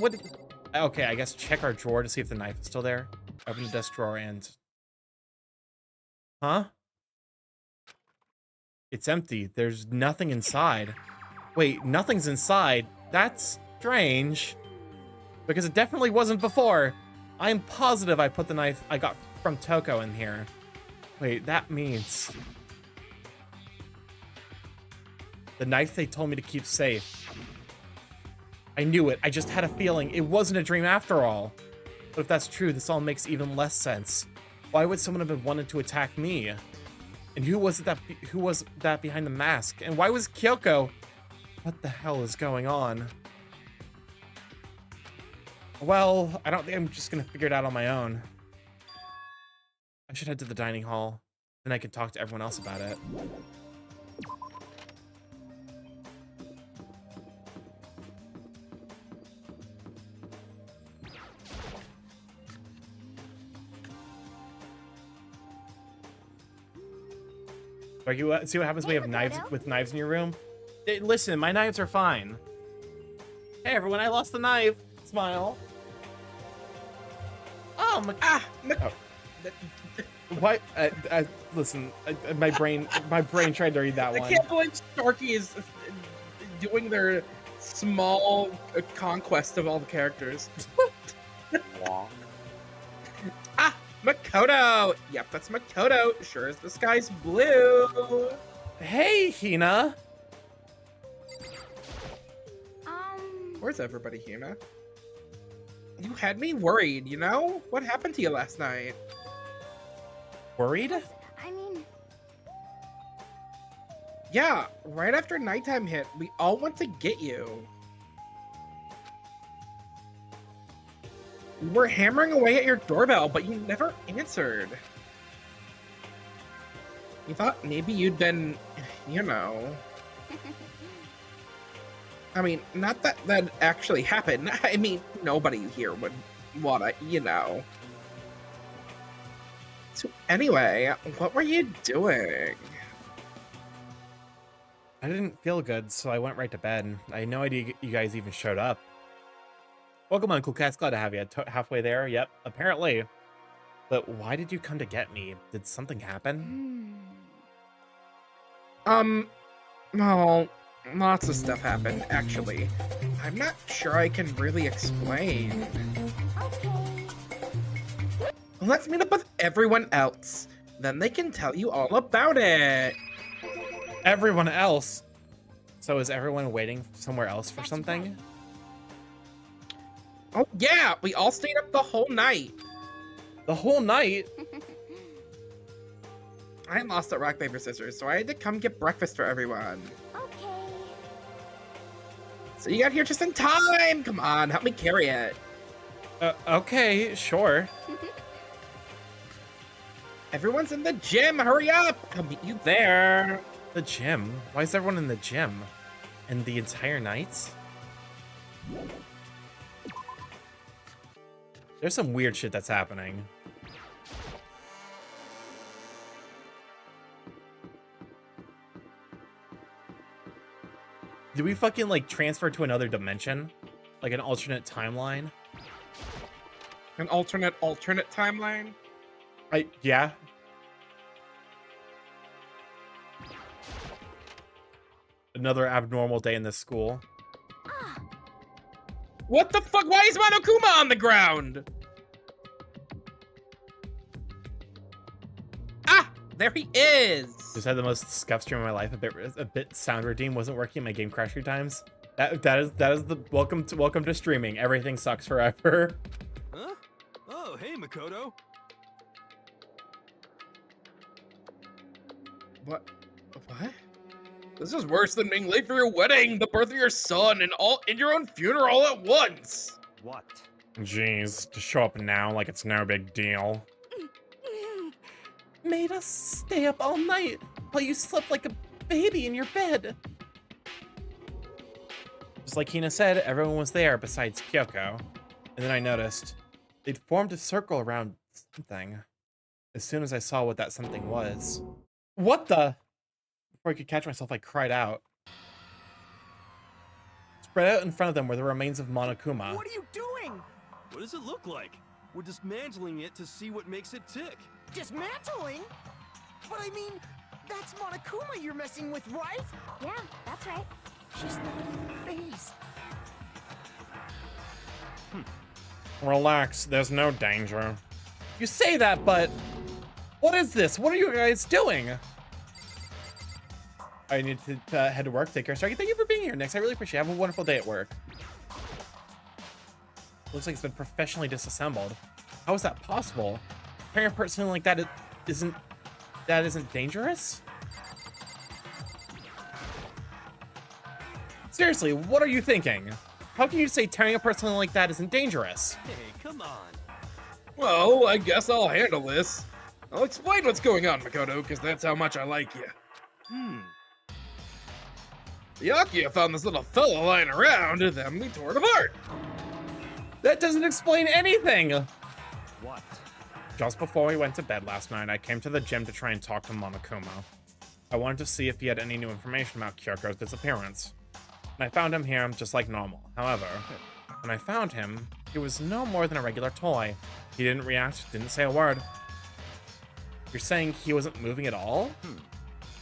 Okay, I guess check our drawer to see if the knife is still there. Open the desk drawer and... Huh? It's empty. There's nothing inside. Wait, nothing's inside? That's strange. Because it definitely wasn't before. I'm positive I put the knife I got from Toko in here. Wait, that means... the knife they told me to keep safe. I knew it. I just had a feeling. It wasn't a dream after all. But if that's true, this all makes even less sense. Why would someone have wanted to attack me? And who was that behind the mask? And why was Kyoko? What the hell is going on? Well, I don't think I'm just gonna figure it out on my own. I should head to the dining hall. Then I can talk to everyone else about it. See what happens when you have knives in your room? Listen, my knives are fine. Hey everyone, I lost the knife. Smile. Oh my. What? Listen, my brain tried to read that one. I can't believe Starky is doing their small conquest of all the characters. Makoto! Yep, that's Makoto. Sure as the sky's blue. Hey, Hina. Where's everybody, Hina? You had me worried, you know? What happened to you last night? Worried? I mean... Yeah, right after nighttime hit, we all went to get you. We were hammering away at your doorbell, but you never answered. We thought maybe you'd been, you know... I mean, not that that actually happened. I mean, nobody here would wanna, you know. So anyway, what were you doing? I didn't feel good, so I went right to bed. I had no idea you guys even showed up. Welcome on, Cool Cats. Glad to have you. Halfway there. Yep, apparently. But why did you come to get me? Did something happen? Well, lots of stuff happened, actually. I'm not sure I can really explain. Let's meet up with everyone else. Then they can tell you all about it. Everyone else? So is everyone waiting somewhere else for something? Oh, yeah, we all stayed up the whole night. The whole night? I lost at rock, paper, scissors, so I had to come get breakfast for everyone. Okay. So you got here just in time. Come on, help me carry it. Okay, sure. Everyone's in the gym. Hurry up. I'll meet you there. The gym? Why is everyone in the gym? And the entire night? There's some weird shit that's happening. Did we fucking, like, transfer to another dimension? Like an alternate timeline? An alternate timeline? Yeah. Another abnormal day in this school. What the fuck? Why is Monokuma on the ground? Ah, there he is. Just had the most scuff stream of my life. A bit sound redeem wasn't working. My game crashed 3 times. That is the welcome to streaming. Everything sucks forever. Huh? Oh, hey, Makoto. What? This is worse than being late for your wedding, the birth of your son, and your own funeral at once. What? Jeez, to show up now like it's no big deal. Made us stay up all night while you slept like a baby in your bed. Just like Hina said, everyone was there besides Kyoko. And then I noticed they'd formed a circle around something. As soon as I saw what that something was. What the? Before I could catch myself, I cried out. Spread out in front of them were the remains of Monokuma. What are you doing? What does it look like? We're dismantling it to see what makes it tick. Dismantling? But I mean, that's Monokuma you're messing with, right? Yeah, that's right. She's not even phased. Relax, there's no danger. You say that, but what is this? What are you guys doing? I need to head to work. Take care, Starky. Thank you for being here, Nix. I really appreciate it. Have a wonderful day at work. Looks like it's been professionally disassembled. How is that possible? Carrying a person like that isn't dangerous? Seriously, what are you thinking? How can you say tearing a person like that isn't dangerous? Hey, come on. Well, I guess I'll handle this. I'll explain what's going on, Makoto, because that's how much I like you. Byakuya found this little fella lying around, and then we tore it apart. That doesn't explain anything! What? Just before we went to bed last night, I came to the gym to try and talk to Monokuma. I wanted to see if he had any new information about Kyoko's disappearance. And I found him here just like normal. However, when I found him, he was no more than a regular toy. He didn't react, didn't say a word. You're saying he wasn't moving at all?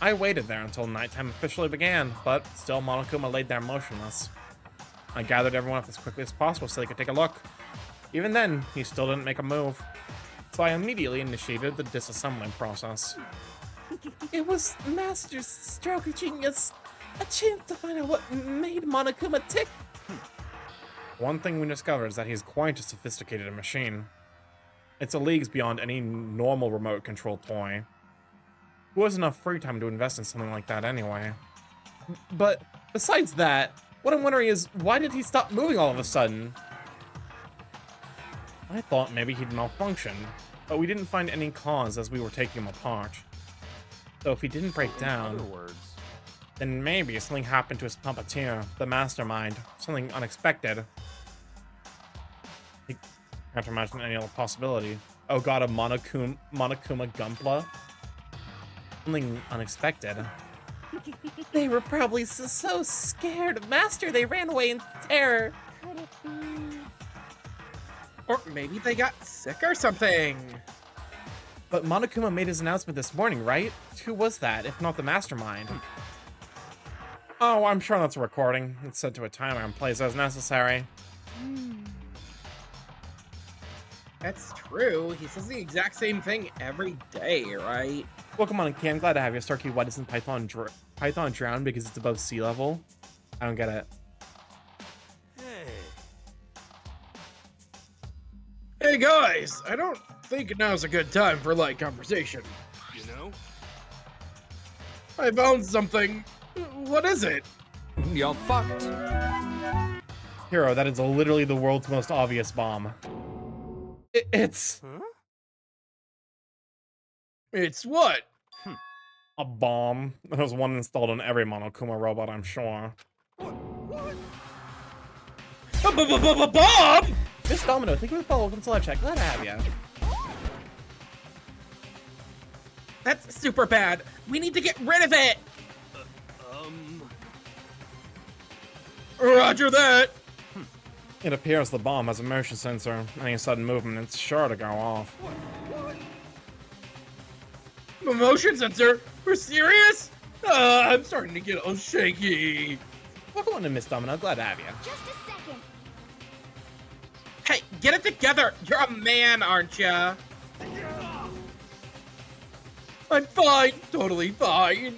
I waited there until nighttime officially began, but still Monokuma laid there motionless. I gathered everyone up as quickly as possible so they could take a look. Even then, he still didn't make a move. So I immediately initiated the disassembling process. It was Master's stroke of genius. A chance to find out what made Monokuma tick. One thing we discovered is that he's quite a sophisticated machine. It's a leagues beyond any normal remote-controlled toy. Who has enough free time to invest in something like that anyway? But besides that, what I'm wondering is, why did he stop moving all of a sudden? I thought maybe he'd malfunctioned, but we didn't find any cause as we were taking him apart. So if he didn't break down, then maybe something happened to his puppeteer, the mastermind, something unexpected. I can't imagine any other possibility. Oh god, a Monokuma Gunpla? Something unexpected. They were probably so scared of Master they ran away in terror. Could it be? Or maybe they got sick or something. But Monokuma made his announcement this morning, right? Who was that, if not the mastermind? Oh, I'm sure that's a recording. It's set to a timer and plays as necessary. That's true. He says the exact same thing every day, right? Welcome on, Cam. Glad to have you. Starkey, why doesn't Python drown because it's above sea level? I don't get it. Hey guys, I don't think now's a good time for light conversation. You know? I found something. What is it? You're fucked. Hero, that is literally the world's most obvious bomb. It's... Huh? It's what? a bomb. There's one installed on every Monokuma robot, I'm sure. Bomb? Miss Domino, thank you for the follow. Welcome to live chat. Glad to have you. That's super bad. We need to get rid of it. Roger that. It appears the bomb has a motion sensor. Any sudden movement, it's sure to go off. A motion sensor? We're serious? I'm starting to get all shaky. Welcome on to Miss Domino. Glad to have you. Just a second. Hey, get it together. You're a man, aren't ya? I'm fine. Totally fine.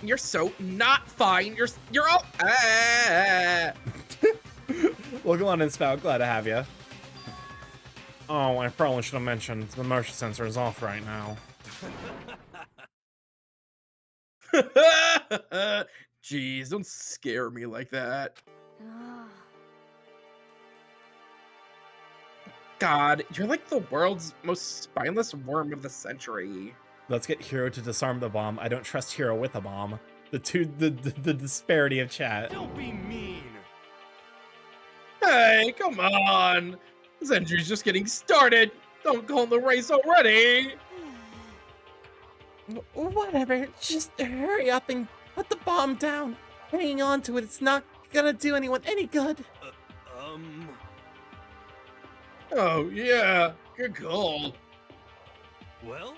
You're so not fine. You're all. Welcome on in, Spout. Glad to have you. Oh, I probably should have mentioned the motion sensor is off right now. Jeez, don't scare me like that. God, you're like the world's most spineless worm of the century. Let's get Hero to disarm the bomb. I don't trust Hero with a bomb. The disparity of chat. Don't be mean. Hey, come on. This entry's just getting started. Don't call the race already. Whatever, just hurry up and put the bomb down. Hanging on to it, it's not gonna do anyone any good. Oh, yeah. Good call. Well?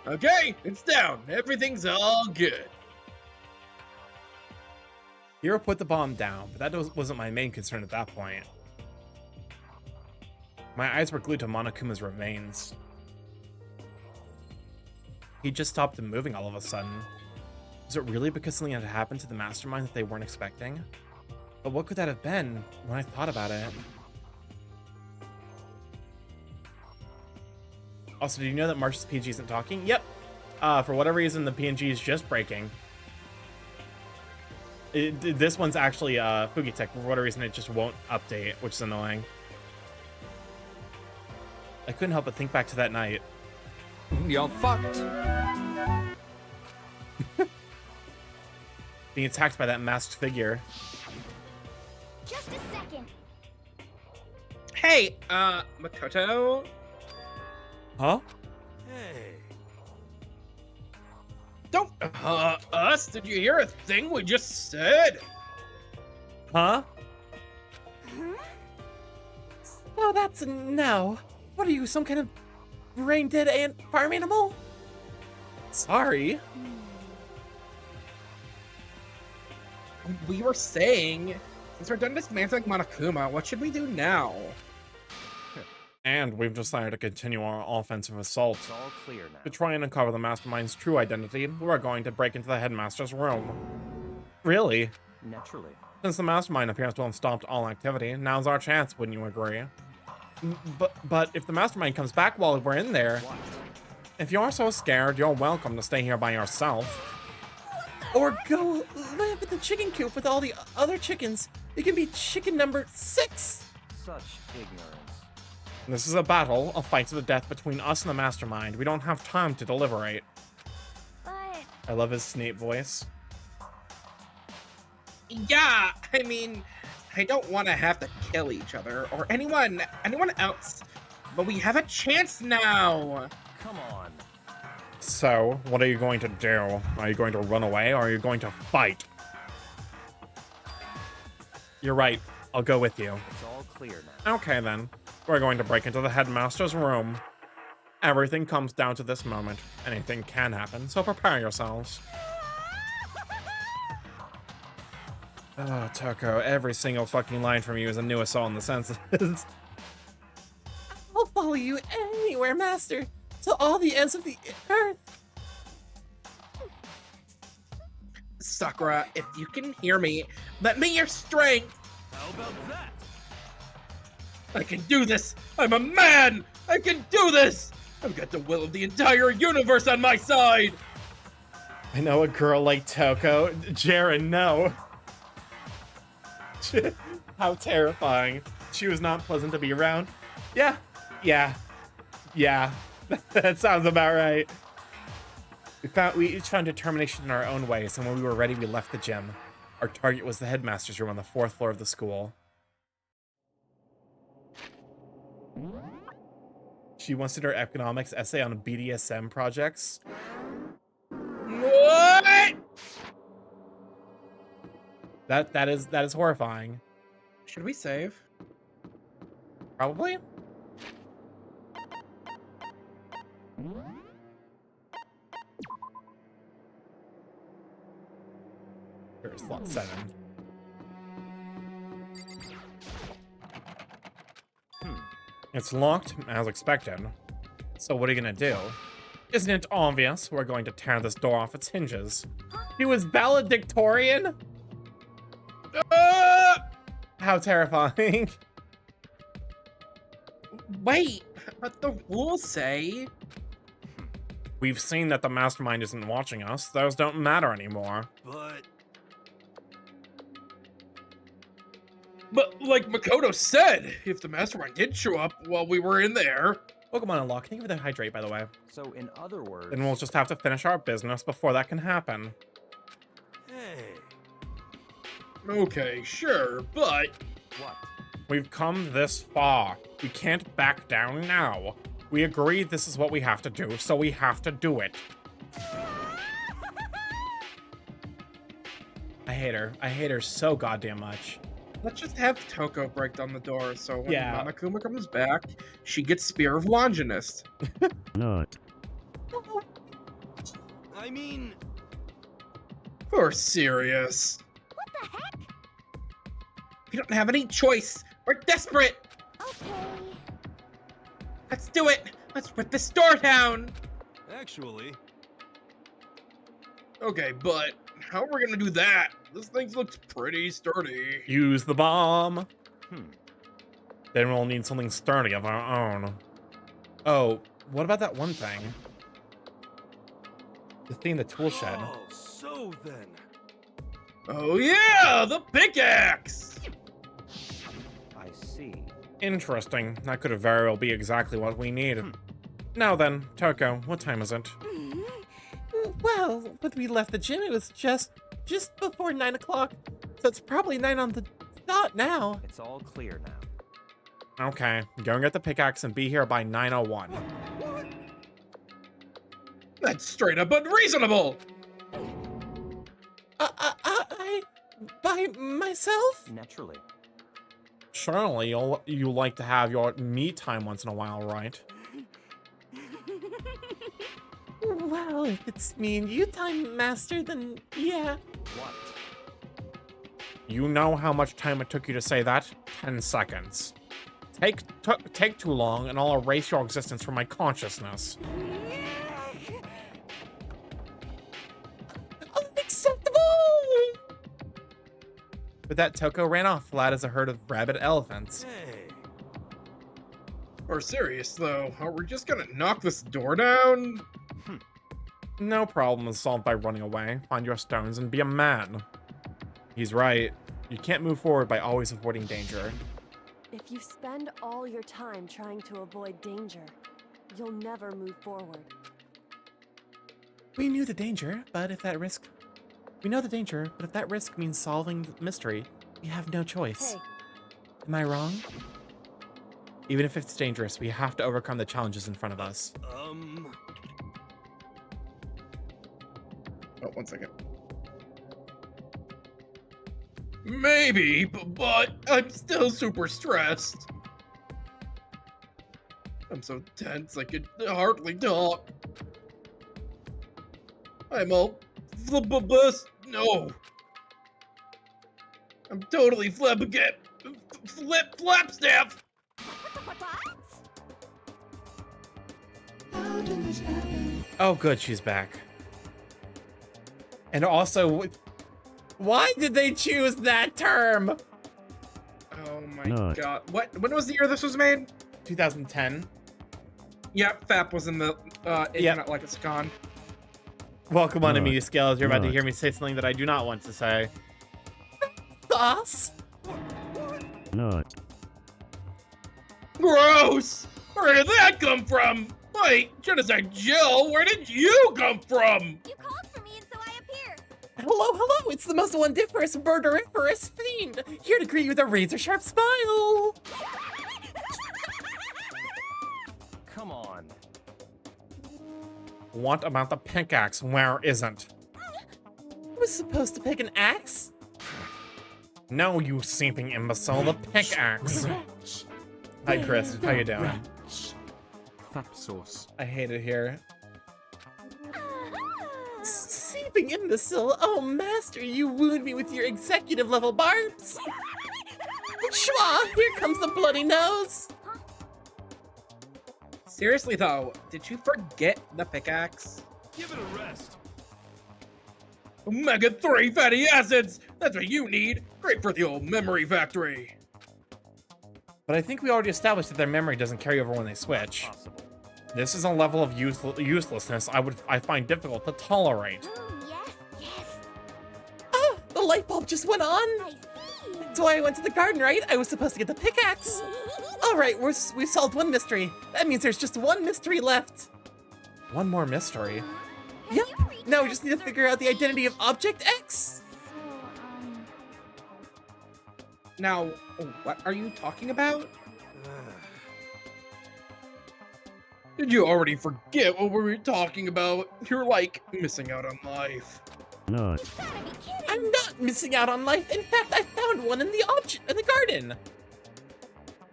Okay, it's down. Everything's all good. Hero put the bomb down, but that wasn't my main concern at that point. My eyes were glued to Monokuma's remains. He just stopped moving all of a sudden. Was it really because something had happened to the mastermind that they weren't expecting? But what could that have been when I thought about it? Also, do you know that Marsh's PG isn't talking? Yep. For whatever reason, the PNG is just breaking. This one's actually Fugitech. For whatever reason, it just won't update, which is annoying. I couldn't help but think back to that night. You're fucked. Being attacked by that masked figure. Just a second. Hey, Makoto? Huh? Hey. Don't, us? Did you hear a thing we just said? Huh? Oh, that's a no. What are you, some kind of brain-dead ant farm animal? Sorry. We were saying, since we're done dismantling Monokuma, what should we do now? And we've decided to continue our offensive assault. It's all clear now. To try and uncover the mastermind's true identity, we're going to break into the headmaster's room. Really? Naturally. Since the mastermind appears to have stopped all activity, now's our chance, wouldn't you agree? But if the mastermind comes back while we're in there, if you're so scared, you're welcome to stay here by yourself. Or go live in the chicken coop with all the other chickens. You can be chicken number 6. Such ignorance. This is a battle, a fight to the death between us and the mastermind. We don't have time to deliberate. But I love his Snape voice. Yeah, I mean, I don't want to have to kill each other or anyone else. But we have a chance now. Come on. So, what are you going to do? Are you going to run away, or are you going to fight? You're right. I'll go with you. It's all clear now. Okay, then. We're going to break into the headmaster's room. Everything comes down to this moment. Anything can happen, so prepare yourselves. Oh, Toko, every single fucking line from you is a new assault on the senses. I'll follow you anywhere, Master, to all the ends of the earth. Sakura, if you can hear me, let me your strength. How about that? I can do this. I'm a man. I can do this. I've got the will of the entire universe on my side. I know a girl like Toko. Jaren, no. How terrifying. She was not pleasant to be around. Yeah. That sounds about right. We each found determination in our own ways, and when we were ready, we left the gym. Our target was the headmaster's room on the 4th floor of the school. She once did her economics essay on BDSM projects. What? That is horrifying. Should we save? Probably. Here's slot 7. It's locked, as expected. So what are you gonna do? Isn't it obvious? We're going to tear this door off its hinges. He was valedictorian? How terrifying. Wait, but the rules say... We've seen that the mastermind isn't watching us. Those don't matter anymore. But like Makoto said, if the mastermind did show up while we were in there... Pokemon Unlock, thank you for the hydrate, by the way. So in other words... Then we'll just have to finish our business before that can happen. Hey. Okay, sure, but... What? We've come this far. We can't back down now. We agreed this is what we have to do, so we have to do it. I hate her. I hate her so goddamn much. Let's just have Toko break down the door, so when Yeah. Monokuma comes back, she gets Spear of Longinus. Not. I mean... We're serious. What the heck? We don't have any choice. We're desperate. Okay. Let's do it. Let's put this door down. Actually... Okay, but how are we gonna do that? This thing looks pretty sturdy. Use the bomb. Then we'll need something sturdy of our own. Oh, what about that one thing? The thing in the tool shed. Oh, so then... Oh yeah, the pickaxe! I see. Interesting. That could very well be exactly what we need. Now then, Toko, what time is it? Well, when we left the gym, it was just before 9 o'clock. So it's probably 9 on the dot now. It's all clear now. Okay, go and get the pickaxe and be here by 9:01. That's straight up unreasonable! By myself? Naturally. Surely you like to have your me time once in a while, right? Well, if it's me and you time, Master, then yeah. What? You know how much time it took you to say that? 10 seconds. Take too long, and I'll erase your existence from my consciousness. Unacceptable! With that, Toko ran off, flat as a herd of rabid elephants. Hey. We're serious though, are we just gonna knock this door down? No problem is solved by running away. Find your stones and be a man. He's right. You can't move forward by always avoiding danger. If you spend all your time trying to avoid danger, you'll never move forward. We knew the danger, but if that risk... We know the danger, but if that risk means solving the mystery, we have no choice. Hey. Am I wrong? Even if it's dangerous, we have to overcome the challenges in front of us. Oh, 1 second. Maybe, but I'm still super stressed. I'm so tense I could hardly talk. I'm all no. I'm totally flapstaff. How did this happen? Oh, good, she's back. And also, why did they choose that term? Oh my god. When was the year this was made? 2010. Yep, FAP was in the Internet Lexicon. Welcome on to Right. Media Scales. You're about to Right. hear me say something that I do not want to say. Sauce? Not. Gross! Where did that come from? Wait, Genocide Jill, where did you come from? You called for me and so I appeared. Hello, it's the most wondiferous, murderiferous fiend, here to greet you with a razor-sharp smile. Come on. Want about the pickaxe, where isn't? I was supposed to pick an axe? No, you seeping imbecile, the pickaxe. Hi, Chris, how you doing? Fap sauce. I hate it here. Seeping imbecile, oh master, you wound me with your executive level barbs. Schwa, here comes the bloody nose. Seriously though, did you forget the pickaxe? Give it a rest. Omega-3 fatty acids! That's what you need! Great for the old memory factory! But I think we already established that their memory doesn't carry over when they switch. Possible. This is a level of uselessness I find difficult to tolerate. Yes. Ah, the light bulb just went on. I see. That's why I went to the garden, right? I was supposed to get the pickaxe. All right, we've solved one mystery. That means there's just one mystery left. One more mystery? Yep. Now we just need to figure out the identity of Object X. Now, what are you talking about? Did you already forget what we were talking about? You're like missing out on life. Not. I'm not missing out on life. In fact, I found one in the garden.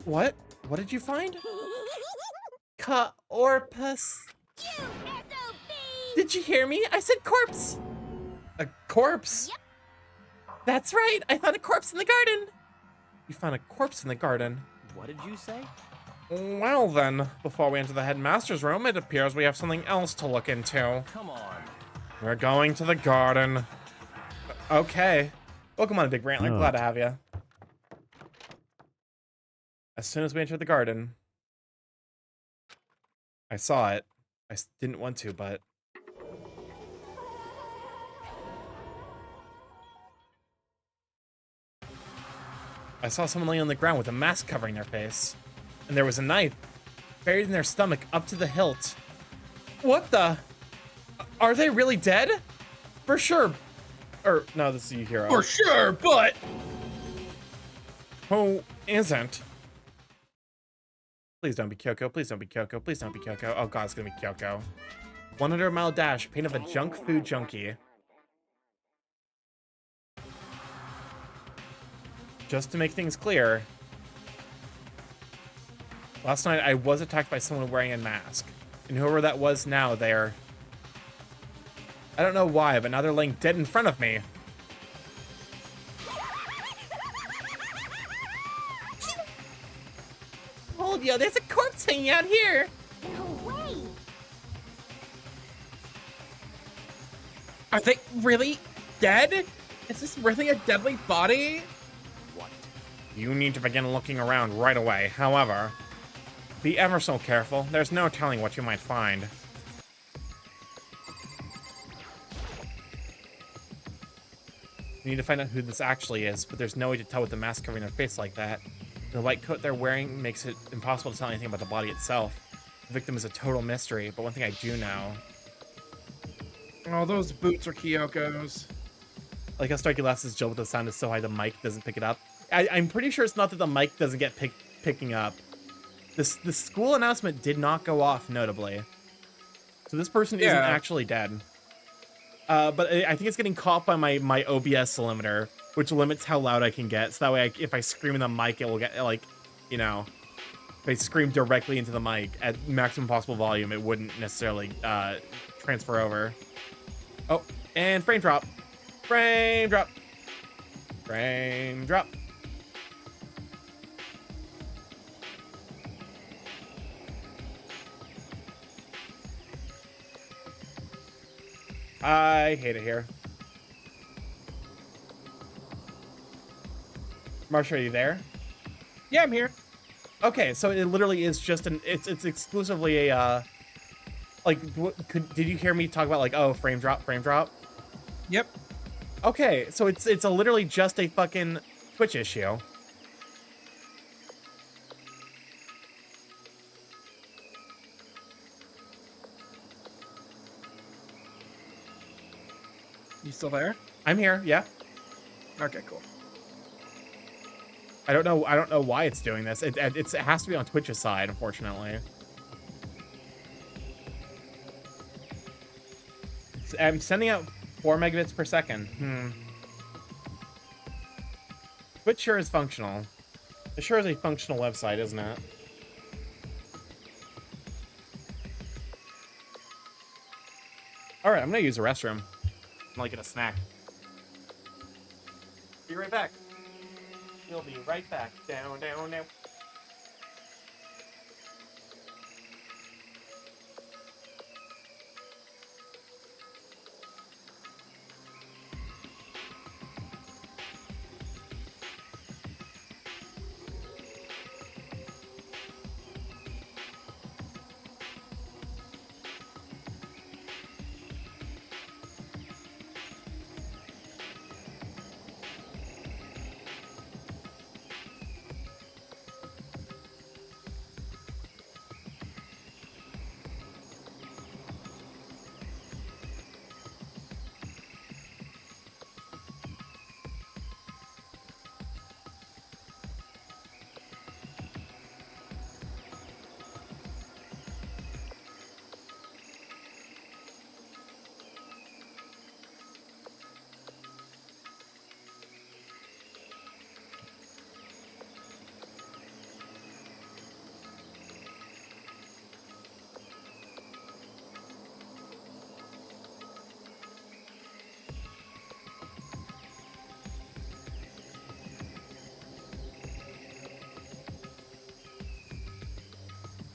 What? What did you find? Corpus. Did you hear me? I said corpse. A corpse? Yep. That's right. I found a corpse in the garden. You found a corpse in the garden. What did you say? Well then, before we enter the headmaster's room, it appears we have something else to look into. Come on. We're going to the garden. Okay. Welcome on, Big Brantler. Glad to have you. As soon as we entered the garden, I saw it. I didn't want to, but... I saw someone laying on the ground with a mask covering their face. And there was a knife buried in their stomach up to the hilt. What the? Are they really dead? For sure. Or, no, this is you, Hero. For sure, but... Who isn't? Please don't be Kyoko. Please don't be Kyoko. Please don't be Kyoko. Oh god, it's gonna be Kyoko. 100-mile dash, pain of a junk food junkie. Just to make things clear, last night I was attacked by someone wearing a mask. And whoever that was now, they're... I don't know why, but now they're laying dead in front of me. Hold yo, there's a corpse hanging out here. No way. Are they really dead? Is this really a deadly body? What? You need to begin looking around right away. However, be ever so careful. There's no telling what you might find. We need to find out who this actually is, but there's no way to tell with the mask covering their face like that. The white coat they're wearing makes it impossible to tell anything about the body itself. The victim is a total mystery, but one thing I do know... Oh, those boots are Kyoko's. Like how Starky laughs his joke, but the sound is so high the mic doesn't pick it up. I'm pretty sure it's not that the mic doesn't get picking up. The school announcement did not go off, notably. So this person isn't actually dead. But I think it's getting caught by my OBS limiter, which limits how loud I can get. So that way, if I scream in the mic, it will get, like, you know, if I scream directly into the mic at maximum possible volume, it wouldn't necessarily transfer over. Oh, and frame drop. Frame drop. Frame drop. I hate it here. Marsha, are you there? Yeah, I'm here. Okay, so it literally is just it's exclusively a like did you hear me talk about like, oh, frame drop? Yep. Okay, so it's literally just a fucking Twitch issue. You still there? I'm here, yeah. Okay, cool. I don't know why it's doing this. It has to be on Twitch's side, unfortunately. I'm sending out 4 megabits per second. Twitch sure is functional. It sure is a functional website, isn't it? All right, I'm gonna use the restroom. I'm like get a snack. Be right back. He'll be right back. Down.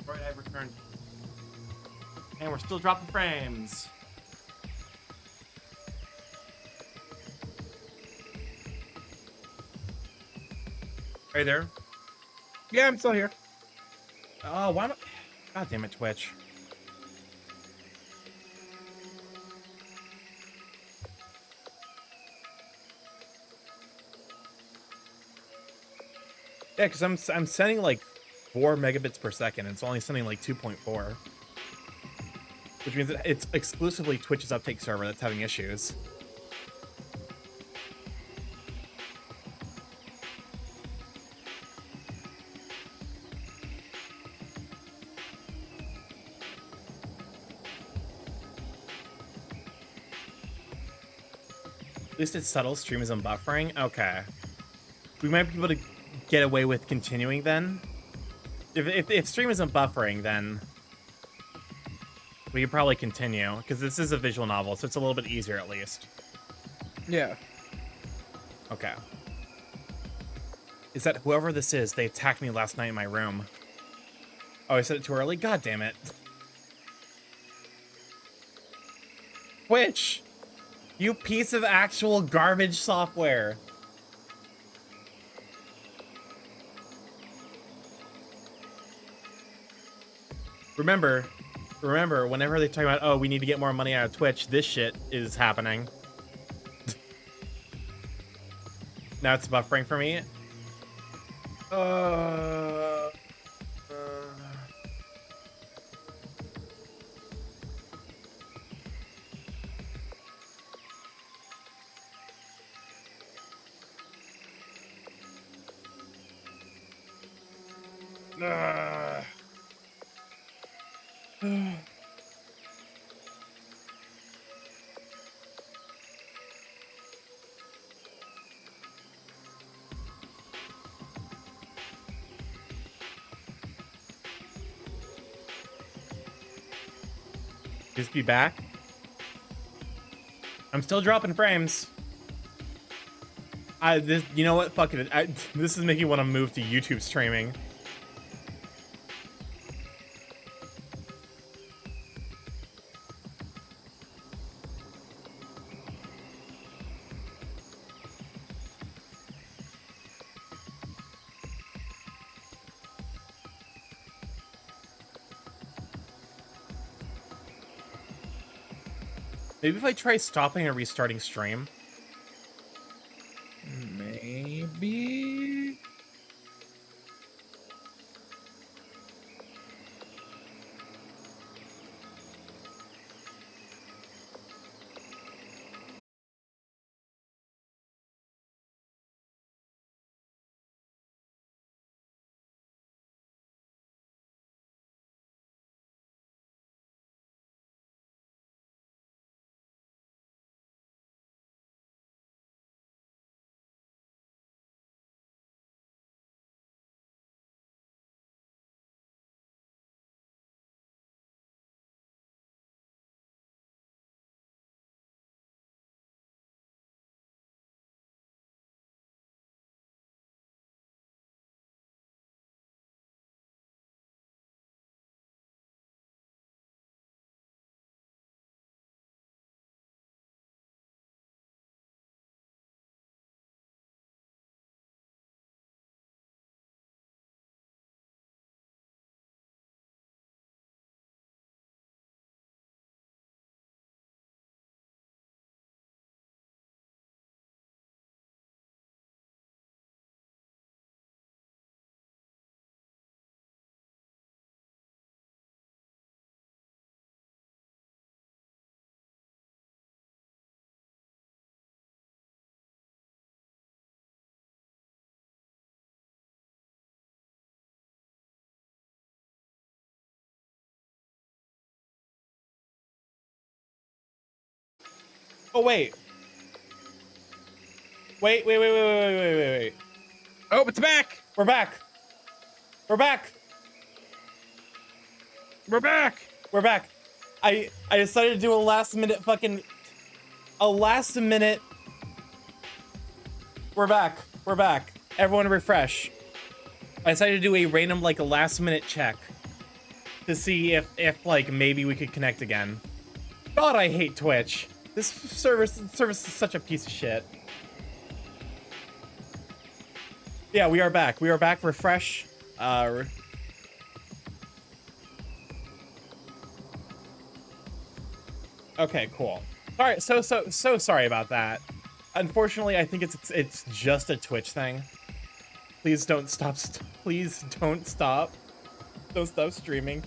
Right, I've returned. And we're still dropping frames. Are you there? Yeah, I'm still here. Oh, why am I... God damn it, Twitch. Yeah, because I'm sending like 4 megabits per second, and it's only sending like 2.4. Which means that it's exclusively Twitch's uptake server that's having issues. At least it's subtle, stream isn't buffering. Okay. We might be able to get away with continuing then. If stream isn't buffering, then we could probably continue, because this is a visual novel, so it's a little bit easier at least. Yeah. Okay. Is that whoever this is? They attacked me last night in my room. Oh, I said it too early? God damn it. Twitch! You piece of actual garbage software. Remember, whenever they talk about, oh, we need to get more money out of Twitch, this shit is happening. Now it's buffering for me. Just be back. I'm still dropping frames. You know what? Fuck it. This is making me want to move to YouTube streaming. Maybe if I try stopping and restarting stream. Maybe. Oh, wait. Wait. Oh, it's back. We're back. We're back. We're back. We're back. I decided to do a last minute. We're back. We're back. Everyone refresh. I decided to do a random, like, a last minute check to see if like maybe we could connect again. God, I hate Twitch. This service is such a piece of shit. Yeah, we are back. We are back. Refresh. Okay, cool. All right, so sorry about that. Unfortunately, I think it's just a Twitch thing. Please don't stop. Please don't stop. Don't stop streaming.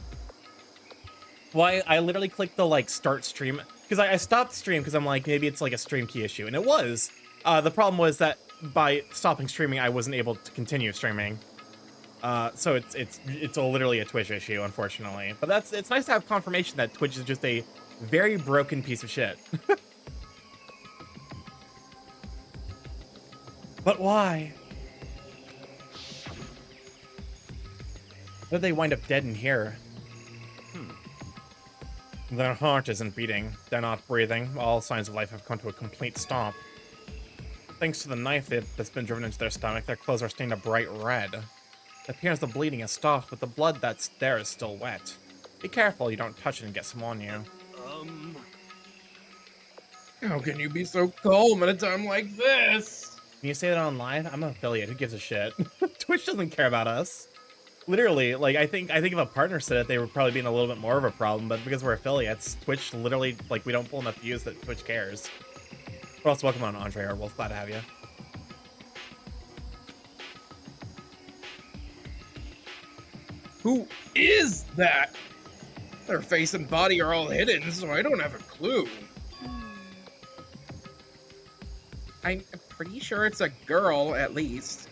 Well, I literally clicked the like start stream because I stopped stream because I'm like maybe it's like a stream key issue, and it was. The problem was that by stopping streaming, I wasn't able to continue streaming. So it's literally a Twitch issue, unfortunately. But it's nice to have confirmation that Twitch is just a very broken piece of shit. But why? How did they wind up dead in here? Their heart isn't beating. They're not breathing. All signs of life have come to a complete stop. Thanks to the knife that's been driven into their stomach, their clothes are stained a bright red. It appears the bleeding has stopped, but the blood that's there is still wet. Be careful you don't touch it and get some on you. How can you be so calm at a time like this? Can you say that on live? I'm an affiliate. Who gives a shit? Twitch doesn't care about us. Literally, like, I think if a partner said it, they would probably be in a little bit more of a problem, but because we're affiliates, Twitch literally, like, we don't pull enough views that Twitch cares. But also, welcome on, Andre Arbol. Glad to have you. Who is that? Their face and body are all hidden, so I don't have a clue. I'm pretty sure it's a girl, at least.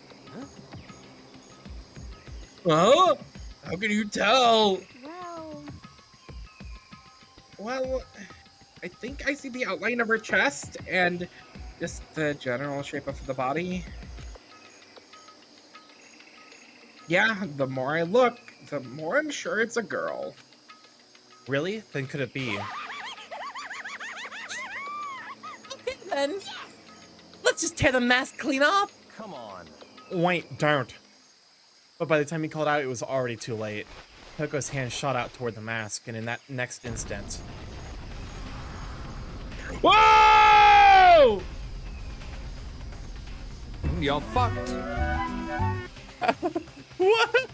Huh? How can you tell? Well, Well, I think I see the outline of her chest and just the general shape of the body. Yeah, the more I look, the more I'm sure it's a girl. Really? Then could it be? Okay, then. Let's just tear the mask clean off. Come on. Wait, don't. But by the time he called out, it was already too late. Toko's hand shot out toward the mask, and in that next instant... Whoa! You're fucked. What?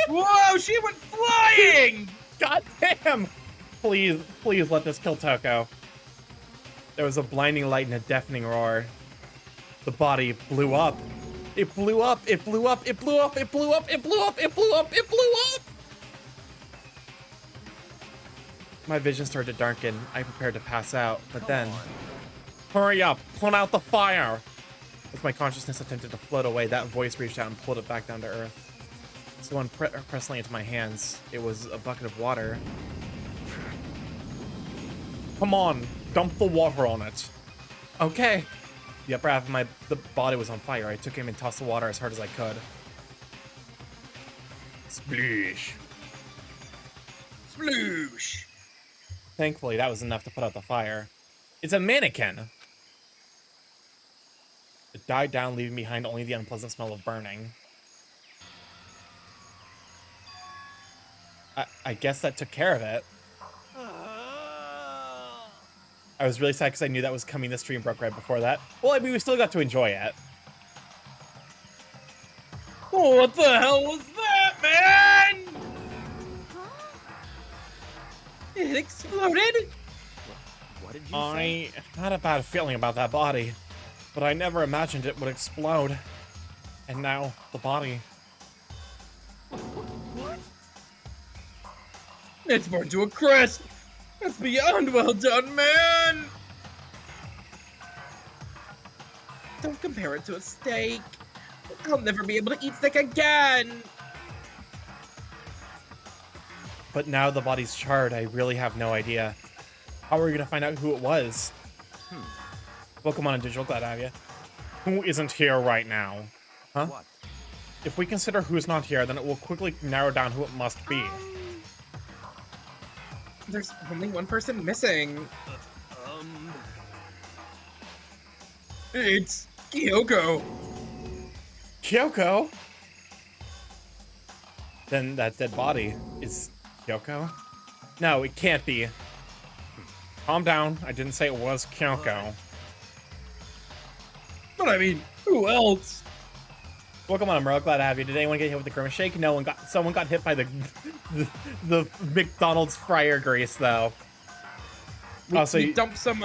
Whoa, she went flying! God damn! Please, please let this kill Toko. There was a blinding light and a deafening roar. The body blew up. It blew up, it blew up, it blew up, it blew up, it blew up, it blew up, it blew up! My vision started to darken. I prepared to pass out, but then... Hurry up! Put out the fire! As my consciousness attempted to float away, that voice reached out and pulled it back down to earth. Someone pressed into my hands. It was a bucket of water. Come on, dump the water on it. Okay. The upper half of the body was on fire. I took him and tossed the water as hard as I could. Sploosh. Sploosh. Thankfully, that was enough to put out the fire. It's a mannequin. It died down, leaving behind only the unpleasant smell of burning. I guess that took care of it. I was really sad because I knew that was coming. The stream broke right before that. Well, I mean, we still got to enjoy it. Oh, what the hell was that, man? It exploded? What did you say? I had a bad feeling about that body, but I never imagined it would explode. And now, the body. It's burned to a crisp. That's beyond well done, man. Don't compare it to a steak. I'll never be able to eat steak again. But now the body's charred, I really have no idea. How are we gonna find out who it was? Welcome on Digital, glad to have you. Who isn't here right now? Huh? What? If we consider who's not here, then it will quickly narrow down who it must be. There's only one person missing. It's Kyoko. Kyoko? Then that dead body is Kyoko? No, it can't be. Calm down. I didn't say it was Kyoko. But I mean, who else? Welcome on, Emerald. Glad to have you. Did anyone get hit with the Grimace Shake? No one got. Someone got hit by the McDonald's fryer grease, though. We dumped some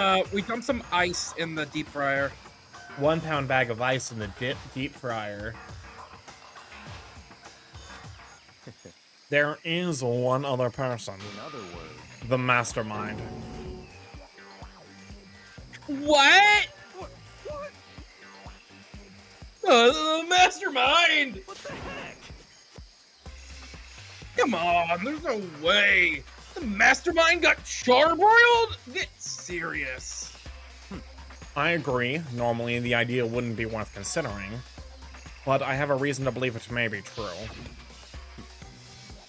ice in the deep fryer. 1 pound bag of ice in the deep fryer. There is one other person. In other words, the mastermind. What? The mastermind! What the heck? Come on, there's no way. The mastermind got charbroiled? Get serious. I agree. Normally, the idea wouldn't be worth considering. But I have a reason to believe it may be true.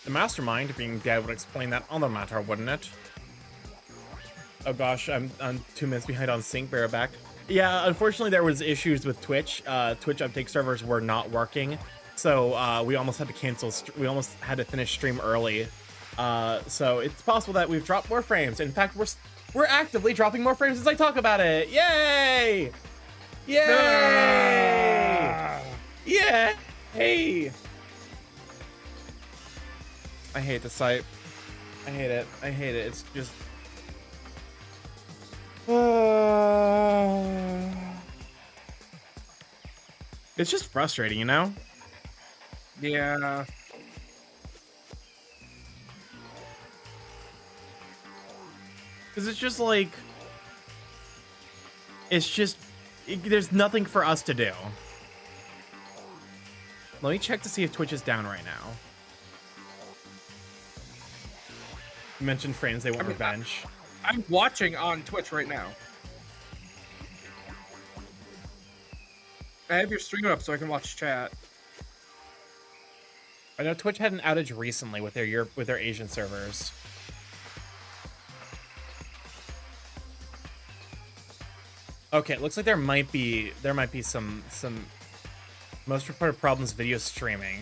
The mastermind being dead would explain that other matter, wouldn't it? Oh gosh, I'm 2 minutes behind on sync. Bear it back. Yeah, unfortunately there was issues with Twitch. Twitch uptake servers were not working, so we almost had to cancel. We almost had to finish stream early. So it's possible that we've dropped more frames. In fact, we're actively dropping more frames as I talk about it. Yay! Yay! Yay! Hey! I hate the site. I hate it. I hate it. It's just. It's just frustrating, you know? Yeah. Because it's just like... there's nothing for us to do. Let me check to see if Twitch is down right now. You mentioned frames they want revenge. I'm watching on Twitch right now. I have your stream up so I can watch chat. I know Twitch had an outage recently with their Asian servers. Okay, it looks like there might be some most reported problems video streaming.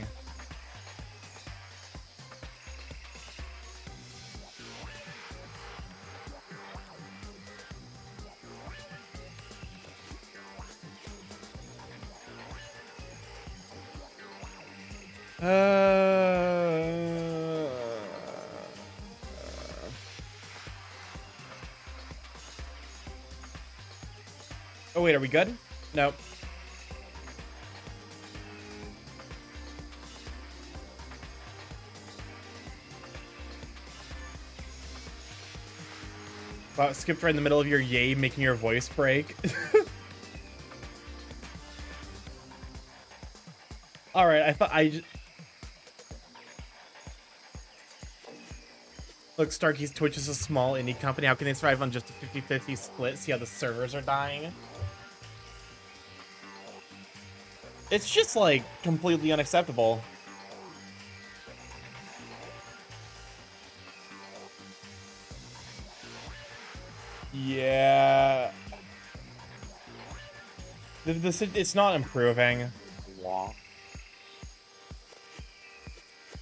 Oh wait, are we good? Nope. Wow, it skipped right in the middle of your yay, making your voice break. All right, I thought Look, Starky's Twitch is a small indie company. How can they survive on just a 50-50 split? See how the servers are dying? It's just, like, completely unacceptable. Yeah. It's not improving.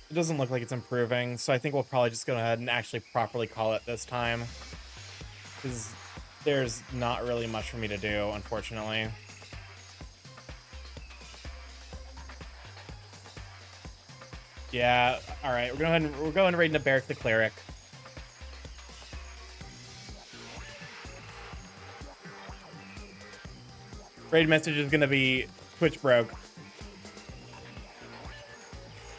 It doesn't look like it's improving, so I think we'll probably just go ahead and actually properly call it this time. Because there's not really much for me to do, unfortunately. Yeah, alright, we're going to raid into Barrack the Cleric. Raid message is gonna be Twitch broke.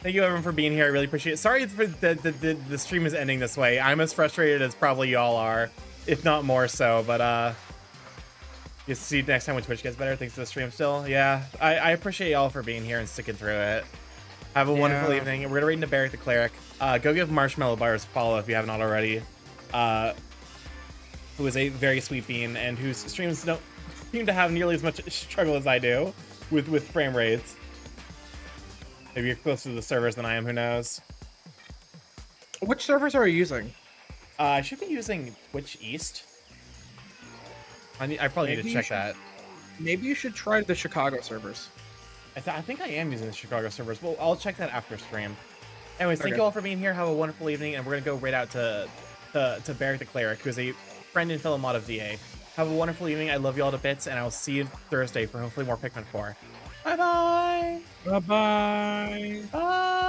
Thank you everyone for being here. I really appreciate it. Sorry for the stream is ending this way. I'm as frustrated as probably y'all are, if not more so. But you'll see next time when Twitch gets better. Thanks for the stream still. Yeah, I appreciate y'all for being here and sticking through it. Have a wonderful evening. We're gonna raid into Barrack the Cleric. Go give Marshmallow Bars a follow if you haven't already. Who is a very sweet bean and whose streams don't seem to have nearly as much struggle as I do with frame rates. Maybe you're closer to the servers than I am, who knows? Which servers are you using? I should be using Twitch East. I probably need to check that. Maybe you should try the Chicago servers. I think I am using the Chicago servers. Well, I'll check that after stream. Anyways, thank you all for being here. Have a wonderful evening, and we're gonna go right out to Barrack the Cleric, who is a friend and fellow mod of DA. Have a wonderful evening. I love you all to bits, and I will see you Thursday for hopefully more Pikmin 4. Bye-bye! Bye-bye! Bye!